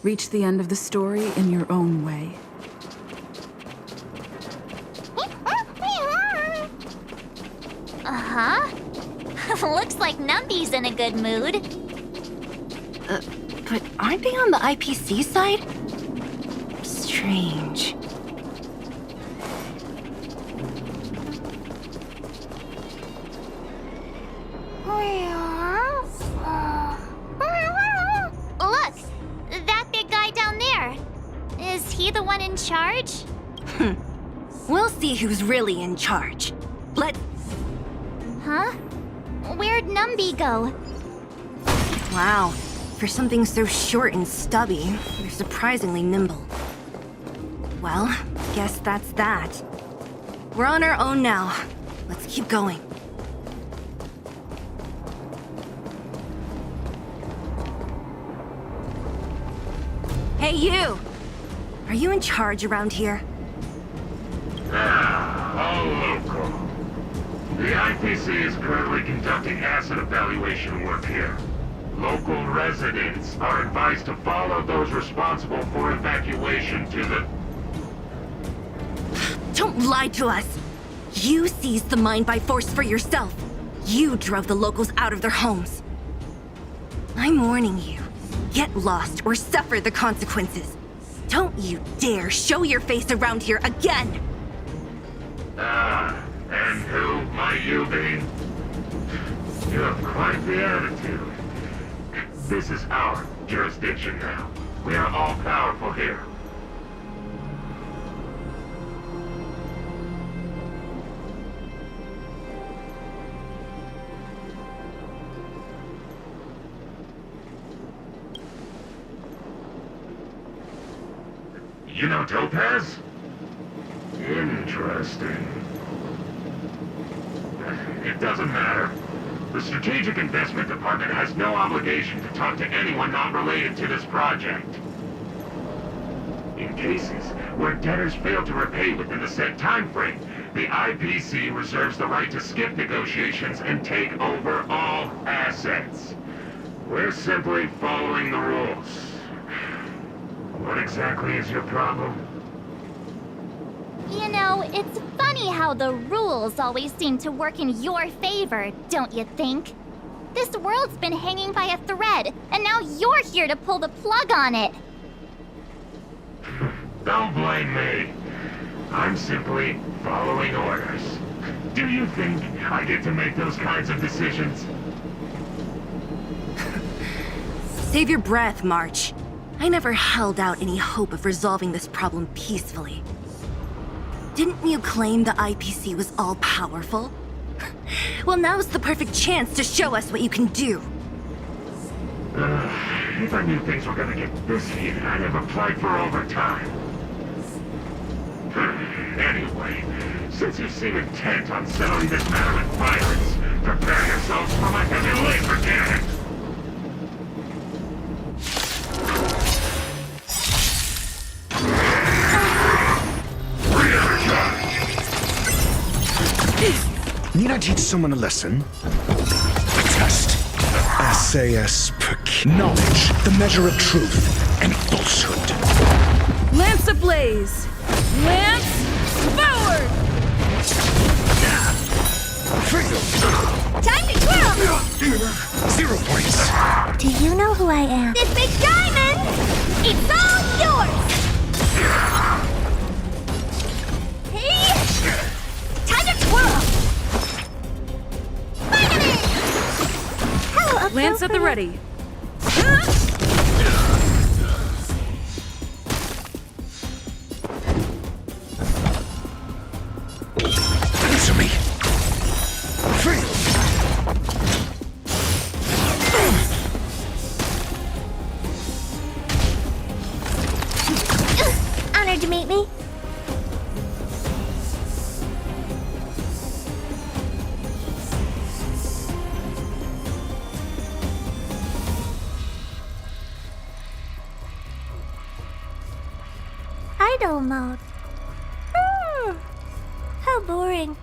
Reach the end of the story in your own way. Uh-huh. Looks like Numby's in a good mood. But aren't they on the IPC side? Strange. Look! That big guy down there. Is he the one in charge? We'll see who's really in charge. Huh? Where'd Numby go? Wow. For something so short and stubby, they're surprisingly nimble. Well, guess that's that. We're on our own now. Let's keep going. Hey, you! Are you in charge around here? All local. The IPC is currently conducting asset evaluation work here. Local residents are advised to follow those responsible for evacuation to the... Don't lie to us! You seized the mine by force for yourself. You drove the locals out of their homes. I'm warning you. Get lost or suffer the consequences. Don't you dare show your face around here again! And who might you be? You have quite the attitude. This is our jurisdiction now. We are all powerful here. You know Topaz? Interesting. It doesn't matter. The Strategic Investment Department has no obligation to talk to anyone not related to this project. In cases where debtors fail to repay within the set time frame, the IPC reserves the right to skip negotiations and take over all assets. We're simply following the rules. What exactly is your problem? You know, it's funny how the rules always seem to work in your favor, don't you think? This world's been hanging by a thread, and now you're here to pull the plug on it. Don't blame me. I'm simply following orders. Do you think I get to make those kinds of decisions? Save your breath, March. I never held out any hope of resolving this problem peacefully. Didn't you claim the IPC was all-powerful? Well, now's the perfect chance to show us what you can do. If I knew things were gonna get this heated, I'd have applied for overtime. Anyway, since you seem intent on settling this matter with violence, prepare yourselves for my heavy laser cannon! Need I teach someone a lesson? A test. SAS per knowledge, the measure of truth and falsehood. Lance ablaze! Lance forward! Time to twirl! 0 points. Do you know who I am? This big diamond! It's all yours! Hey! Time to twirl! Hello, Lance at the ready. Answer me. Free. Honored to meet me. Idle mode. How boring.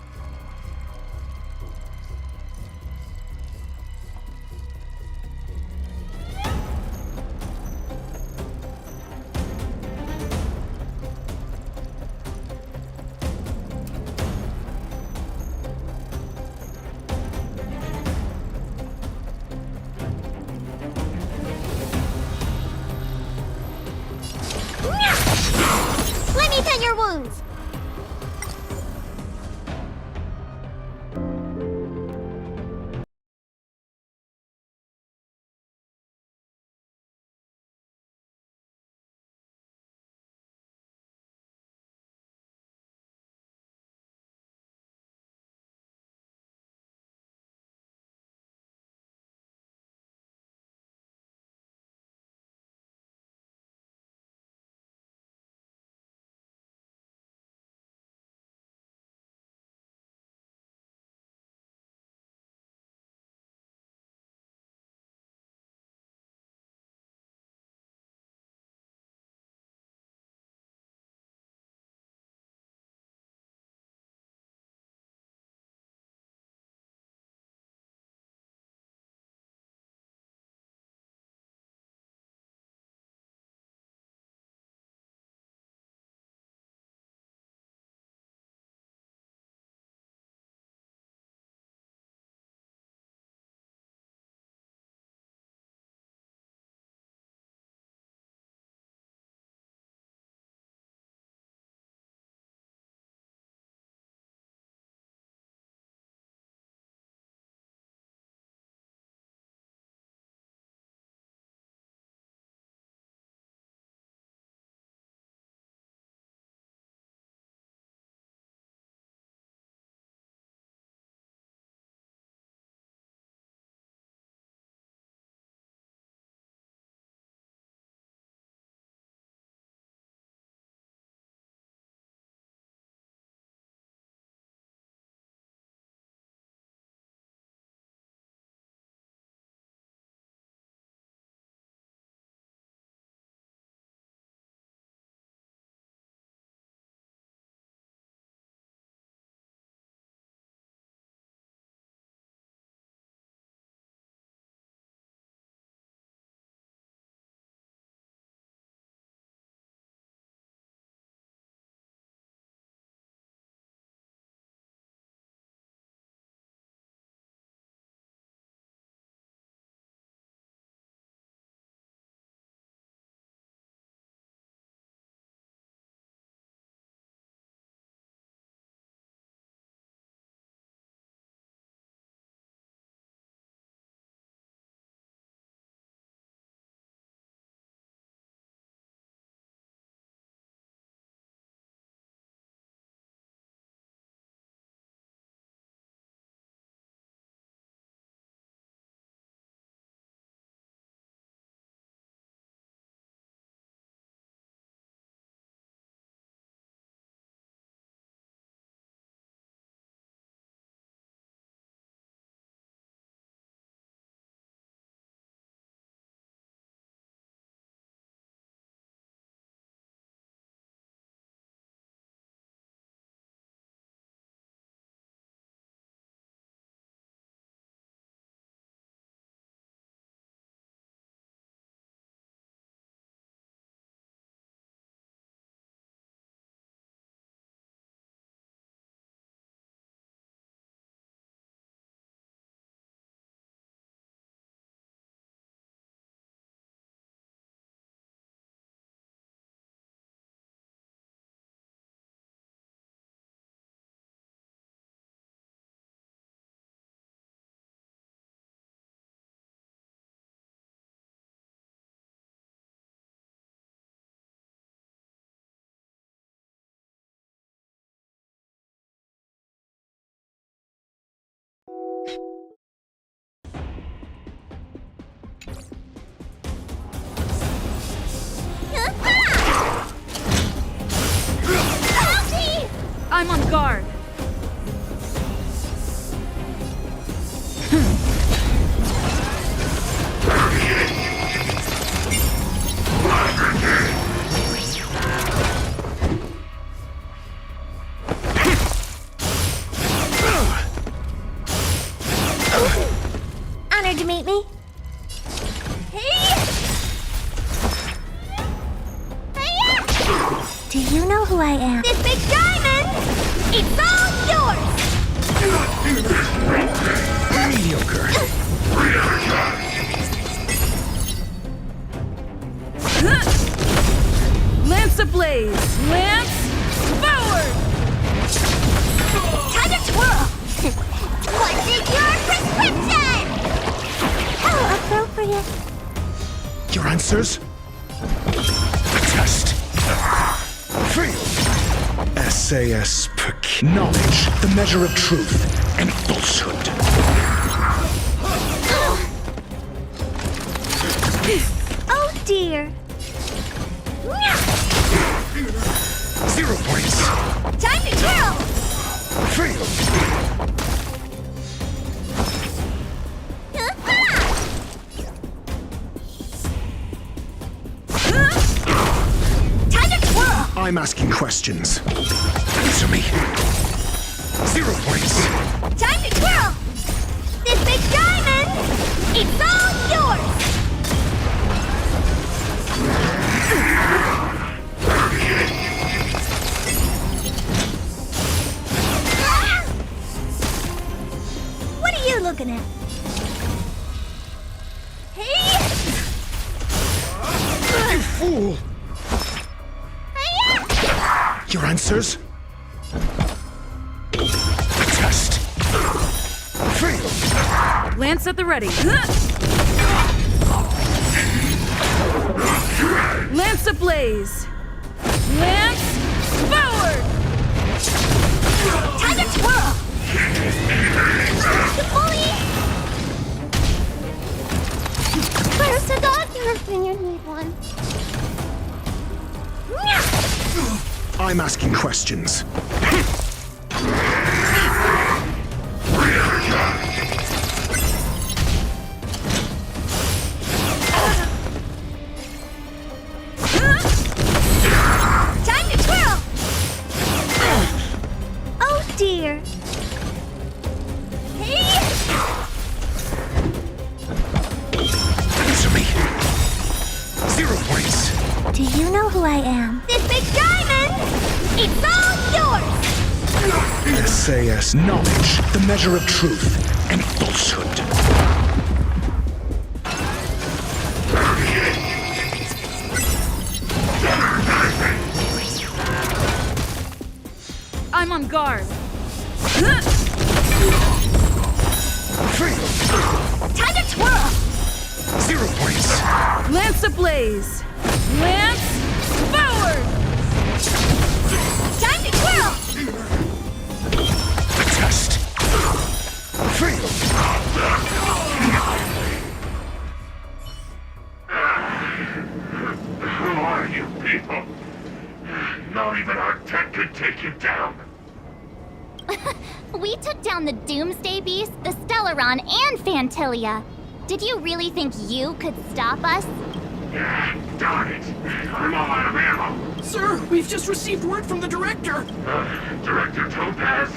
Let me tend your wounds. I'm on guard. Honored to meet me. Do you know who I am? This big diamond! It's all yours! Mediocre. Lance ablaze! Lance forward! Time to twirl! What's in your prescription? How appropriate. Your answers? Test. Fail. SAS knowledge, the measure of truth and falsehood. Oh dear. 0 points. Time to twirl! Fail. Time to twirl! I'm asking questions. Answer me. 0 points. Time to twirl! This big diamond! It's all yours! What are you looking at? Hey! You fool! Your answers? Test. Fail. Lance at the ready. Lance ablaze! Lance forward! Time to twirl! The bully! Where's the doctor when you need one? I'm asking questions. Time to twirl! Oh dear. Hey! Answer me. 0 points. Do you know who I am? This big diamond! It's all yours! SAS knowledge, the measure of truth and falsehood. I'm on guard. Fail. Time to twirl! 0 points. Lance ablaze! Lance forward! Time to twirl! Test. Fail. Who are you people? Not even our tech could take you down. We took down the Doomsday Beast, the Stellaron, and Fantilia. Did you really think you could stop us? Darn it. I'm all out of ammo. Sir, we've just received word from the director. Director Topaz?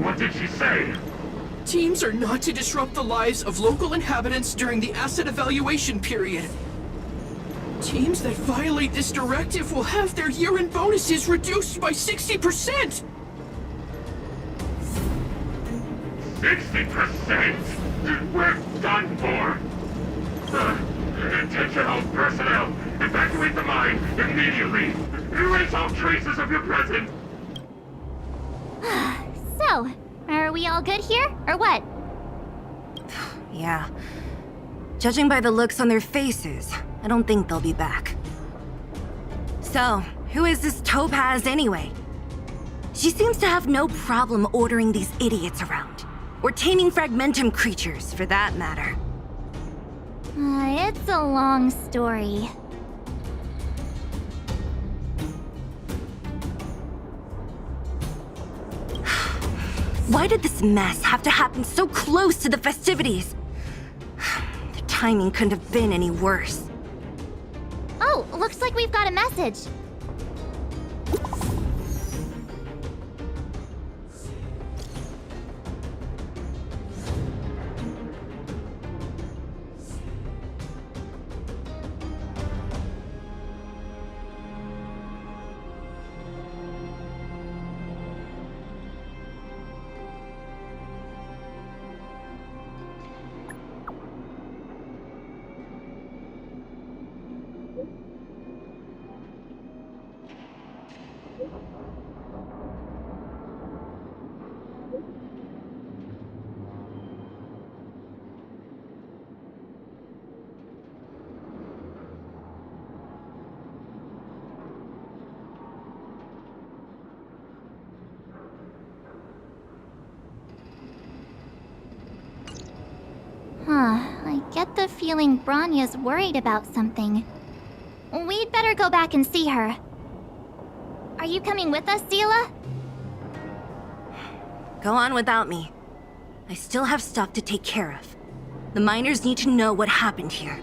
What did she say? Teams are not to disrupt the lives of local inhabitants during the asset evaluation period. Teams that violate this directive will have their year-end bonuses reduced by 60%! 60%? We're done for. Attention all personnel. Evacuate the mine immediately. Erase all traces of your presence. So, are we all good here, or what? Yeah. Judging by the looks on their faces, I don't think they'll be back. So, who is this Topaz anyway? She seems to have no problem ordering these idiots around. Or taming fragmentum creatures, for that matter. It's a long story. Why did this mess have to happen so close to the festivities? The timing couldn't have been any worse. Oh, looks like we've got a message. I get the feeling Bronya's worried about something. We'd better go back and see her. Are you coming with us, Zila? Go on without me. I still have stuff to take care of. The miners need to know what happened here.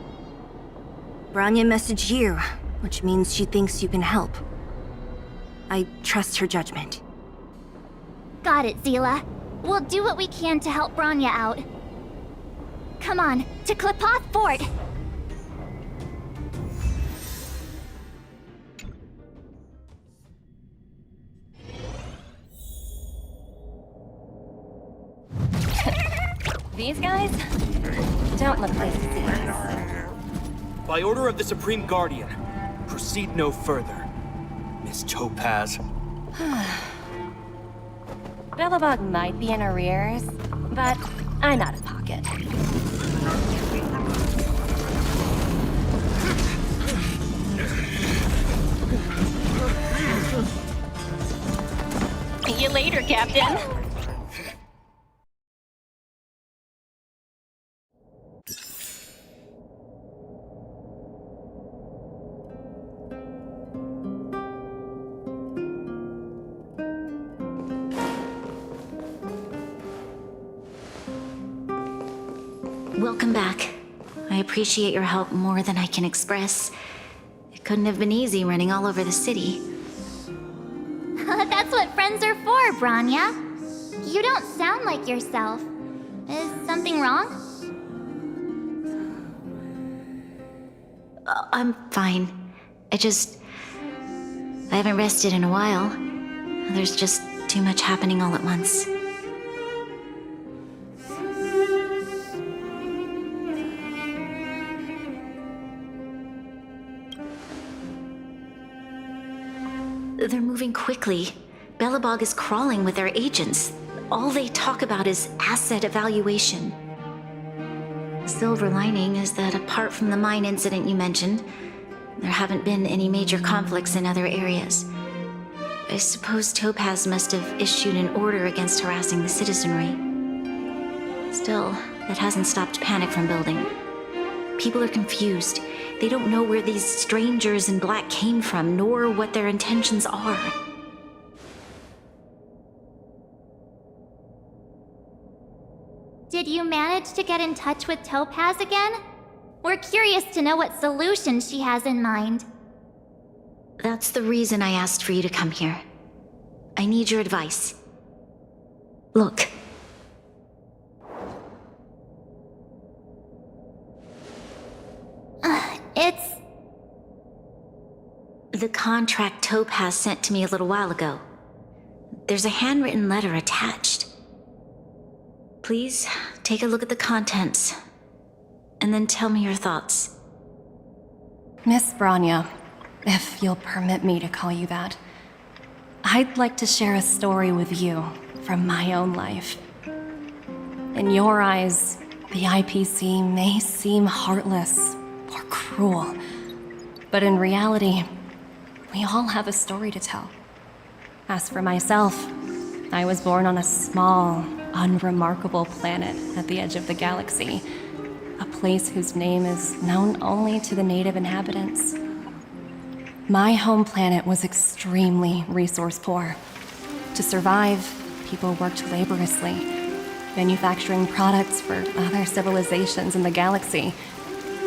Bronya messaged you, which means she thinks you can help. I trust her judgment. Got it, Zila. We'll do what we can to help Bronya out. Come on, to Klipoth Fort! These guys don't look like thieves. By order of the Supreme Guardian, proceed no further, Miss Topaz. Belobog might be in arrears, but I'm out of pocket. See you later, Captain. Welcome back. I appreciate your help more than I can express. It couldn't have been easy running all over the city. That's what friends are for, Bronya. You don't sound like yourself. Is something wrong? I'm fine. I haven't rested in a while. There's just too much happening all at once. They're moving quickly. Belobog is crawling with their agents. All they talk about is asset evaluation. The silver lining is that apart from the mine incident you mentioned, there haven't been any major conflicts in other areas. I suppose Topaz must have issued an order against harassing the citizenry. Still, that hasn't stopped panic from building. People are confused. They don't know where these strangers in black came from, nor what their intentions are. Did you manage to get in touch with Topaz again? We're curious to know what solution she has in mind. That's the reason I asked for you to come here. I need your advice. Look. It's... The contract Topaz sent to me a little while ago. There's a handwritten letter attached. Please, take a look at the contents, and then tell me your thoughts. Miss Bronya, if you'll permit me to call you that, I'd like to share a story with you from my own life. In your eyes, the IPC may seem heartless or cruel, but in reality, we all have a story to tell. As for myself, I was born on a small, unremarkable planet at the edge of the galaxy, a place whose name is known only to the native inhabitants. My home planet was extremely resource poor. To survive, people worked laboriously, manufacturing products for other civilizations in the galaxy,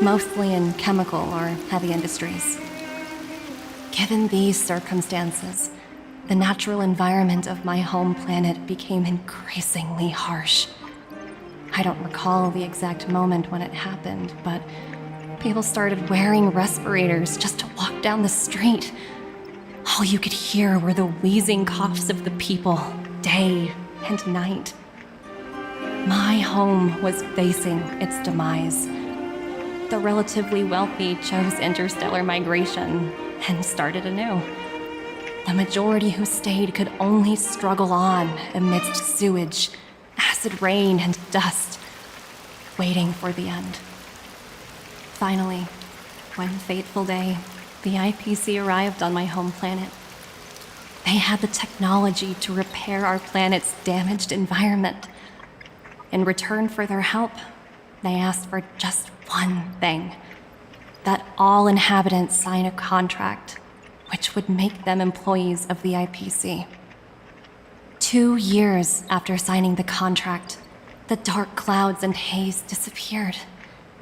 mostly in chemical or heavy industries. Given these circumstances, the natural environment of my home planet became increasingly harsh. I don't recall the exact moment when it happened, but people started wearing respirators just to walk down the street. All you could hear were the wheezing coughs of the people, day and night. My home was facing its demise. The relatively wealthy chose interstellar migration and started anew. The majority who stayed could only struggle on amidst sewage, acid rain, and dust, waiting for the end. Finally, one fateful day, the IPC arrived on my home planet. They had the technology to repair our planet's damaged environment. In return for their help, they asked for just one thing: that all inhabitants sign a contract which would make them employees of the IPC. 2 years after signing the contract, the dark clouds and haze disappeared,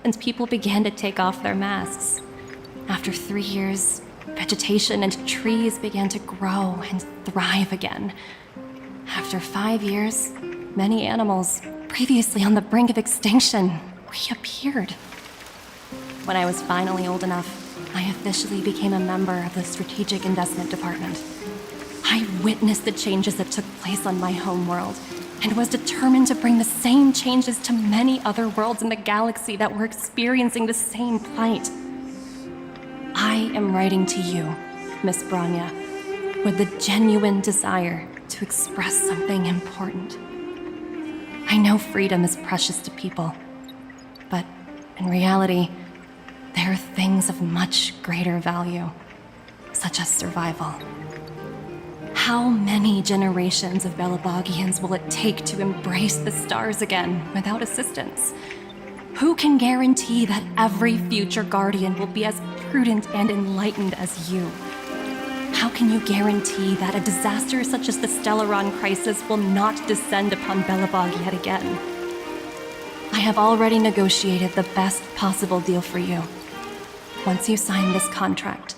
and people began to take off their masks. After 3 years, vegetation and trees began to grow and thrive again. After 5 years, many animals, previously on the brink of extinction, reappeared. When I was finally old enough, I officially became a member of the Strategic Investment Department. I witnessed the changes that took place on my home world, and was determined to bring the same changes to many other worlds in the galaxy that were experiencing the same plight. I am writing to you, Miss Branya, with the genuine desire to express something important. I know freedom is precious to people, but in reality, there are things of much greater value, such as survival. How many generations of Belabogians will it take to embrace the stars again without assistance? Who can guarantee that every future Guardian will be as prudent and enlightened as you? How can you guarantee that a disaster such as the Stellaron crisis will not descend upon Belobog yet again? I have already negotiated the best possible deal for you. Once you sign this contract,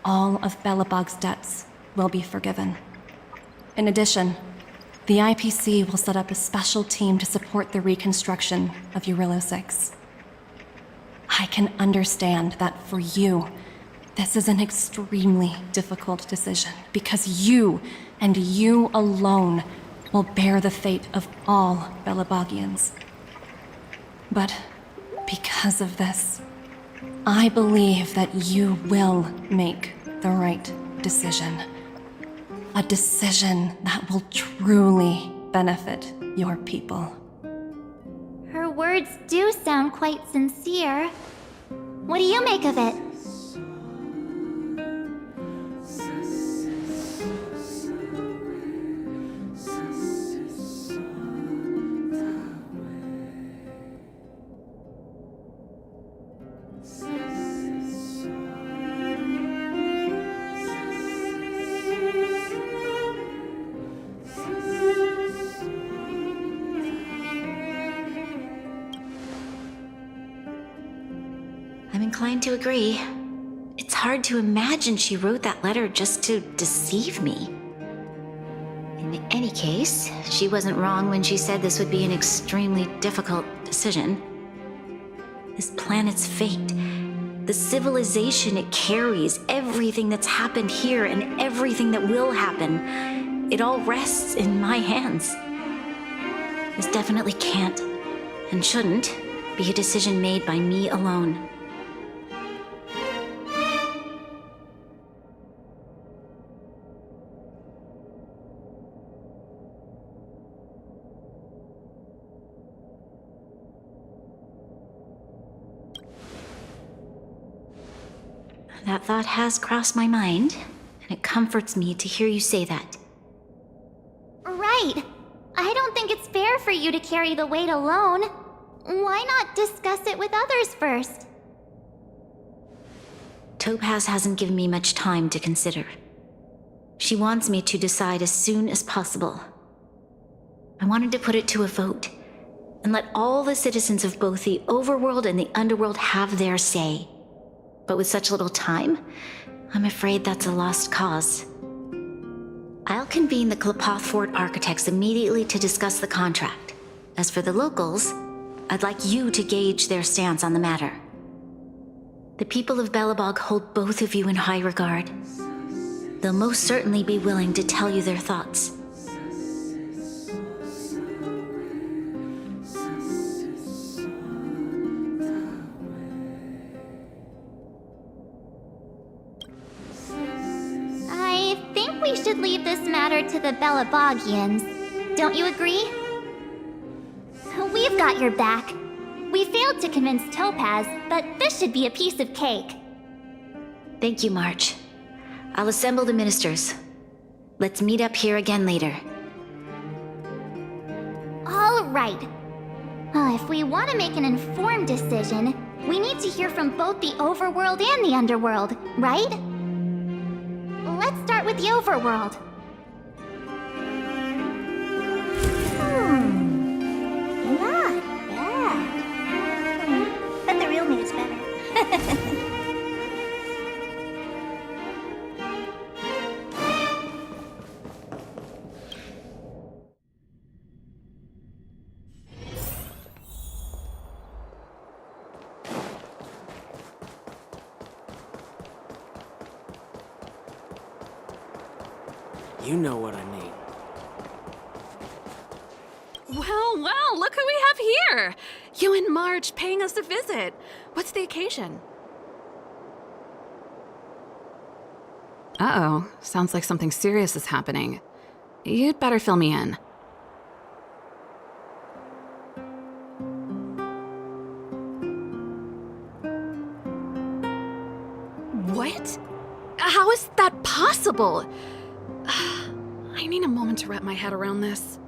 all of Belobog's debts will be forgiven. In addition, the IPC will set up a special team to support the reconstruction of Eurillo 6. I can understand that for you, this is an extremely difficult decision, because you, and you alone, will bear the fate of all Belobogians. But because of this, I believe that you will make the right decision. A decision that will truly benefit your people. Her words do sound quite sincere. What do you make of it? I'm inclined to agree. It's hard to imagine she wrote that letter just to deceive me. In any case, she wasn't wrong when she said this would be an extremely difficult decision. This planet's fate, the civilization it carries, everything that's happened here and everything that will happen, it all rests in my hands. This definitely can't, and shouldn't, be a decision made by me alone. That thought has crossed my mind, and it comforts me to hear you say that. Right. I don't think it's fair for you to carry the weight alone. Why not discuss it with others first? Topaz hasn't given me much time to consider. She wants me to decide as soon as possible. I wanted to put it to a vote and let all the citizens of both the overworld and the underworld have their say. But with such little time, I'm afraid that's a lost cause. I'll convene the Klapoth Fort architects immediately to discuss the contract. As for the locals, I'd like you to gauge their stance on the matter. The people of Belobog hold both of you in high regard. They'll most certainly be willing to tell you their thoughts. I think we should leave this matter to the Belabogians. Don't you agree? We've got your back. We failed to convince Topaz, but this should be a piece of cake. Thank you, March. I'll assemble the ministers. Let's meet up here again later. All right. If we want to make an informed decision, we need to hear from both the overworld and the underworld, right? Let's start with the overworld. Not bad. But the real me is better. You know what I mean. Well, look who we have here! You and Marge paying us a visit. What's the occasion? Uh-oh, sounds like something serious is happening. You'd better fill me in. What? How is that possible? I need a moment to wrap my head around this.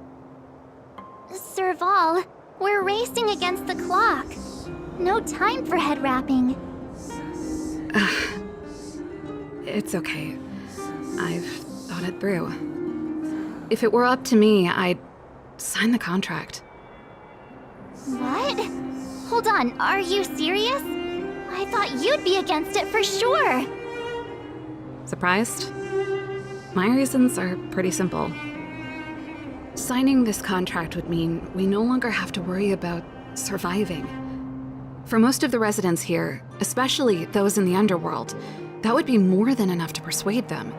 Serval, we're racing against the clock. No time for head wrapping. It's okay. I've thought it through. If it were up to me, I'd sign the contract. What? Hold on, are you serious? I thought you'd be against it for sure. Surprised? My reasons are pretty simple. Signing this contract would mean we no longer have to worry about surviving. For most of the residents here, especially those in the underworld, that would be more than enough to persuade them.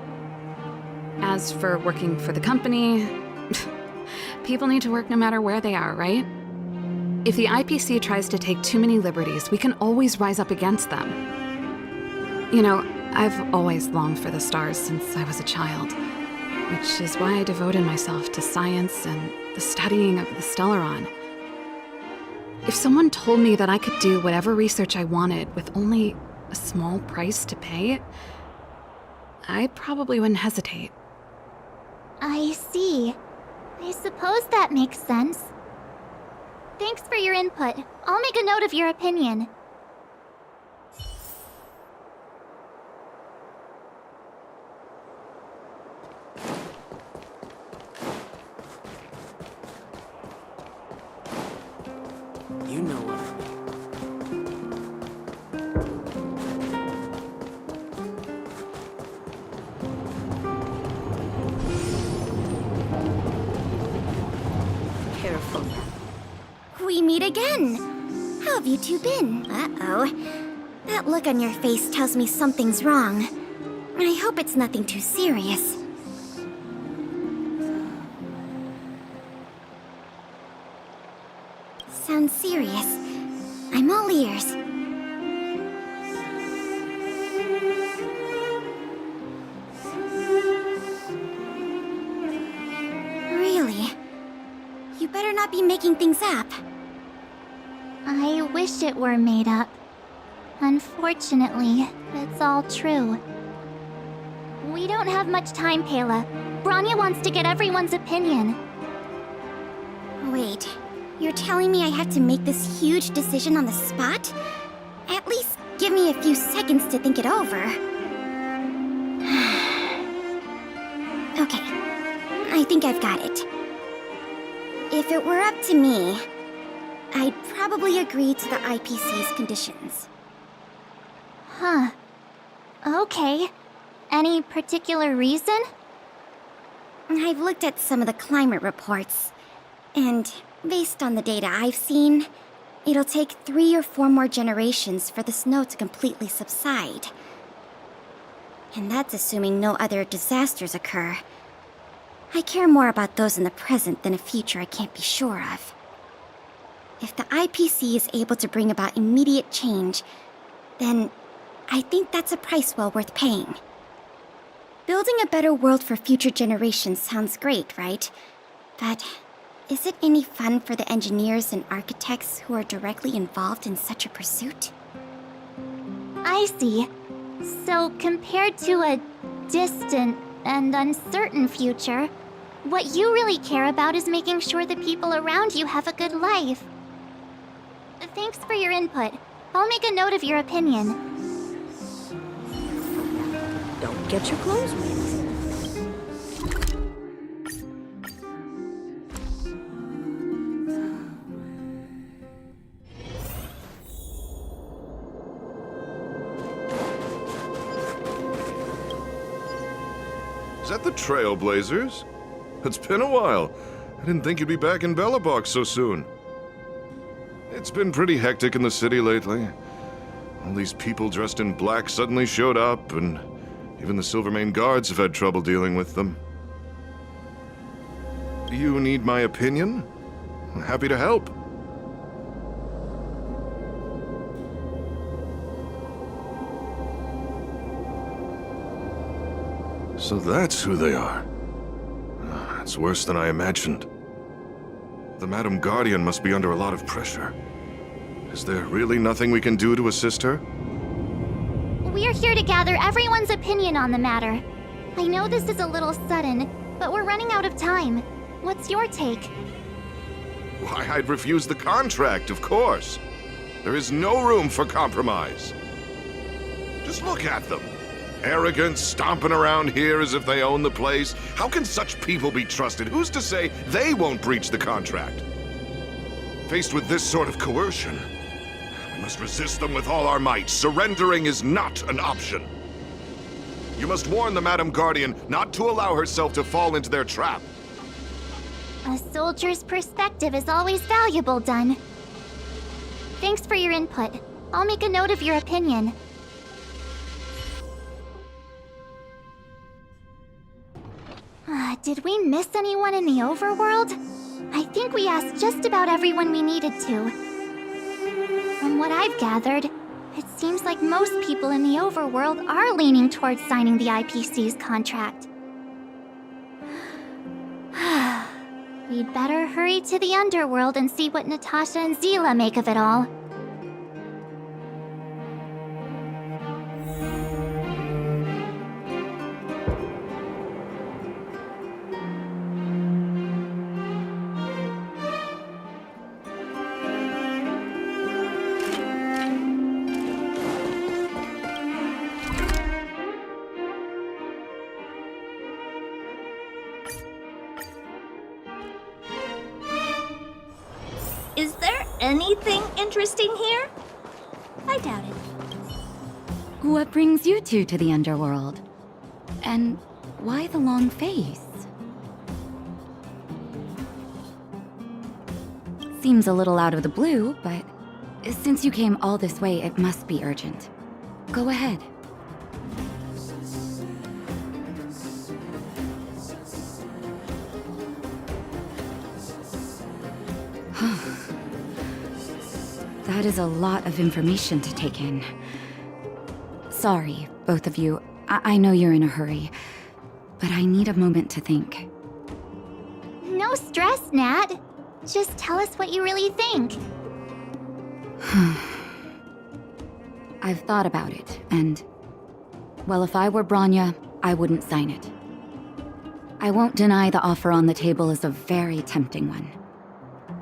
As for working for the company, people need to work no matter where they are, right? If the IPC tries to take too many liberties, we can always rise up against them. You know, I've always longed for the stars since I was a child, which is why I devoted myself to science and the studying of the Stellaron. If someone told me that I could do whatever research I wanted with only a small price to pay, I probably wouldn't hesitate. I see. I suppose that makes sense. Thanks for your input. I'll make a note of your opinion. You know what I mean. Careful. We meet again. How have you two been? Uh-oh. That look on your face tells me something's wrong. I hope it's nothing too serious. Sounds serious. I'm all ears. Really? You better not be making things up. I wish it were made up. Unfortunately, it's all true. We don't have much time, Pela. Branya wants to get everyone's opinion. Wait, you're telling me I have to make this huge decision on the spot? At least give me a few seconds to think it over. Okay, I think I've got it. If it were up to me, I'd probably agree to the IPC's conditions. Huh. Okay. Any particular reason? I've looked at some of the climate reports, and based on the data I've seen, it'll take 3 or 4 more generations for the snow to completely subside. And that's assuming no other disasters occur. I care more about those in the present than a future I can't be sure of. If the IPC is able to bring about immediate change, then I think that's a price well worth paying. Building a better world for future generations sounds great, right? But is it any fun for the engineers and architects who are directly involved in such a pursuit? I see. So, compared to a distant and uncertain future, what you really care about is making sure the people around you have a good life. Thanks for your input. I'll make a note of your opinion. Don't get your clothes wet. Is that the Trailblazers? It's been a while. I didn't think you'd be back in Belobog so soon. It's been pretty hectic in the city lately. All these people dressed in black suddenly showed up, and even the Silvermane guards have had trouble dealing with them. Do you need my opinion? I'm happy to help. So that's who they are. It's worse than I imagined. The Madam Guardian must be under a lot of pressure. Is there really nothing we can do to assist her? We're here to gather everyone's opinion on the matter. I know this is a little sudden, but we're running out of time. What's your take? Why, I'd refuse the contract, of course. There is no room for compromise. Just look at them. Arrogant, stomping around here as if they own the place. How can such people be trusted? Who's to say they won't breach the contract? Faced with this sort of coercion, we must resist them with all our might. Surrendering is not an option. You must warn the Madam Guardian not to allow herself to fall into their trap. A soldier's perspective is always valuable, Dunn. Thanks for your input. I'll make a note of your opinion. Did we miss anyone in the overworld? I think we asked just about everyone we needed to. From what I've gathered, it seems like most people in the overworld are leaning towards signing the IPC's contract. We'd better hurry to the underworld and see what Natasha and Zila make of it all. Is there anything interesting here? I doubt it. What brings you two to the underworld? And why the long face? Seems a little out of the blue, but since you came all this way, it must be urgent. Go ahead. That is a lot of information to take in. Sorry, both of you. I know you're in a hurry, but I need a moment to think. No stress, Nat. Just tell us what you really think. I've thought about it, and... well, if I were Branya, I wouldn't sign it. I won't deny the offer on the table is a very tempting one.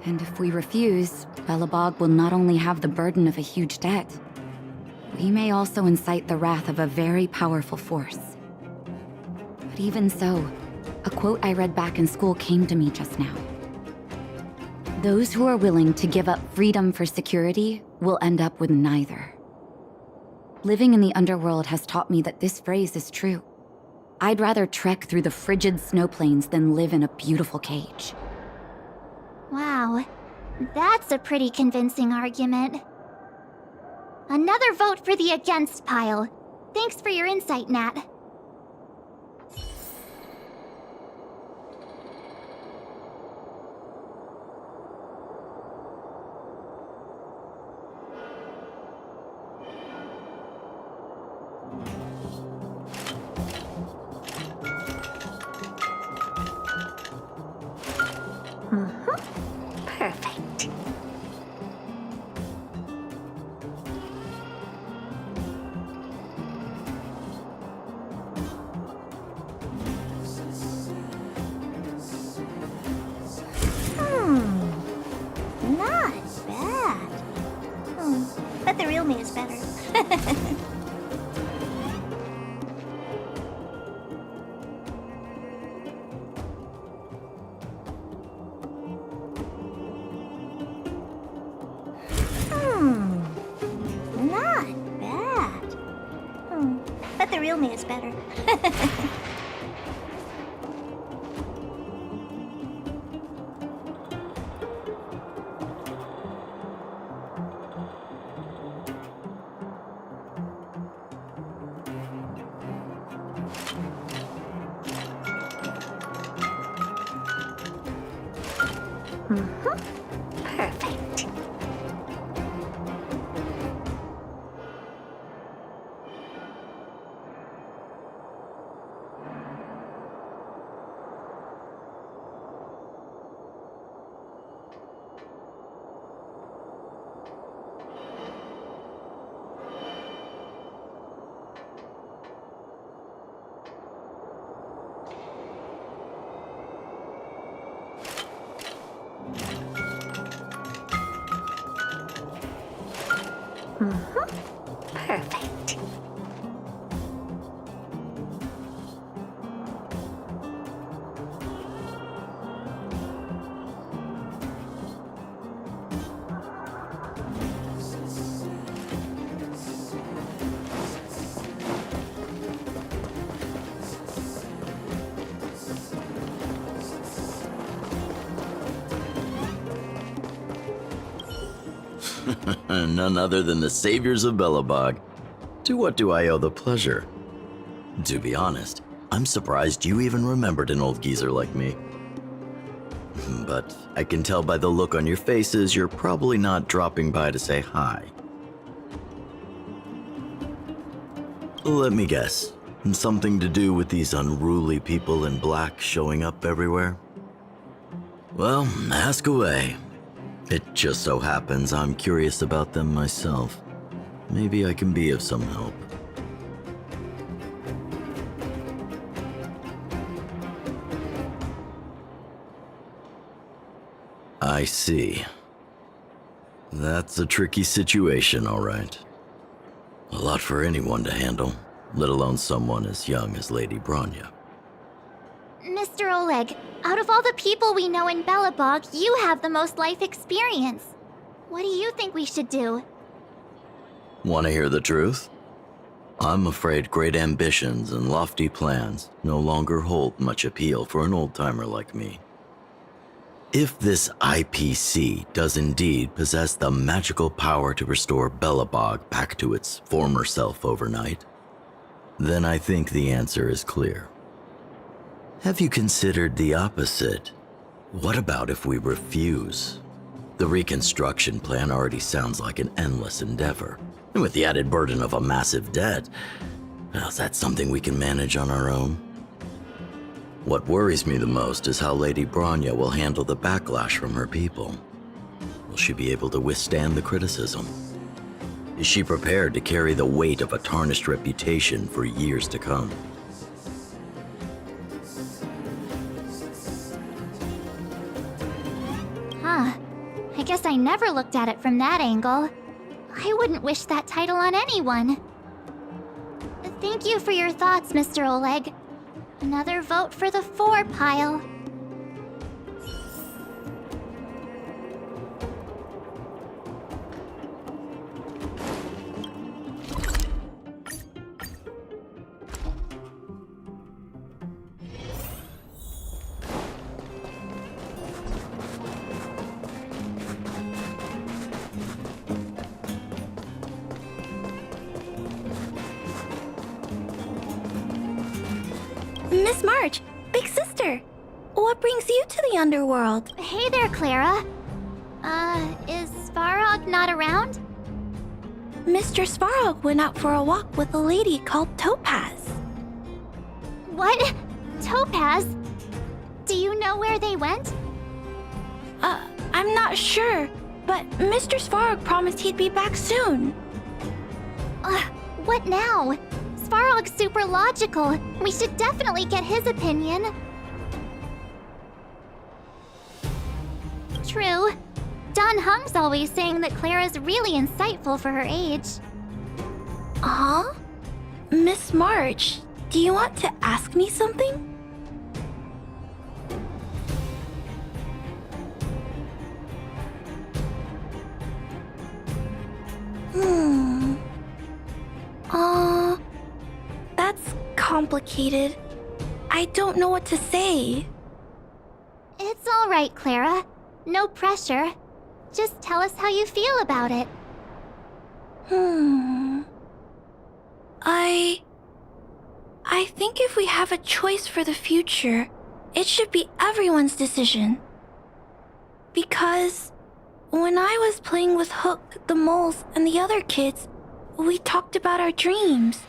And if we refuse, Belobog will not only have the burden of a huge debt, we may also incite the wrath of a very powerful force. But even so, a quote I read back in school came to me just now. Those who are willing to give up freedom for security will end up with neither. Living in the underworld has taught me that this phrase is true. I'd rather trek through the frigid snow plains than live in a beautiful cage. Wow, that's a pretty convincing argument. Another vote for the against pile. Thanks for your insight, Nat. Perfect. Not bad. But the real me is better. Not bad. But the real me is better. Perfect. Perfect. None other than the saviors of Belobog. To what do I owe the pleasure? To be honest, I'm surprised you even remembered an old geezer like me. But I can tell by the look on your faces you're probably not dropping by to say hi. Let me guess. Something to do with these unruly people in black showing up everywhere? Well, ask away. It just so happens I'm curious about them myself. Maybe I can be of some help. I see. That's a tricky situation, all right. A lot for anyone to handle, let alone someone as young as Lady Bronya. Mr. Oleg, out of all the people we know in Belobog, you have the most life experience. What do you think we should do? Want to hear the truth? I'm afraid great ambitions and lofty plans no longer hold much appeal for an old-timer like me. If this IPC does indeed possess the magical power to restore Belobog back to its former self overnight, then I think the answer is clear. Have you considered the opposite? What about if we refuse? The reconstruction plan already sounds like an endless endeavor. And with the added burden of a massive debt, well, is that something we can manage on our own? What worries me the most is how Lady Bronya will handle the backlash from her people. Will she be able to withstand the criticism? Is she prepared to carry the weight of a tarnished reputation for years to come? Huh. I guess I never looked at it from that angle. I wouldn't wish that title on anyone. Thank you for your thoughts, Mr. Oleg. Another vote for the 4 pile. March, big sister. What brings you to the underworld? Hey there, Clara. Is Svarog not around? Mr. Svarog went out for a walk with a lady called Topaz. What? Topaz? Do you know where they went? I'm not sure, but Mr. Svarog promised he'd be back soon. What now? Svarog's super logical. We should definitely get his opinion. True. Don Hung's always saying that Clara's really insightful for her age. Huh? Miss March, do you want to ask me something? That's complicated. I don't know what to say. It's all right, Clara. No pressure. Just tell us how you feel about it. I think if we have a choice for the future, it should be everyone's decision. Because when I was playing with Hook, the moles, and the other kids, we talked about our dreams.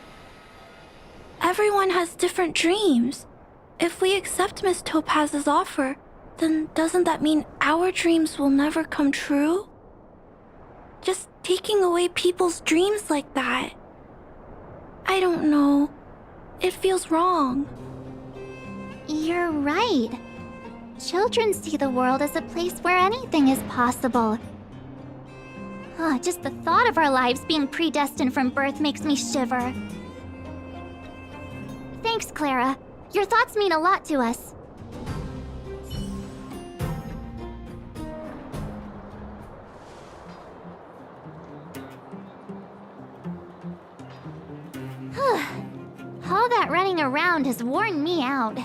Everyone has different dreams. If we accept Miss Topaz's offer, then doesn't that mean our dreams will never come true? Just taking away people's dreams like that. I don't know. It feels wrong. You're right. Children see the world as a place where anything is possible. Just the thought of our lives being predestined from birth makes me shiver. Thanks, Clara. Your thoughts mean a lot to us. All that running around has worn me out.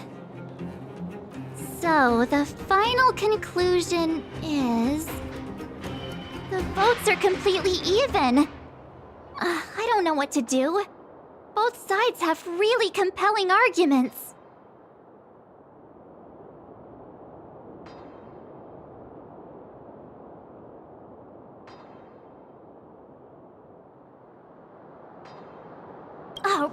So, the final conclusion is... the votes are completely even. I don't know what to do. Both sides have really compelling arguments.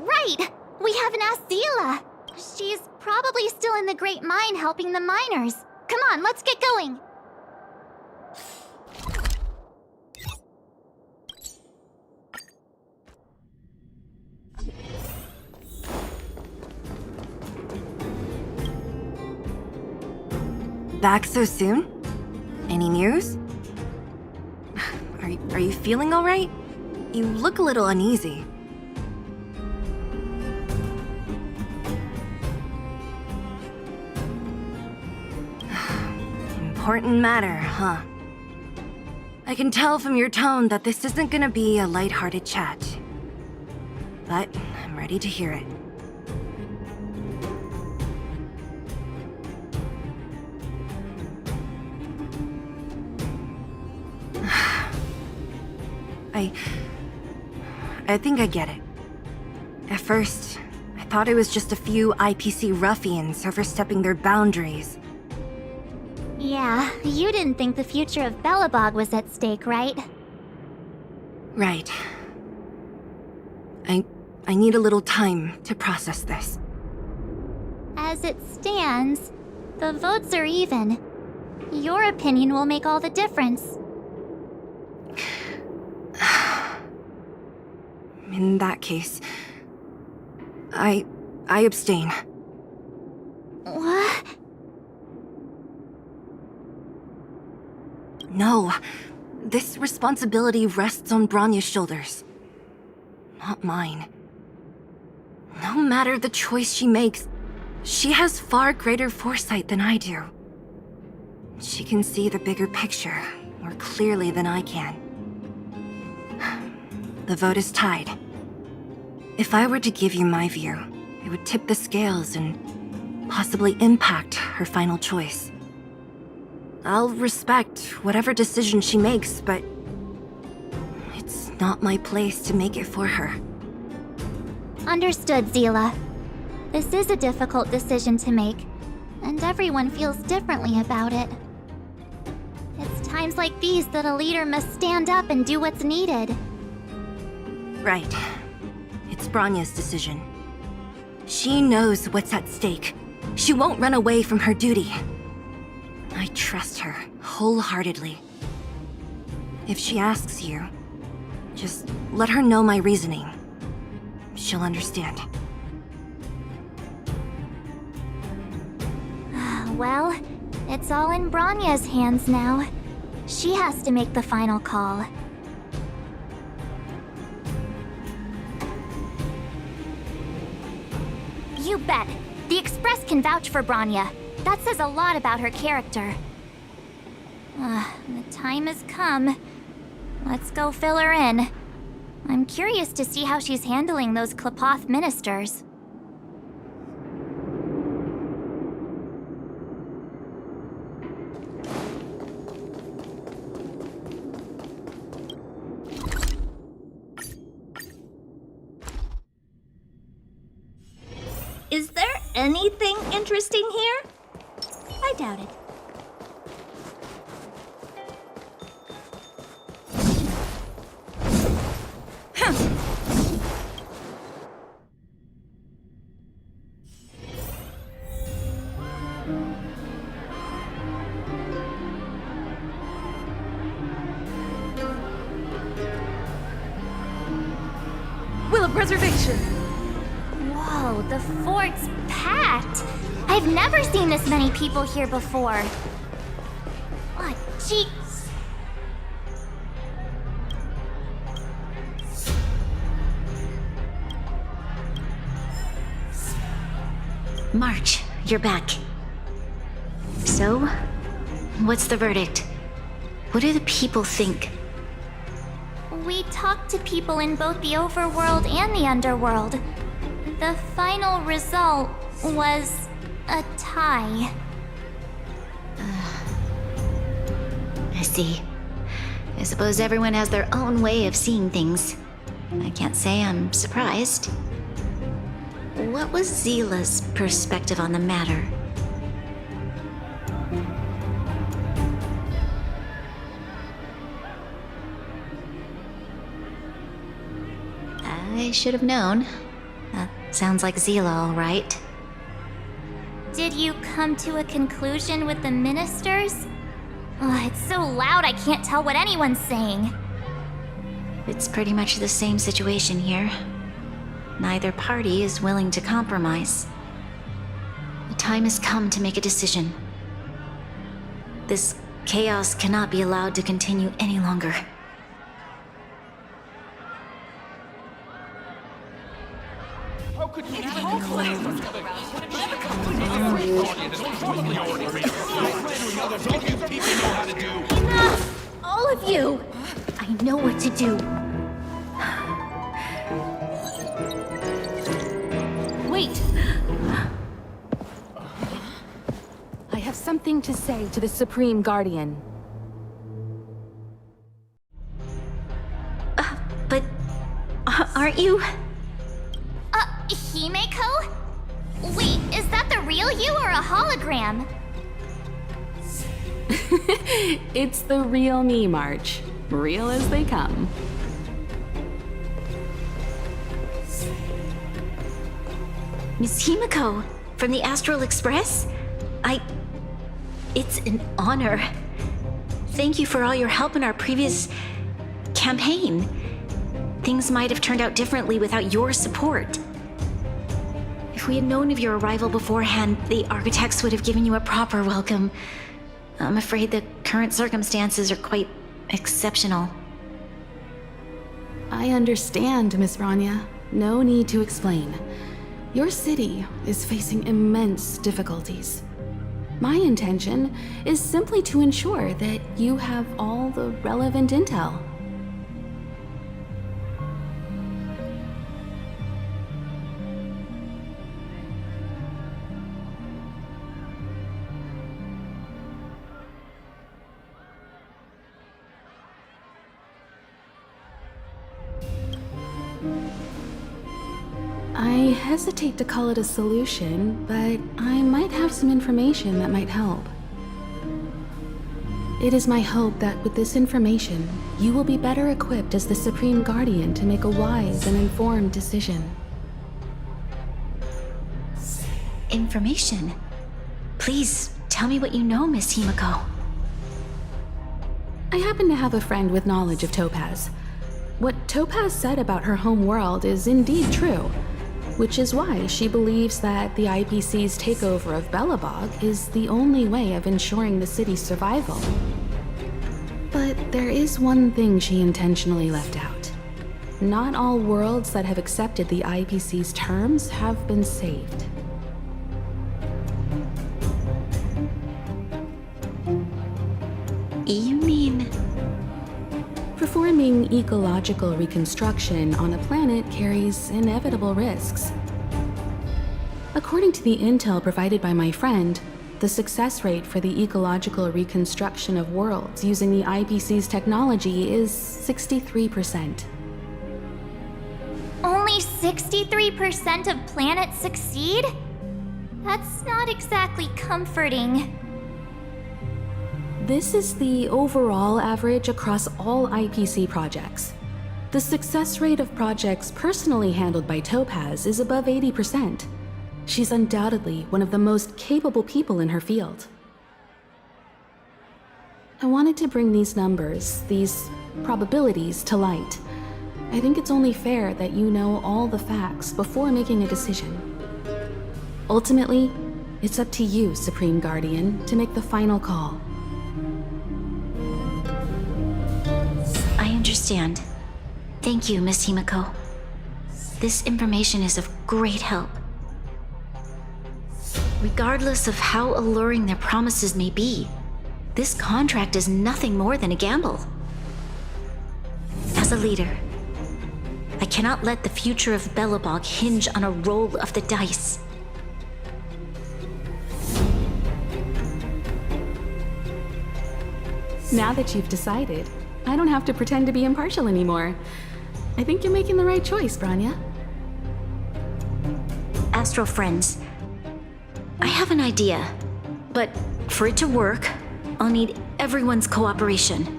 Right! We haven't asked Zila. She's probably still in the Great Mine helping the miners. Come on, let's get going. Back so soon? Any news? Are you feeling all right? You look a little uneasy. Important matter, huh? I can tell from your tone that this isn't gonna be a lighthearted chat. But I'm ready to hear it. I think I get it. At first, I thought it was just a few IPC ruffians overstepping their boundaries. Yeah, you didn't think the future of Belobog was at stake, right? Right. I need a little time to process this. As it stands, the votes are even. Your opinion will make all the difference. In that case, I abstain. What? No. This responsibility rests on Bronya's shoulders. Not mine. No matter the choice she makes, she has far greater foresight than I do. She can see the bigger picture more clearly than I can. The vote is tied. If I were to give you my view, it would tip the scales and possibly impact her final choice. I'll respect whatever decision she makes, but it's not my place to make it for her. Understood, Zila. This is a difficult decision to make, and everyone feels differently about it. It's times like these that a leader must stand up and do what's needed. Right. It's Bronya's decision. She knows what's at stake. She won't run away from her duty. I trust her wholeheartedly. If she asks you, just let her know my reasoning. She'll understand. Well, it's all in Bronya's hands now. She has to make the final call. You bet. The Express can vouch for Bronya. That says a lot about her character. The time has come. Let's go fill her in. I'm curious to see how she's handling those Klapoth ministers. Is there anything interesting here? I doubt it. Will of Preservation! Whoa, the fort's packed! I've never seen this many people here before. Oh, gee. March, you're back. So, what's the verdict? What do the people think? We talked to people in both the overworld and the underworld. The final result was a tie. I see. I suppose everyone has their own way of seeing things. I can't say I'm surprised. What was Zila's perspective on the matter? I should have known. That sounds like Zila, all right. Did you come to a conclusion with the ministers? Oh, it's so loud I can't tell what anyone's saying. It's pretty much the same situation here. Neither party is willing to compromise. The time has come to make a decision. This chaos cannot be allowed to continue any longer. Enough! All of you! I know what to do. Wait! I have something to say to the Supreme Guardian. But aren't you? Himeko? Wait, is that the real you or a hologram? It's the real me, March. Real as they come. Miss Himeko, from the Astral Express? It's an honor. Thank you for all your help in our previous campaign. Things might have turned out differently without your support. If we had known of your arrival beforehand, the architects would have given you a proper welcome. I'm afraid the current circumstances are quite exceptional. I understand, Miss Rania. No need to explain. Your city is facing immense difficulties. My intention is simply to ensure that you have all the relevant intel. I hesitate to call it a solution, but I might have some information that might help. It is my hope that with this information, you will be better equipped as the Supreme Guardian to make a wise and informed decision. Information? Please, tell me what you know, Miss Himiko. I happen to have a friend with knowledge of Topaz. What Topaz said about her home world is indeed true, which is why she believes that the IPC's takeover of Belobog is the only way of ensuring the city's survival. But there is one thing she intentionally left out. Not all worlds that have accepted the IPC's terms have been saved. You mean... Performing ecological reconstruction on a planet carries inevitable risks. According to the intel provided by my friend, the success rate for the ecological reconstruction of worlds using the IPC's technology is 63%. Only 63% of planets succeed? That's not exactly comforting. This is the overall average across all IPC projects. The success rate of projects personally handled by Topaz is above 80%. She's undoubtedly one of the most capable people in her field. I wanted to bring these numbers, these probabilities, to light. I think it's only fair that you know all the facts before making a decision. Ultimately, it's up to you, Supreme Guardian, to make the final call. I understand. Thank you, Miss Himiko. This information is of great help. Regardless of how alluring their promises may be, this contract is nothing more than a gamble. As a leader, I cannot let the future of Belobog hinge on a roll of the dice. Now that you've decided, I don't have to pretend to be impartial anymore. I think you're making the right choice, Branya. Astral friends, I have an idea, but for it to work, I'll need everyone's cooperation.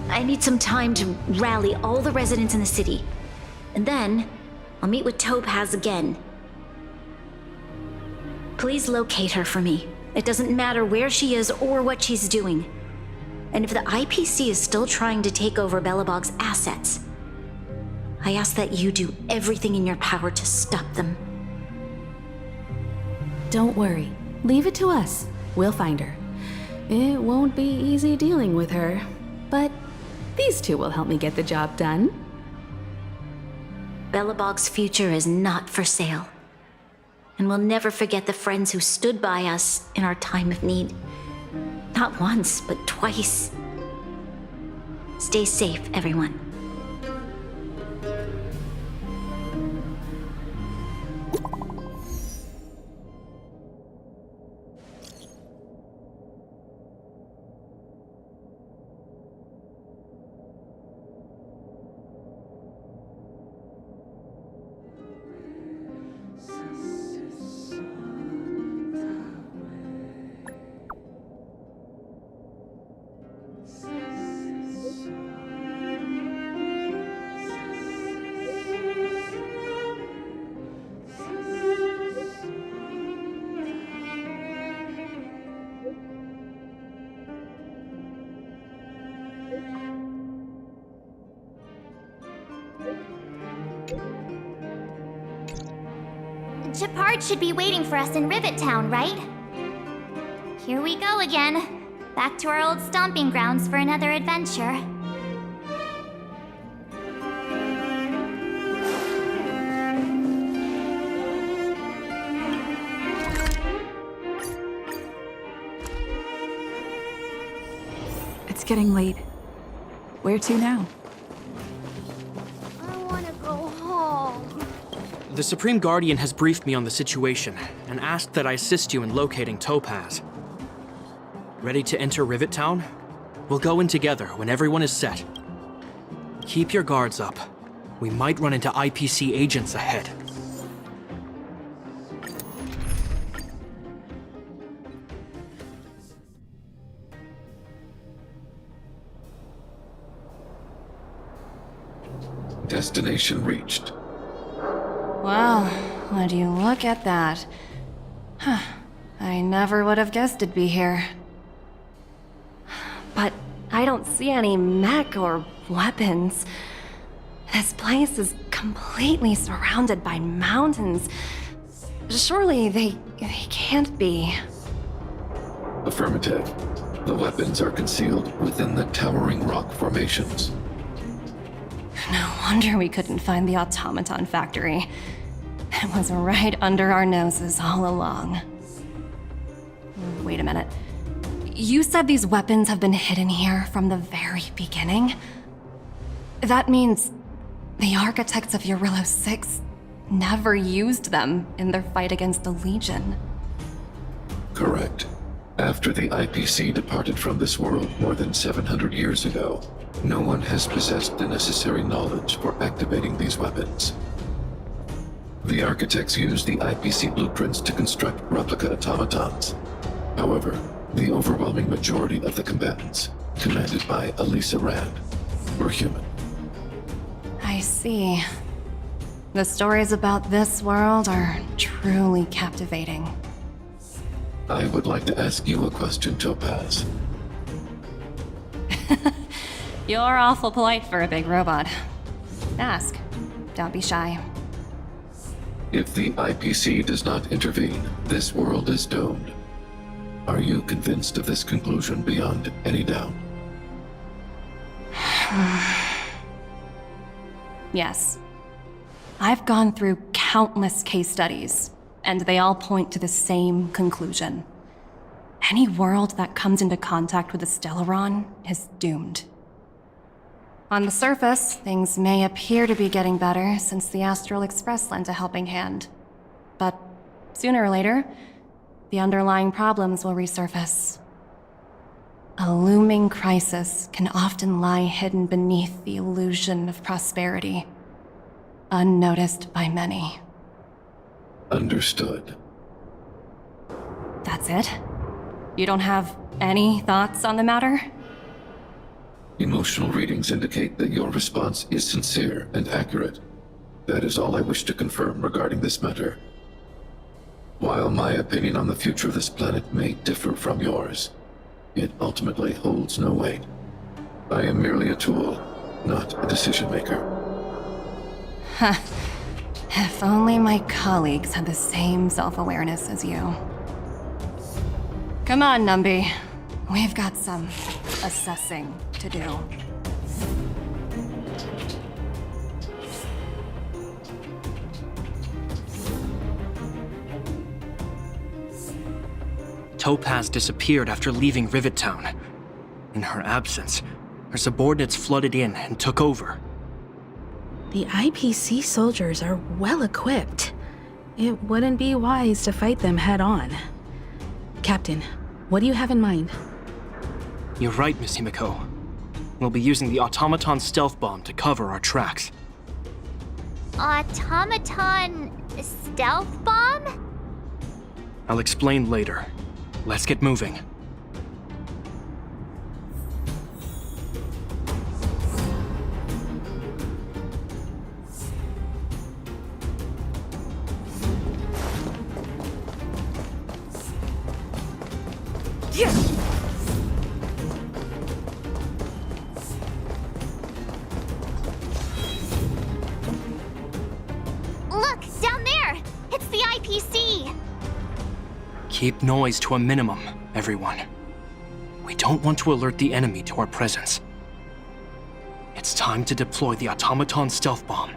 I need some time to rally all the residents in the city, and then I'll meet with Topaz again. Please locate her for me. It doesn't matter where she is or what she's doing. And if the IPC is still trying to take over Belobog's assets, I ask that you do everything in your power to stop them. Don't worry. Leave it to us. We'll find her. It won't be easy dealing with her, but these two will help me get the job done. Belobog's future is not for sale. And we'll never forget the friends who stood by us in our time of need. Not once, but twice. Stay safe, everyone. Shepard should be waiting for us in Rivet Town, right? Here we go again. Back to our old stomping grounds for another adventure. It's getting late. Where to now? I want to go home. The Supreme Guardian has briefed me on the situation and asked that I assist you in locating Topaz. Ready to enter Rivet Town? We'll go in together when everyone is set. Keep your guards up. We might run into IPC agents ahead. Destination reached. Wow, would you look at that? Huh. I never would have guessed it'd be here. But I don't see any mech or weapons. This place is completely surrounded by mountains. Surely they can't be. Affirmative. The weapons are concealed within the towering rock formations. No wonder we couldn't find the automaton factory. It was right under our noses all along. Wait a minute. You said these weapons have been hidden here from the very beginning? That means the architects of Eurillo 6 never used them in their fight against the Legion. Correct. After the IPC departed from this world more than 700 years ago, no one has possessed the necessary knowledge for activating these weapons. The architects used the IPC blueprints to construct replica automatons. However, the overwhelming majority of the combatants, commanded by Elisa Rand, were human. I see. The stories about this world are truly captivating. I would like to ask you a question, Topaz. You're awful polite for a big robot. Ask. Don't be shy. If the IPC does not intervene, this world is doomed. Are you convinced of this conclusion beyond any doubt? Yes. I've gone through countless case studies, and they all point to the same conclusion. Any world that comes into contact with the Stellaron is doomed. On the surface, things may appear to be getting better since the Astral Express lent a helping hand. But sooner or later, the underlying problems will resurface. A looming crisis can often lie hidden beneath the illusion of prosperity, unnoticed by many. Understood. That's it? You don't have any thoughts on the matter? Emotional readings indicate that your response is sincere and accurate. That is all I wish to confirm regarding this matter. While my opinion on the future of this planet may differ from yours, it ultimately holds no weight. I am merely a tool, not a decision maker. Huh. If only my colleagues had the same self-awareness as you. Come on, Numby. We've got some assessing to do. Topaz disappeared after leaving Rivet Town. In her absence, her subordinates flooded in and took over. The IPC soldiers are well equipped. It wouldn't be wise to fight them head on. Captain, what do you have in mind? You're right, Miss Himiko. We'll be using the automaton stealth bomb to cover our tracks. Automaton stealth bomb? I'll explain later. Let's get moving. Look, down there! It's the IPC! Keep noise to a minimum, everyone. We don't want to alert the enemy to our presence. It's time to deploy the automaton stealth bomb.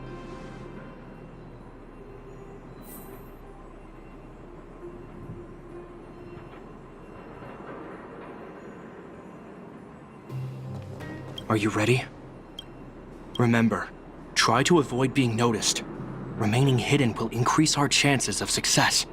Are you ready? Remember, try to avoid being noticed. Remaining hidden will increase our chances of success.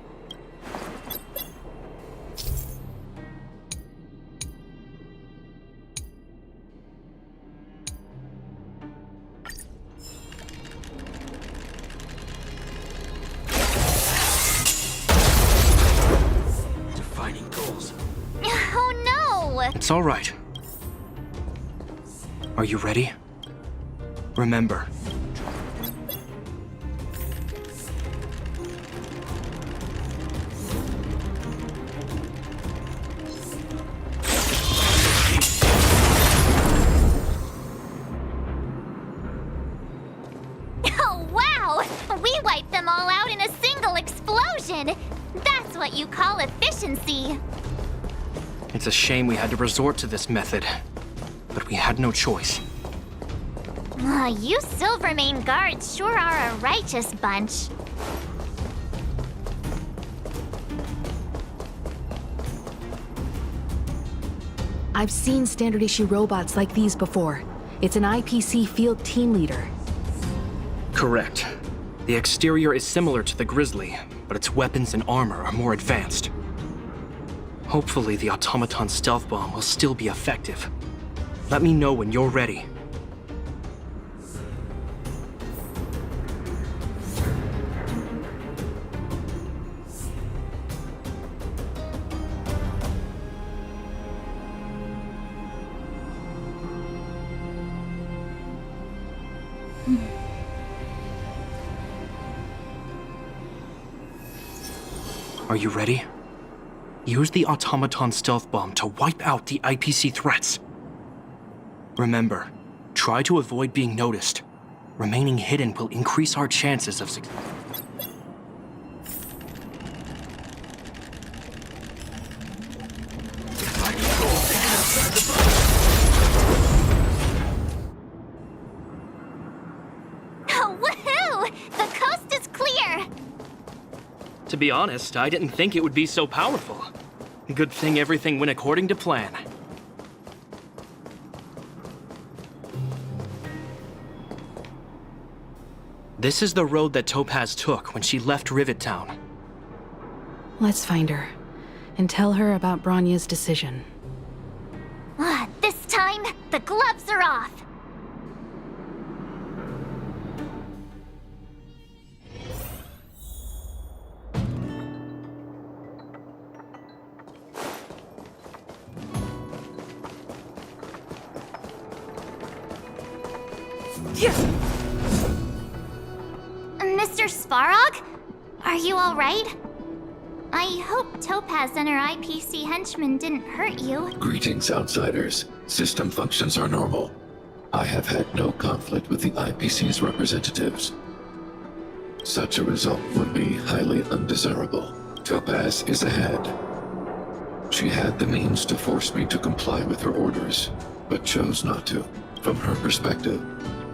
shining tools. Oh no! It's all right. Are you ready? Remember. Oh wow! We wiped them all out in a single explosion! That's what you call efficiency! It's a shame we had to resort to this method, but we had no choice. You Silvermane guards sure are a righteous bunch. I've seen standard issue robots like these before. It's an IPC field team leader. Correct. The exterior is similar to the Grizzly, but its weapons and armor are more advanced. Hopefully the automaton stealth bomb will still be effective. Let me know when you're ready. Are you ready? Use the automaton stealth bomb to wipe out the IPC threats. Remember, try to avoid being noticed. Remaining hidden will increase our chances of success. Woohoo! The coast is clear! To be honest, I didn't think it would be so powerful. Good thing everything went according to plan. This is the road that Topaz took when she left Rivet Town. Let's find her and tell her about Bronya's decision. This time, the gloves are off! Mr. Svarog? Are you alright? I hope Topaz and her IPC henchmen didn't hurt you. Greetings, outsiders. System functions are normal. I have had no conflict with the IPC's representatives. Such a result would be highly undesirable. Topaz is ahead. She had the means to force me to comply with her orders, but chose not to. From her perspective,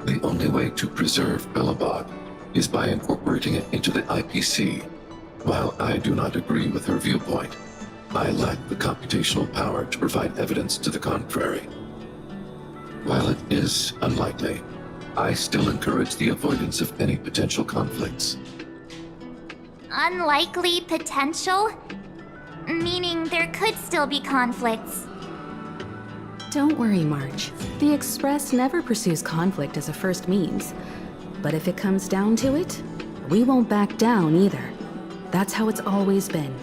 the only way to preserve Belobog is by incorporating it into the IPC. While I do not agree with her viewpoint, I lack the computational power to provide evidence to the contrary. While it is unlikely, I still encourage the avoidance of any potential conflicts. Unlikely potential? Meaning there could still be conflicts. Don't worry, March. The Express never pursues conflict as a first means. But if it comes down to it, we won't back down either. That's how it's always been.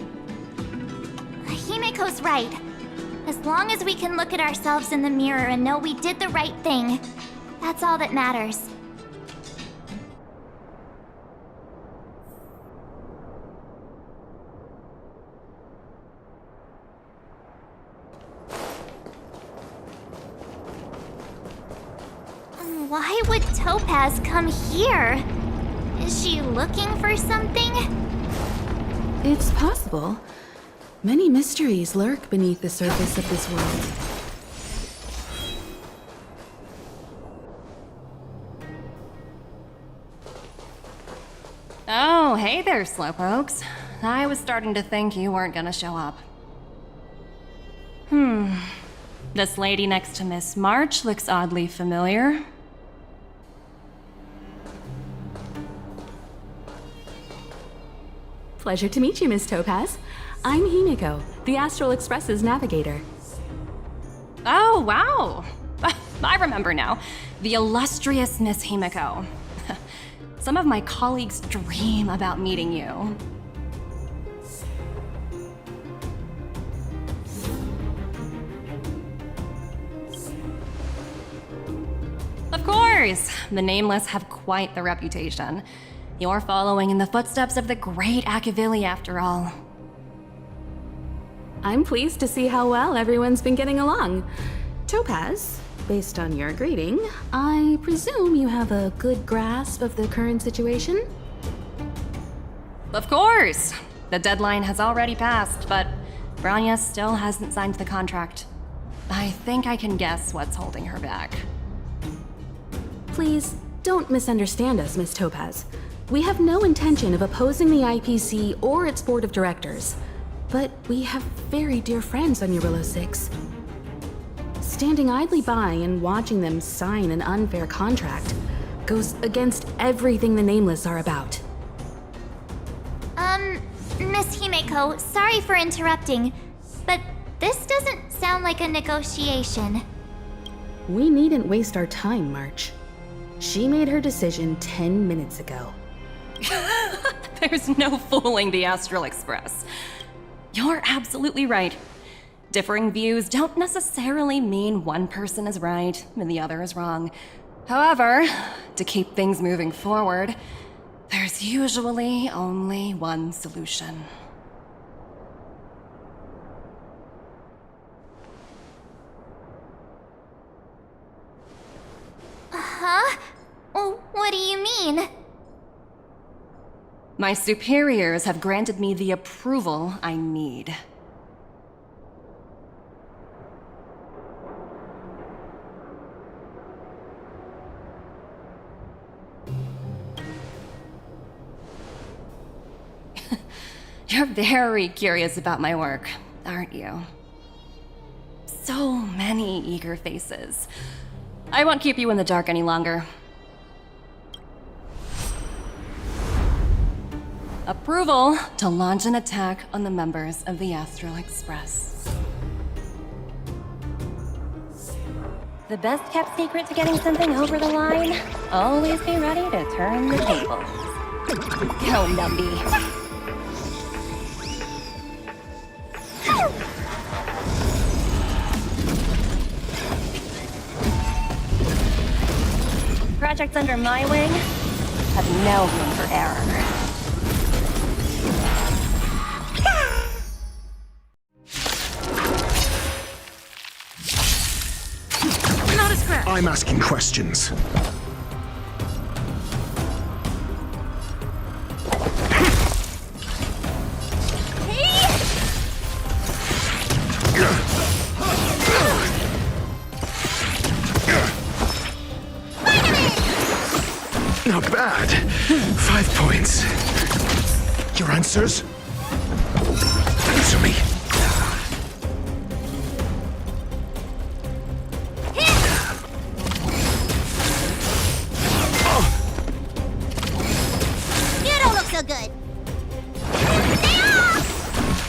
Himiko's right. As long as we can look at ourselves in the mirror and know we did the right thing, that's all that matters. Why would Topaz come here? Is she looking for something? It's possible. Many mysteries lurk beneath the surface of this world. Oh, hey there, Slowpokes. I was starting to think you weren't gonna show up. This lady next to Miss March looks oddly familiar. Pleasure to meet you, Miss Topaz. I'm Himiko, the Astral Express's navigator. Oh, wow! I remember now. The illustrious Miss Himiko. Some of my colleagues dream about meeting you. course! The Nameless have quite the reputation. You're following in the footsteps of the great Akavili, after all. I'm pleased to see how well everyone's been getting along. Topaz, based on your greeting, I presume you have a good grasp of the current situation? Of course! The deadline has already passed, but Bronya still hasn't signed the contract. I think I can guess what's holding her back. Please, don't misunderstand us, Miss Topaz. We have no intention of opposing the IPC or its board of directors, but we have very dear friends on Eurillo 6. Standing idly by and watching them sign an unfair contract goes against everything the Nameless are about. Miss Himeko, sorry for interrupting, but this doesn't sound like a negotiation. We needn't waste our time, March. She made her decision 10 minutes ago. There's no fooling the Astral Express. You're absolutely right. Differing views don't necessarily mean one person is right and the other is wrong. However, to keep things moving forward, there's usually only one solution. Huh? What do you mean? My superiors have granted me the approval I need. You're very curious about my work, aren't you? So many eager faces. I won't keep you in the dark any longer. Approval to launch an attack on the members of the Astral Express. The best kept secret to getting something over the line? Always be ready to turn the tables. Go, Numby. Projects under my wing have no room for error. Not a scratch. I'm asking questions. Not bad. 5 points. Your answers? Answer me. You don't look so good.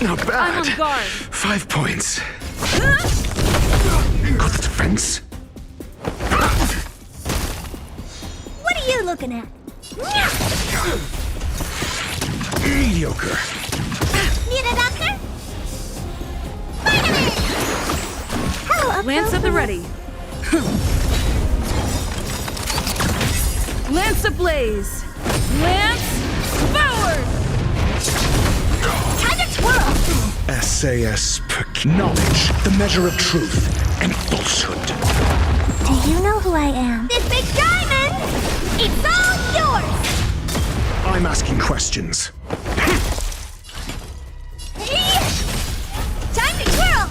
Not bad. I'm on guard. 5 points. Got the defense? What are you looking at? Mediocre. Need a doctor? Spider-Man! Hello, Lance at the ready. Lance ablaze. Lance forward! Time to twirl! SAS knowledge, the measure of truth and falsehood. Do you know who I am? This big diamond! It's all yours! I'm asking questions. Time to twirl!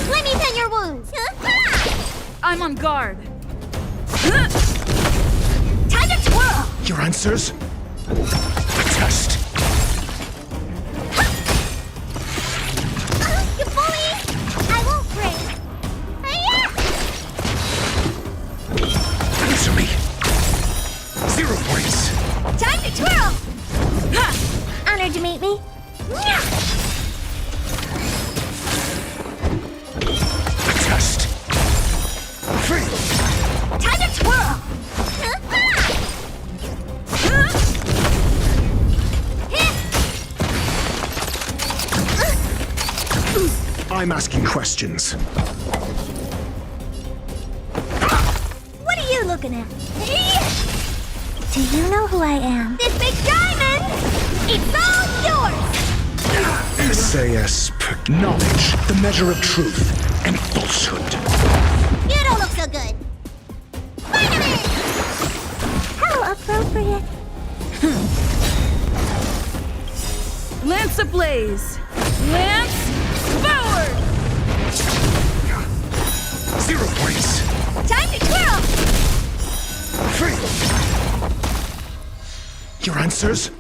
Let me tend your wounds. I'm on guard. Time to twirl! Your answers? A test. You bully! I won't break. Answer me. 0 points. Time to twirl! Honored to meet me. A test. Free. Time to twirl! I'm asking questions. looking at? Do you know who I am? This big diamond! It's all yours! SAS knowledge, the measure of truth and falsehood. You don't look so good. Vitamin! How appropriate. Lance ablaze! Lance forward! 0 points. Time to twirl! Free. Your answers?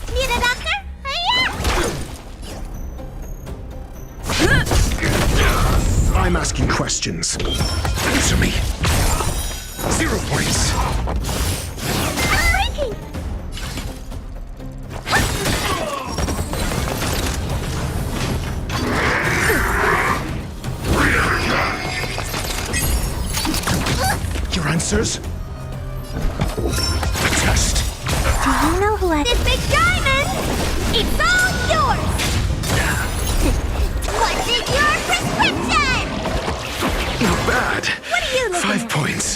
Need a doctor? I'm asking questions. Answer me. 0 points. I'm breaking! Your answers? Test. Do you know who I... This big diamond! It's all yours! What's in your prescription? Not bad. What are you looking 5 at? points.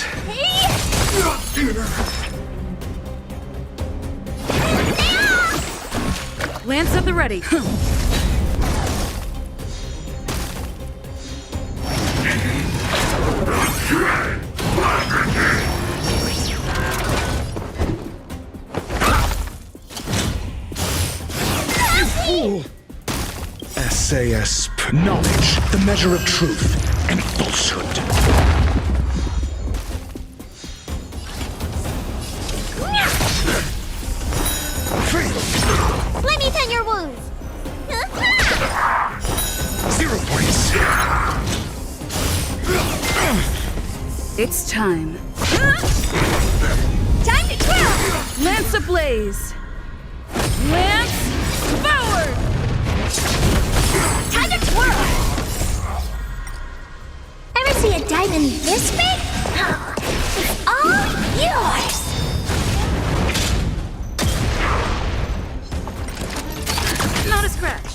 Lance at the ready. SAS knowledge, the measure of truth and falsehood. Free. Let me tend your wounds. 0 points. It's time. Time to twirl! Lance ablaze! Lance forward! Time to twirl! Ever see a diamond this big? Oh, it's all yours. Not a scratch.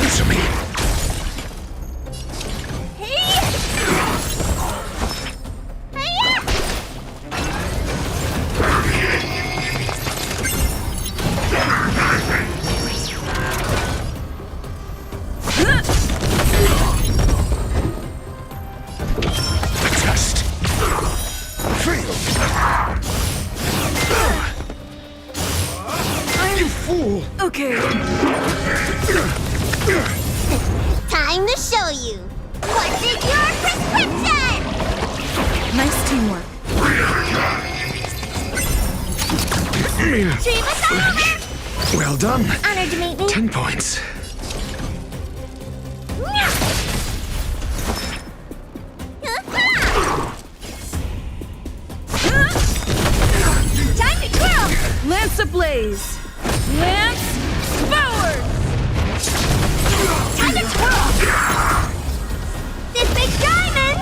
Answer me. Test. Free. You fool! Okay. Time to show you. What's in your prescription? Nice teamwork. Dream us over. Well done. Honored to meet me. 10 points. Time to twirl! Lance ablaze! Lance forward! Time to twirl! This big diamond!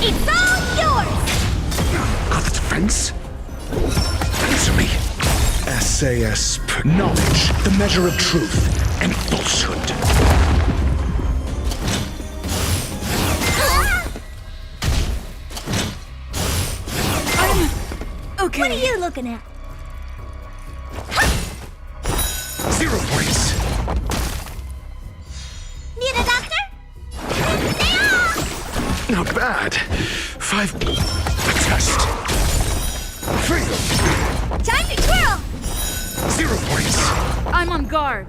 It's all yours! Got the defense? Answer me. SAS knowledge, the measure of truth and falsehood. Okay. What are you looking at? 0 points. Need a doctor? Not bad. 5. Test. Free. Time to twirl! 0 points. I'm on guard.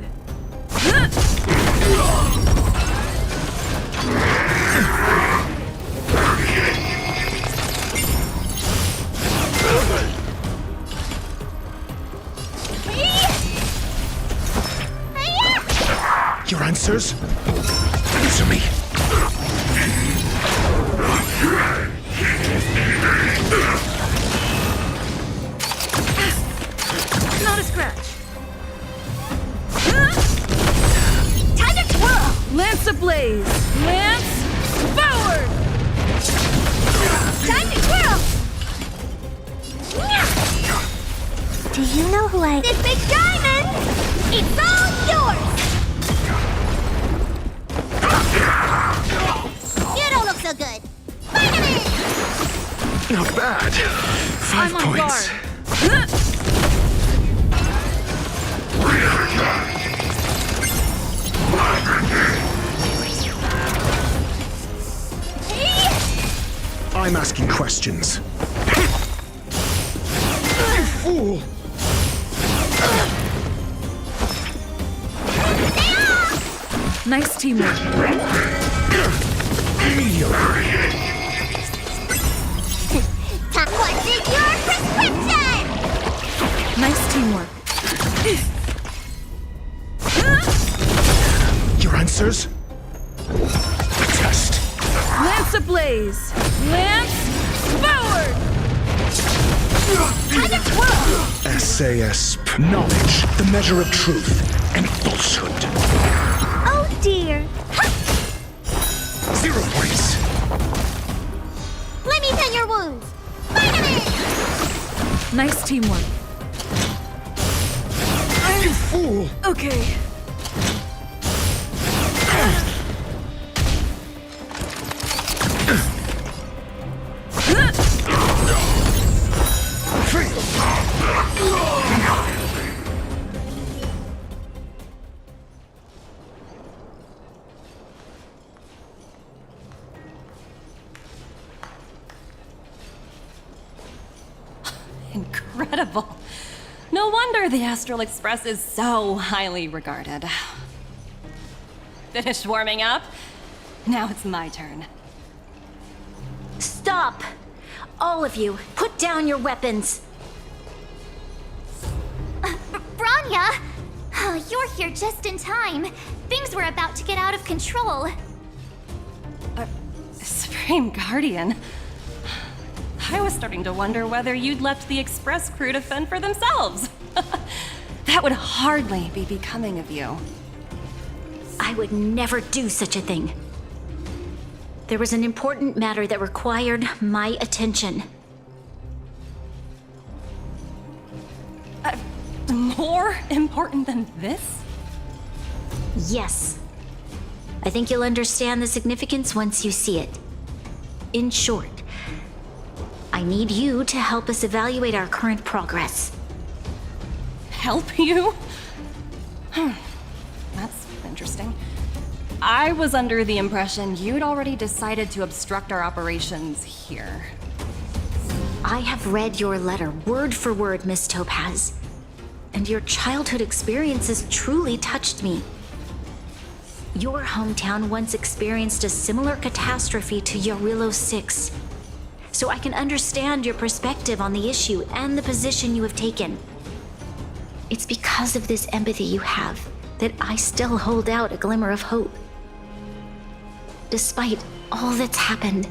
Your answers? Answer me. Not a scratch. Time to twirl! Lance ablaze! Lance forward! Time to twirl! Do you know who I... This big diamond! It's all yours! You don't look so good. Vitamin! Not bad. 5 I'm on points. guard. I'm asking questions. You fool! Nice teamwork. Mediocre. What's in your prescription? Nice teamwork. Your answers? A test. Lance ablaze. Lance forward! SAS. Knowledge, the measure of truth and falsehood. Oh dear. 0 points. Let me tend your wounds. Vitamin! Nice teamwork. You fool! Okay. Incredible. No wonder the Astral Express is so highly regarded. Finished warming up? Now it's my turn. Stop! All of you, put down your weapons. Branya! Oh, you're here just in time. Things were about to get out of control. Supreme Guardian. I was starting to wonder whether you'd left the Express crew to fend for themselves. That would hardly be becoming of you. I would never do such a thing. There was an important matter that required my attention. More important than this? Yes. I think you'll understand the significance once you see it. In short, I need you to help us evaluate our current progress. Help you? That's interesting. I was under the impression you'd already decided to obstruct our operations here. I have read your letter word for word, Miss Topaz. And your childhood experiences truly touched me. Your hometown once experienced a similar catastrophe to Yarillo 6. So I can understand your perspective on the issue and the position you have taken. It's because of this empathy you have that I still hold out a glimmer of hope. Despite all that's happened,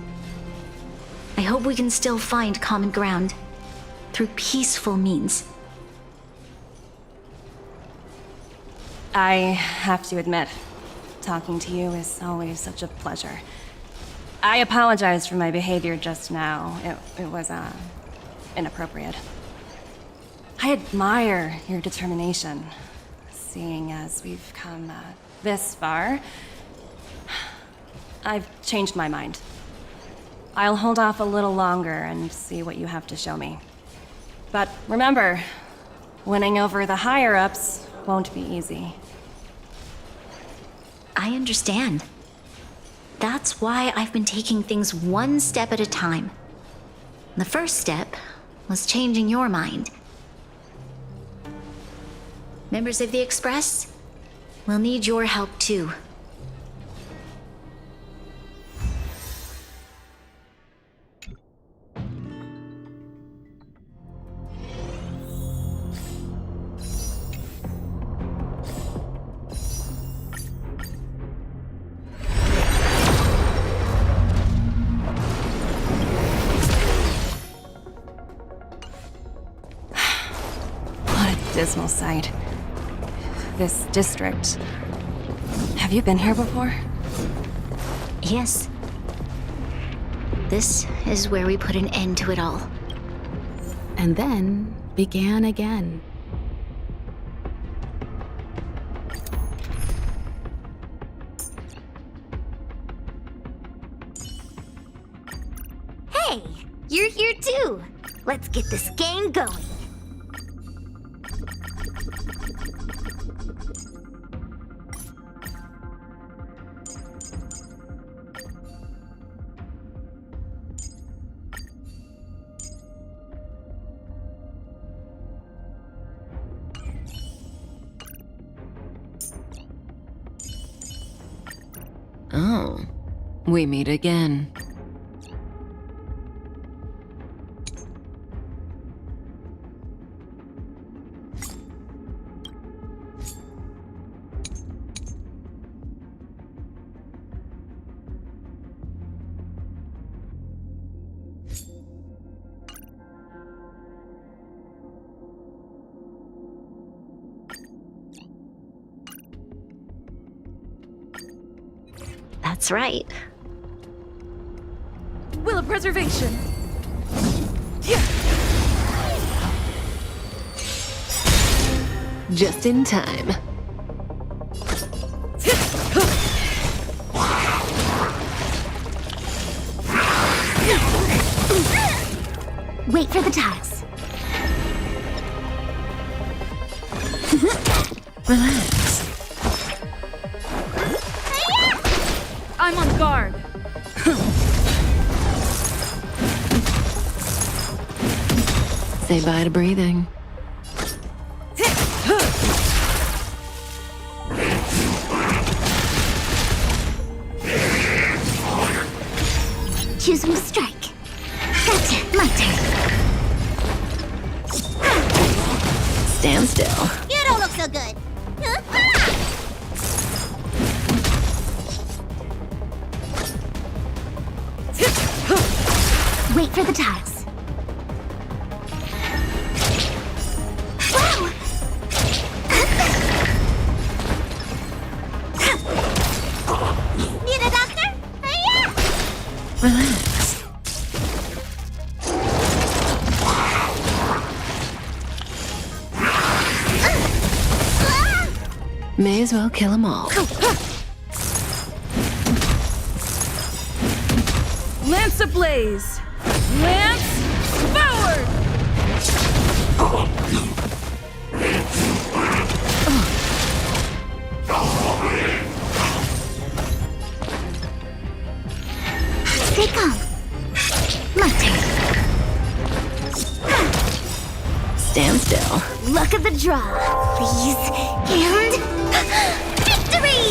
I hope we can still find common ground through peaceful means. I have to admit, talking to you is always such a pleasure. I apologize for my behavior just now. It was, inappropriate. I admire your determination, seeing as we've come, this far. I've changed my mind. I'll hold off a little longer and see what you have to show me. But remember, winning over the higher-ups won't be easy. I understand. That's why I've been taking things one step at a time. The first step was changing your mind. Members of the Express, we'll need your help too. Dismal sight. This district. Have you been here before? Yes. This is where we put an end to it all. And then began again. Hey, you're here too. Let's get this game going. Oh, we meet again. That's right. Will of Preservation. Just in time. Wait for the tiles. Relax. I'm on guard. Say bye to breathing. Choose when to strike. Gotcha, my turn. Stand still. You don't look so good. Wait for the tiles. Wow! Need a doctor? Hiya! Relax. May as well kill them all. Lance ablaze! Lance forward! Stay calm. My turn. Stand still. Luck of the draw, please. And victory!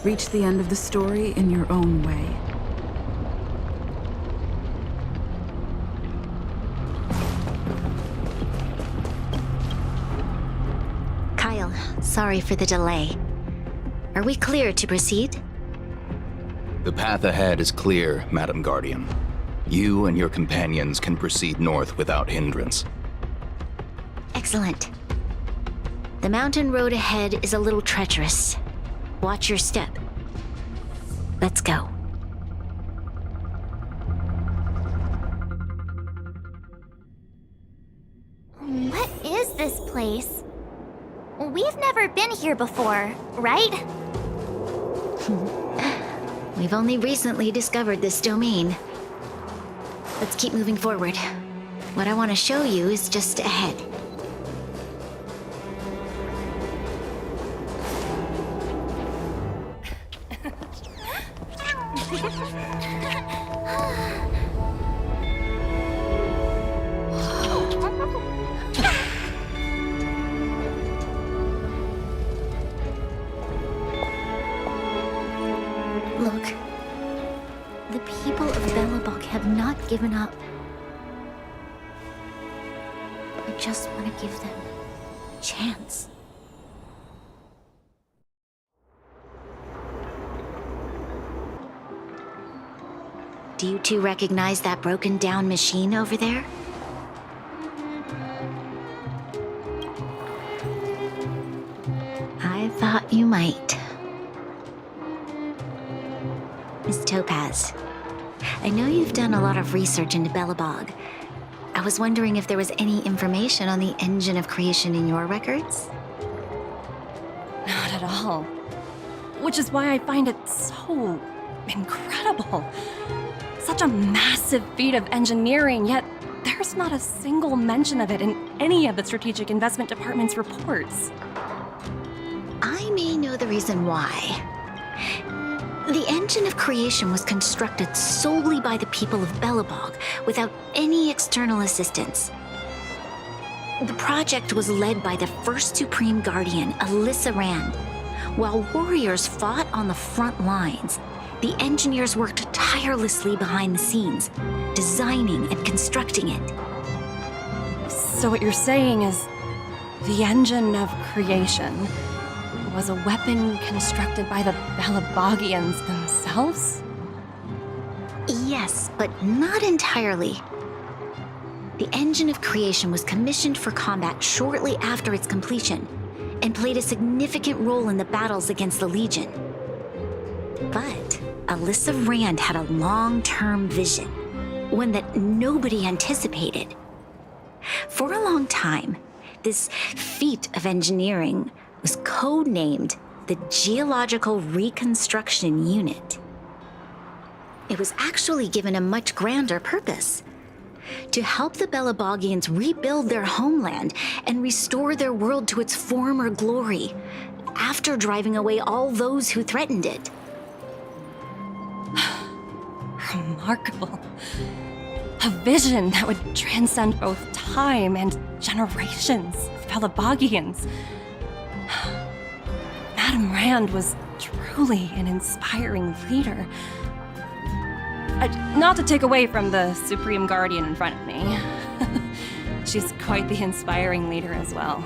Reach the end of the story in your own way. Kyle, sorry for the delay. Are we clear to proceed? The path ahead is clear, Madam Guardian. You and your companions can proceed north without hindrance. Excellent. The mountain road ahead is a little treacherous. Watch your step. Let's go. What is this place? We've never been here before, right? We've only recently discovered this domain. Let's keep moving forward. What I want to show you is just ahead. Look. The people of Belobog have not given up. I just want to give them a chance. Do you two recognize that broken down machine over there? I thought you might. Miss Topaz, I know you've done a lot of research into Belobog. I was wondering if there was any information on the engine of creation in your records? Not at all. Which is why I find it so incredible. Such a massive feat of engineering, yet there's not a single mention of it in any of the Strategic Investment Department's reports. I may know the reason why. The engine of creation was constructed solely by the people of Belobog, without any external assistance. The project was led by the first Supreme Guardian, Alyssa Rand. While warriors fought on the front lines, the engineers worked tirelessly behind the scenes, designing and constructing it. So what you're saying is, the engine of creation was a weapon constructed by the Belabogians themselves? Yes, but not entirely. The engine of creation was commissioned for combat shortly after its completion, and played a significant role in the battles against the Legion. But Alyssa Rand had a long-term vision, one that nobody anticipated. For a long time, this feat of engineering was codenamed the Geological Reconstruction Unit. It was actually given a much grander purpose: to help the Belabogians rebuild their homeland and restore their world to its former glory, after driving away all those who threatened it. Remarkable. A vision that would transcend both time and generations of Belabogians. Madame Rand was truly an inspiring leader. Not to take away from the Supreme Guardian in front of me. She's quite the inspiring leader as well.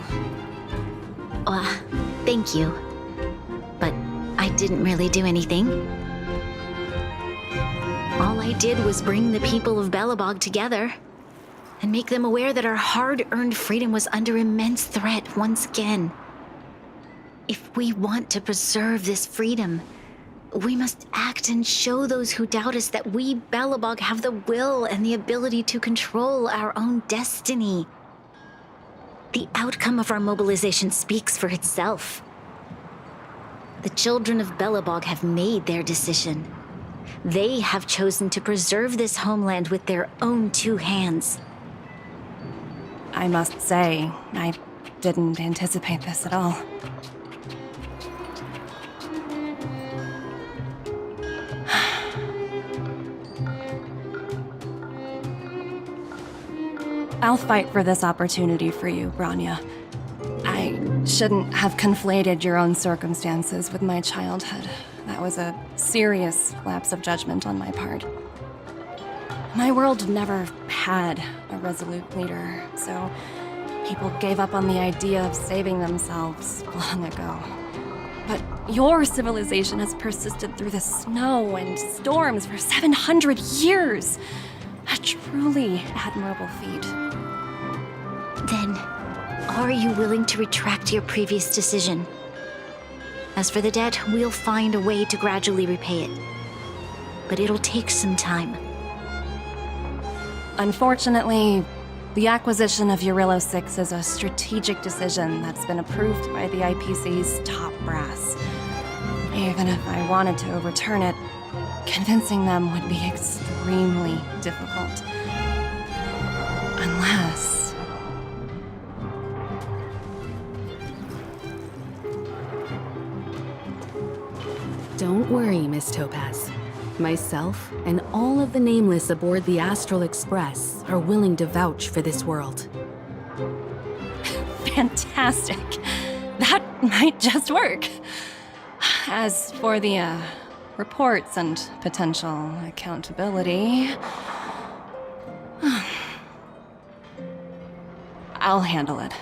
Thank you. But I didn't really do anything. All I did was bring the people of Belobog together and make them aware that our hard-earned freedom was under immense threat once again. If we want to preserve this freedom, we must act and show those who doubt us that we Belobog have the will and the ability to control our own destiny. The outcome of our mobilization speaks for itself. The children of Belobog have made their decision. They have chosen to preserve this homeland with their own two hands. I must say, I didn't anticipate this at all. I'll fight for this opportunity for you, Branya. I shouldn't have conflated your own circumstances with my childhood. That was a serious lapse of judgment on my part. My world never had a resolute leader, so people gave up on the idea of saving themselves long ago. But your civilization has persisted through the snow and storms for 700 years. A truly admirable feat. Then, are you willing to retract your previous decision? As for the debt, we'll find a way to gradually repay it. But it'll take some time. Unfortunately, the acquisition of Eurillo 6 is a strategic decision that's been approved by the IPC's top brass. Even if I wanted to overturn it, convincing them would be extremely difficult. Unless... Don't worry, Miss Topaz. Myself and all of the Nameless aboard the Astral Express are willing to vouch for this world. Fantastic. That might just work. As for the, reports and potential accountability... I'll handle it.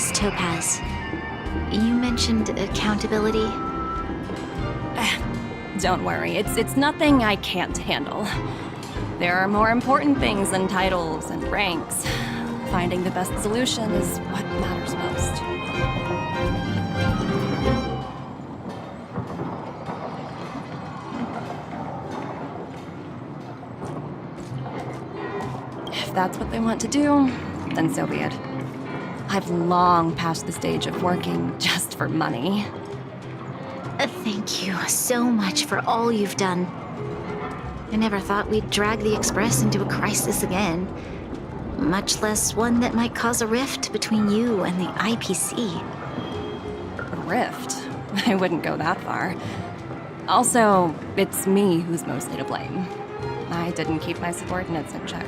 Miss Topaz, you mentioned accountability. Don't worry, it's nothing I can't handle. There are more important things than titles and ranks. Finding the best solution is what matters most. If that's what they want to do, then so be it. I've long passed the stage of working just for money. Thank you so much for all you've done. I never thought we'd drag the Express into a crisis again, much less one that might cause a rift between you and the IPC. A rift? I wouldn't go that far. Also, it's me who's mostly to blame. I didn't keep my subordinates in check.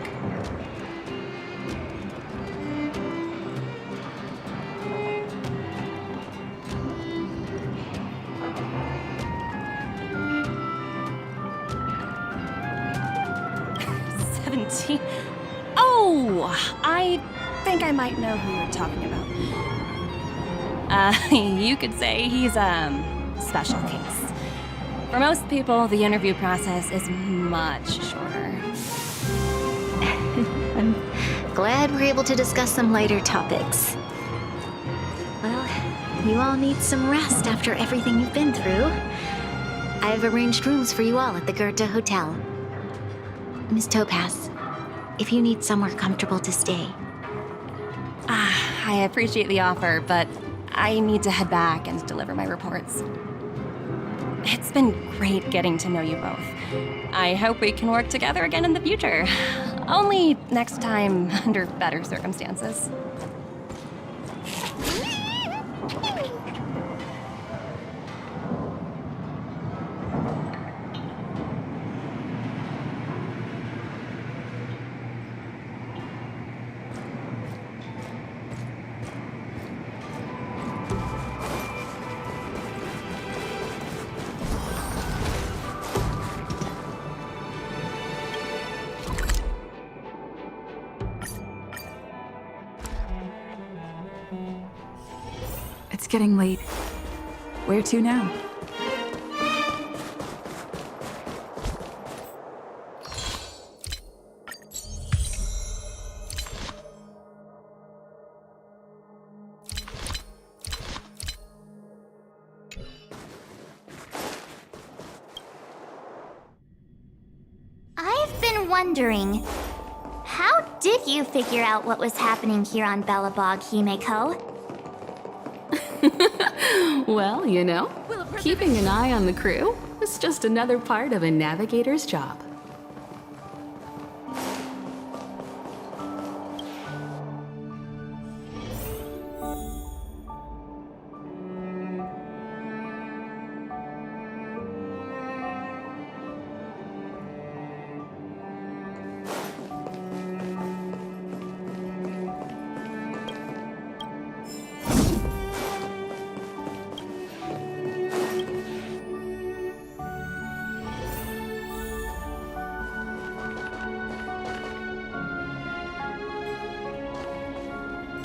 Oh, I think I might know who you're talking about. You could say he's a special case. For most people, the interview process is much shorter. I'm glad we're able to discuss some lighter topics. Well, you all need some rest after everything you've been through. I've arranged rooms for you all at the Goethe Hotel. Miss Topaz, if you need somewhere comfortable to stay. I appreciate the offer, but I need to head back and deliver my reports. It's been great getting to know you both. I hope we can work together again in the future. Only next time under better circumstances. It's getting late. Where to now? I've been wondering, how did you figure out what was happening here on Belobog, Himeko? Well, you know, keeping an eye on the crew is just another part of a navigator's job.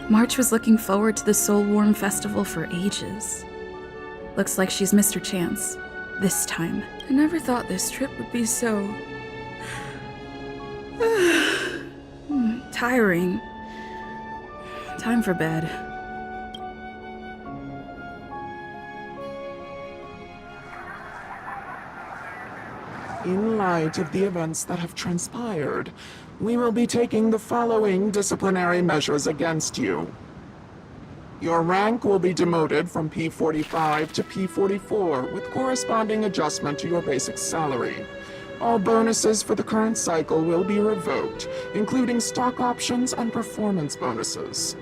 March was looking forward to the Soulwarm Festival for ages. Looks like she's missed her chance. This time. I never thought this trip would be so... tiring. Time for bed. In light of the events that have transpired, we will be taking the following disciplinary measures against you. Your rank will be demoted from P45 to P44 with corresponding adjustment to your basic salary. All bonuses for the current cycle will be revoked, including stock options and performance bonuses.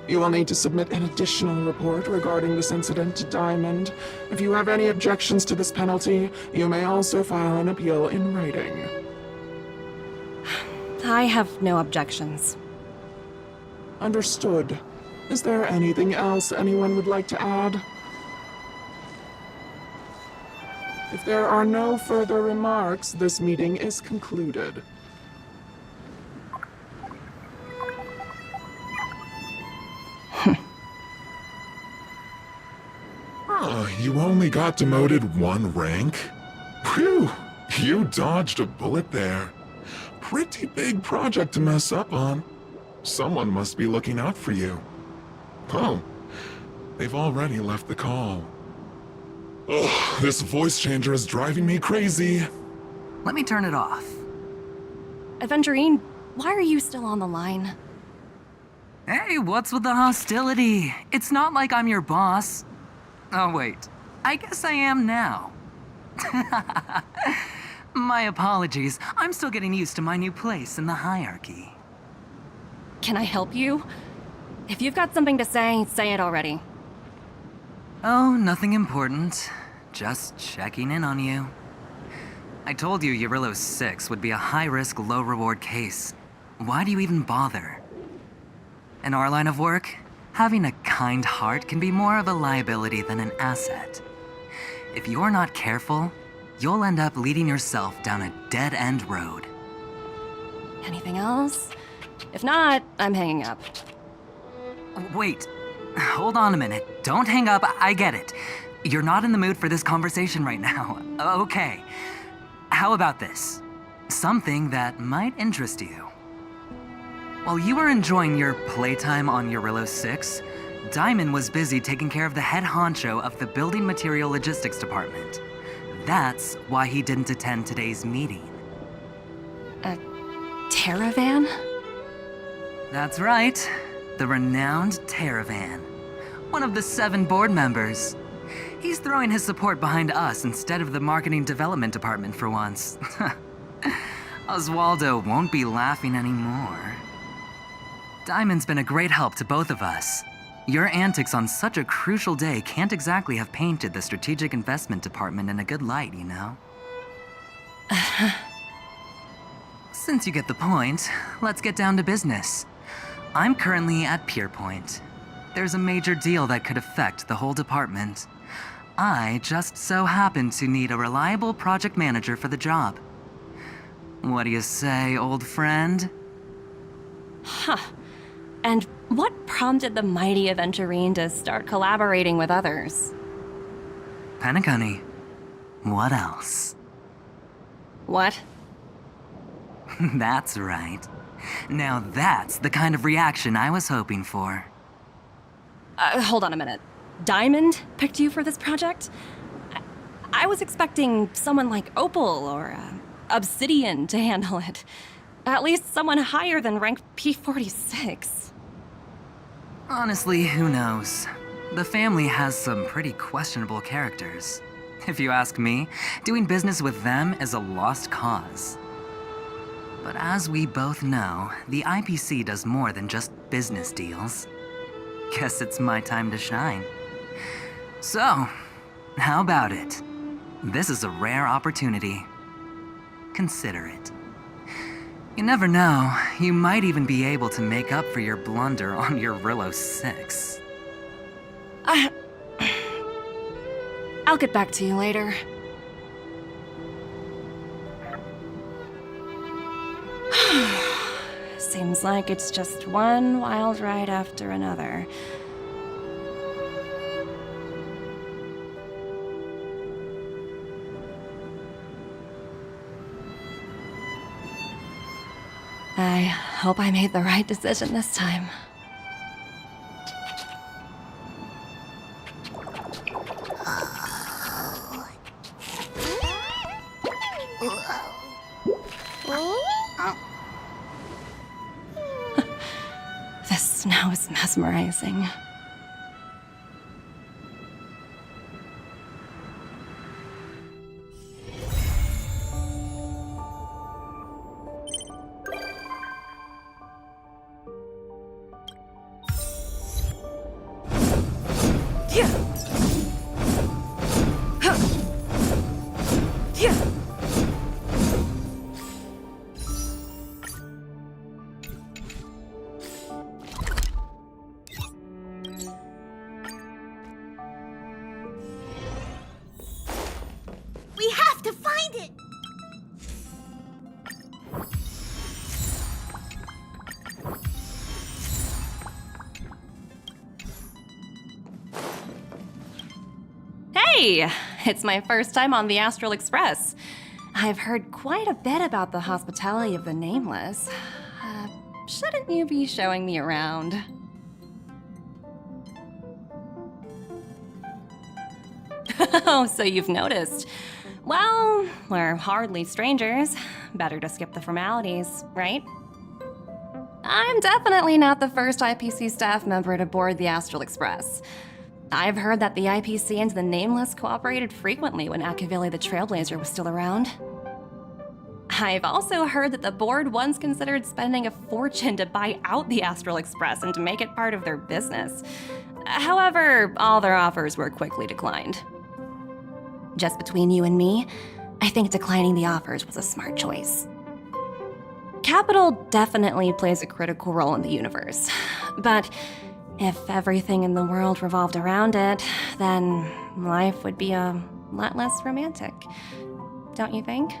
You will need to submit an additional report regarding this incident to Diamond. If you have any objections to this penalty, you may also file an appeal in writing. I have no objections. Understood. Is there anything else anyone would like to add? If there are no further remarks, this meeting is concluded. You only got demoted 1 rank? Phew, you dodged a bullet there. Pretty big project to mess up on. Someone must be looking out for you. Oh, they've already left the call. Ugh, this voice changer is driving me crazy. Let me turn it off. Aventurine, why are you still on the line? Hey, what's with the hostility? It's not like I'm your boss. Oh wait, I guess I am now. My apologies, I'm still getting used to my new place in the hierarchy. Can I help you? If you've got something to say it already. Oh, nothing important. Just checking in on you. I told you Eurylos 6 would be a high-risk, low-reward case. Why do you even bother? In our line of work, having a kind heart can be more of a liability than an asset. If you're not careful, you'll end up leading yourself down a dead-end road. Anything else? If not, I'm hanging up. Wait, hold on a minute. Don't hang up, I get it. You're not in the mood for this conversation right now. Okay. How about this? Something that might interest you. While you were enjoying your playtime on Eurylos 6, Diamond was busy taking care of the head honcho of the Building Material Logistics Department. That's why he didn't attend today's meeting. A Terravan? That's right. The renowned Terravan. One of the 7 board members. He's throwing his support behind us instead of the Marketing Development Department for once. Oswaldo won't be laughing anymore. Diamond's been a great help to both of us. Your antics on such a crucial day can't exactly have painted the Strategic Investment Department in a good light, you know? Since you get the point, let's get down to business. I'm currently at Pierpoint. There's a major deal that could affect the whole department. I just so happen to need a reliable project manager for the job. What do you say, old friend? Huh. And what prompted the mighty Aventurine to start collaborating with others? Penacony. What else? What? That's right. Now that's the kind of reaction I was hoping for. Hold on a minute. Diamond picked you for this project? I was expecting someone like Opal or Obsidian to handle it. At least someone higher than rank P46. Honestly, who knows? The family has some pretty questionable characters. If you ask me, doing business with them is a lost cause. But as we both know, the IPC does more than just business deals. Guess it's my time to shine. So, how about it? This is a rare opportunity. Consider it. You never know, you might even be able to make up for your blunder on Eurylos 6. I'll get back to you later. Seems like it's just one wild ride after another. I hope I made the right decision this time. This snow is mesmerizing. We have to find it! Hey! It's my first time on the Astral Express. I've heard quite a bit about the hospitality of the Nameless. Shouldn't you be showing me around? Oh, so you've noticed. Well, we're hardly strangers. Better to skip the formalities, right? I'm definitely not the first IPC staff member to board the Astral Express. I've heard that the IPC and the Nameless cooperated frequently when Akavili the Trailblazer was still around. I've also heard that the board once considered spending a fortune to buy out the Astral Express and to make it part of their business. However, all their offers were quickly declined. Just between you and me, I think declining the offers was a smart choice. Capital definitely plays a critical role in the universe, but if everything in the world revolved around it, then life would be a lot less romantic, don't you think?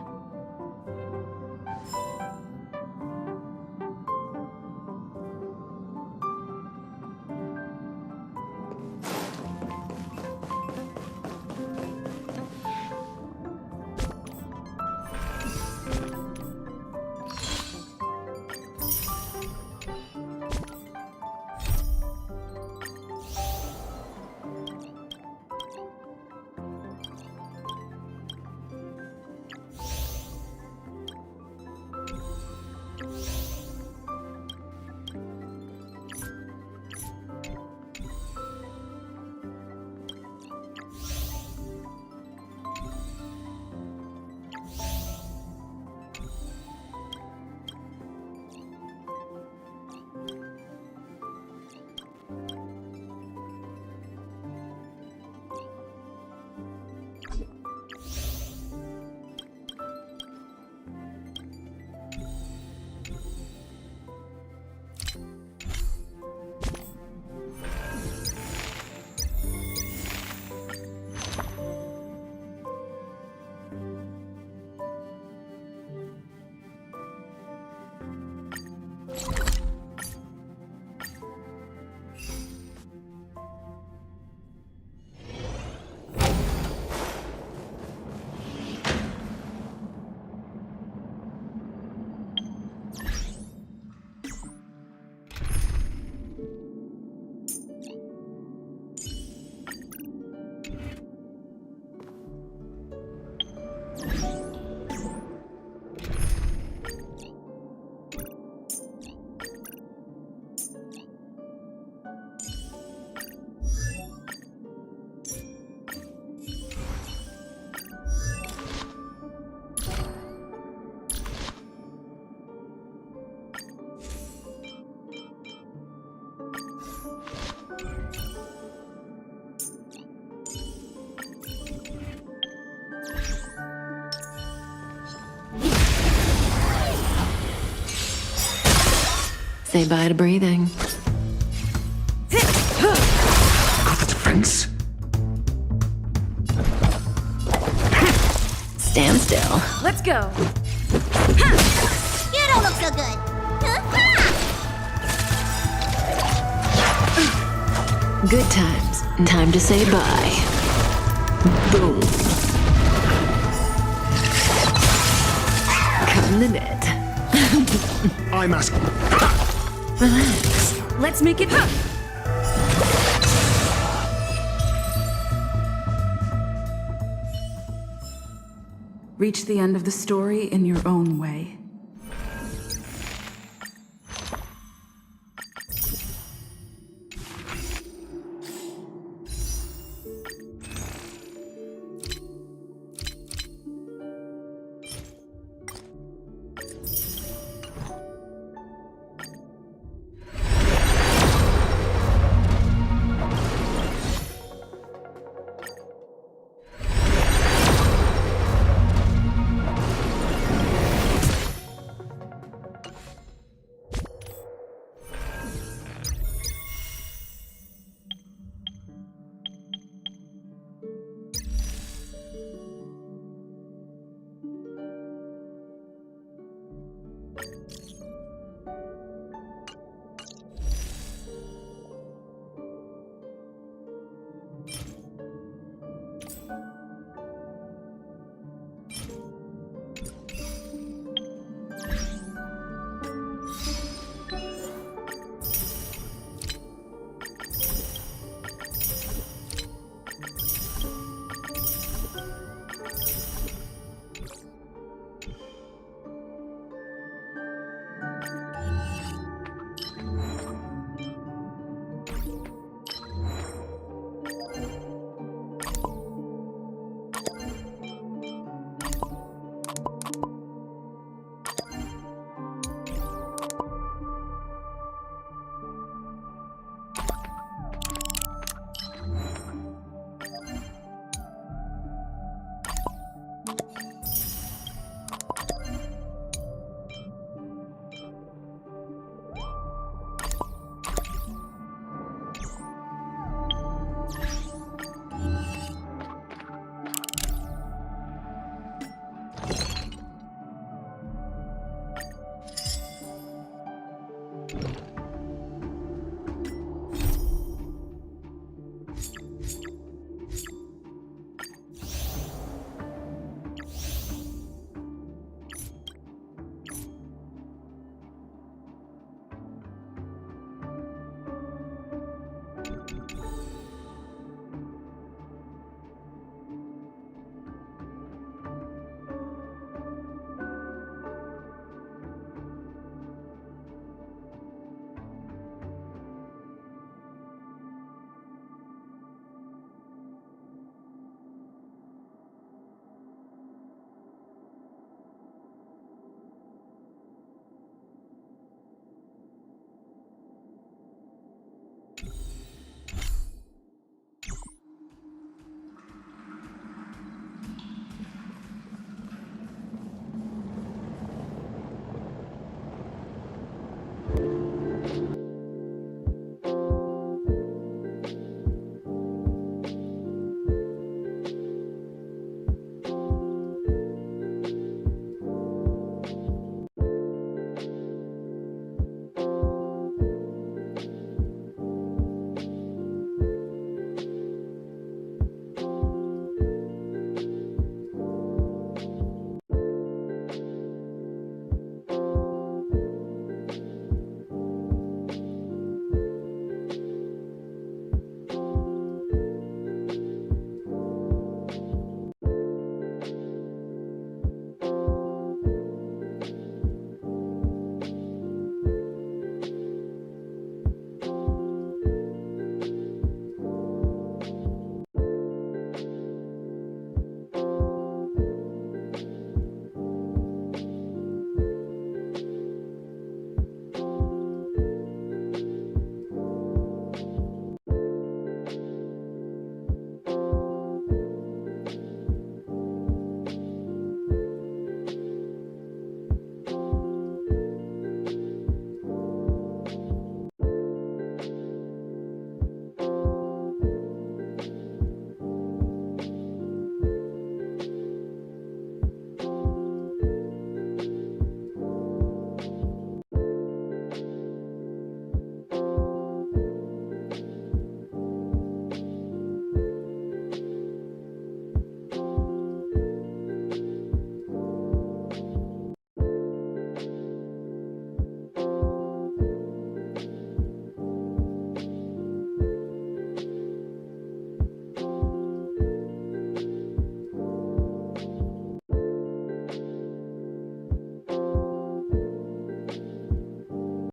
Say bye to breathing. Got the defense? Stand still. Let's go. You don't look so good. Good times. Time to say bye. Boom. Come the net. I'm asking. Relax. Let's make it. Reach the end of the story in your own way.